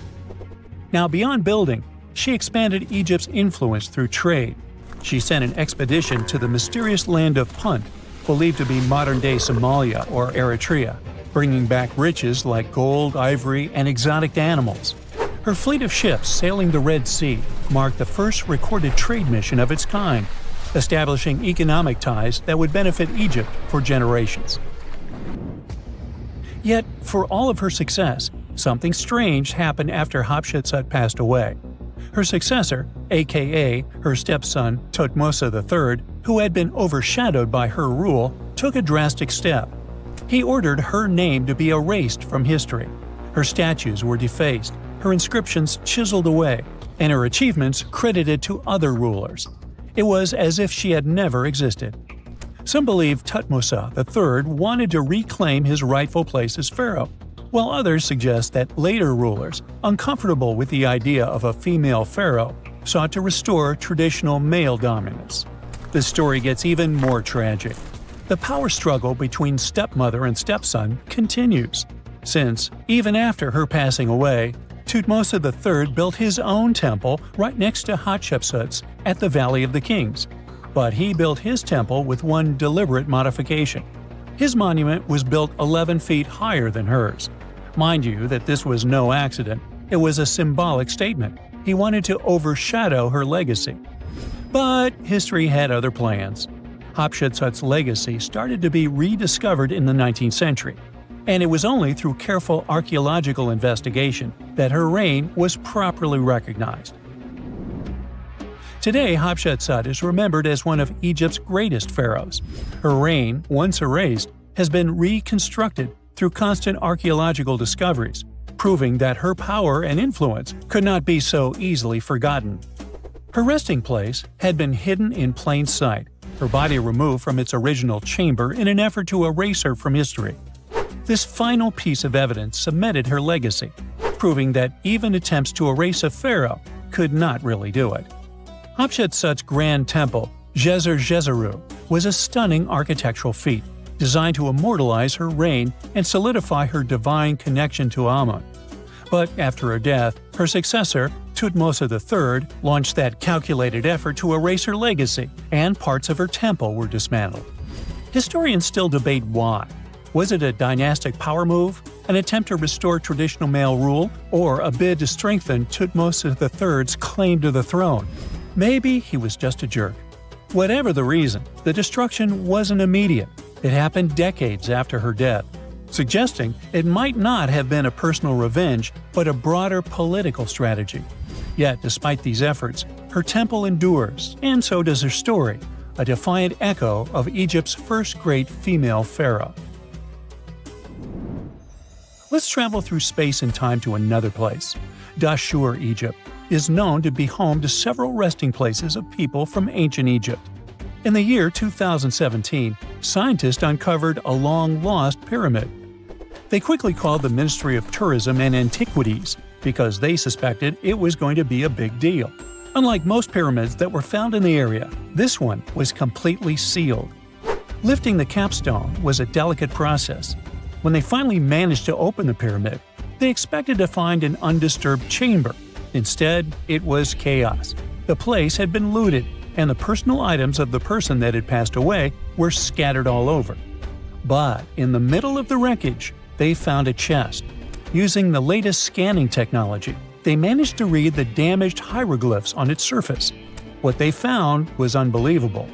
Speaker 3: Now, beyond building, she expanded Egypt's influence through trade. She sent an expedition to the mysterious land of Punt, believed to be modern-day Somalia or Eritrea, bringing back riches like gold, ivory, and exotic animals. Her fleet of ships sailing the Red Sea marked the first recorded trade mission of its kind, establishing economic ties that would benefit Egypt for generations. Yet, for all of her success, something strange happened after Hatshepsut passed away. Her successor, aka her stepson Thutmose III, who had been overshadowed by her rule, took a drastic step. He ordered her name to be erased from history. Her statues were defaced, her inscriptions chiseled away, and her achievements credited to other rulers. It was as if she had never existed. Some believe Thutmose III wanted to reclaim his rightful place as pharaoh, while others suggest that later rulers, uncomfortable with the idea of a female pharaoh, sought to restore traditional male dominance. The story gets even more tragic. The power struggle between stepmother and stepson continues, since, even after her passing away, Thutmose III built his own temple right next to Hatshepsut's at the Valley of the Kings. But he built his temple with one deliberate modification. His monument was built 11 feet higher than hers. Mind you that this was no accident, it was a symbolic statement. He wanted to overshadow her legacy. But history had other plans. Hatshepsut's legacy started to be rediscovered in the 19th century, and it was only through careful archaeological investigation that her reign was properly recognized. Today, Hatshepsut is remembered as one of Egypt's greatest pharaohs. Her reign, once erased, has been reconstructed through constant archaeological discoveries, proving that her power and influence could not be so easily forgotten. Her resting place had been hidden in plain sight, her body removed from its original chamber in an effort to erase her from history. This final piece of evidence cemented her legacy, proving that even attempts to erase a pharaoh could not really do it. Hatshepsut's grand temple, Djeser-Djeseru, was a stunning architectural feat, designed to immortalize her reign and solidify her divine connection to Amun. But after her death, her successor, Thutmose III, launched that calculated effort to erase her legacy, and parts of her temple were dismantled. Historians still debate why. Was it a dynastic power move, an attempt to restore traditional male rule, or a bid to strengthen Thutmose III's claim to the throne? Maybe he was just a jerk. Whatever the reason, the destruction wasn't immediate. It happened decades after her death, suggesting it might not have been a personal revenge, but a broader political strategy. Yet, despite these efforts, her temple endures, and so does her story, a defiant echo of Egypt's first great female pharaoh. Let's travel through space and time to another place. Dashur, Egypt, is known to be home to several resting places of people from ancient Egypt. In the year 2017, scientists uncovered a long-lost pyramid. They quickly called the Ministry of Tourism and Antiquities because they suspected it was going to be a big deal. Unlike most pyramids that were found in the area, this one was completely sealed. Lifting the capstone was a delicate process. When they finally managed to open the pyramid, they expected to find an undisturbed chamber. Instead, it was chaos. The place had been looted, and the personal items of the person that had passed away were scattered all over. But in the middle of the wreckage, they found a chest. Using the latest scanning technology, they managed to read the damaged hieroglyphs on its surface. What they found was unbelievable.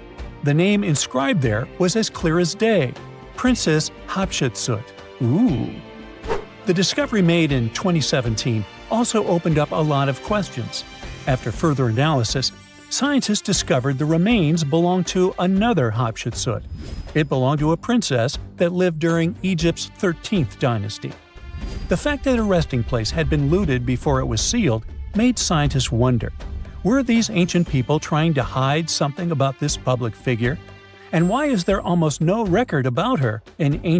Speaker 3: The name inscribed there was as clear as day: Princess Hatshepsut. Ooh. The discovery made in 2017 also opened up a lot of questions. After further analysis, scientists discovered the remains belonged to another Hatshepsut. It belonged to a princess that lived during Egypt's 13th dynasty. The fact that her resting place had been looted before it was sealed made scientists wonder, were these ancient people trying to hide something about this public figure? And why is there almost no record about her in ancient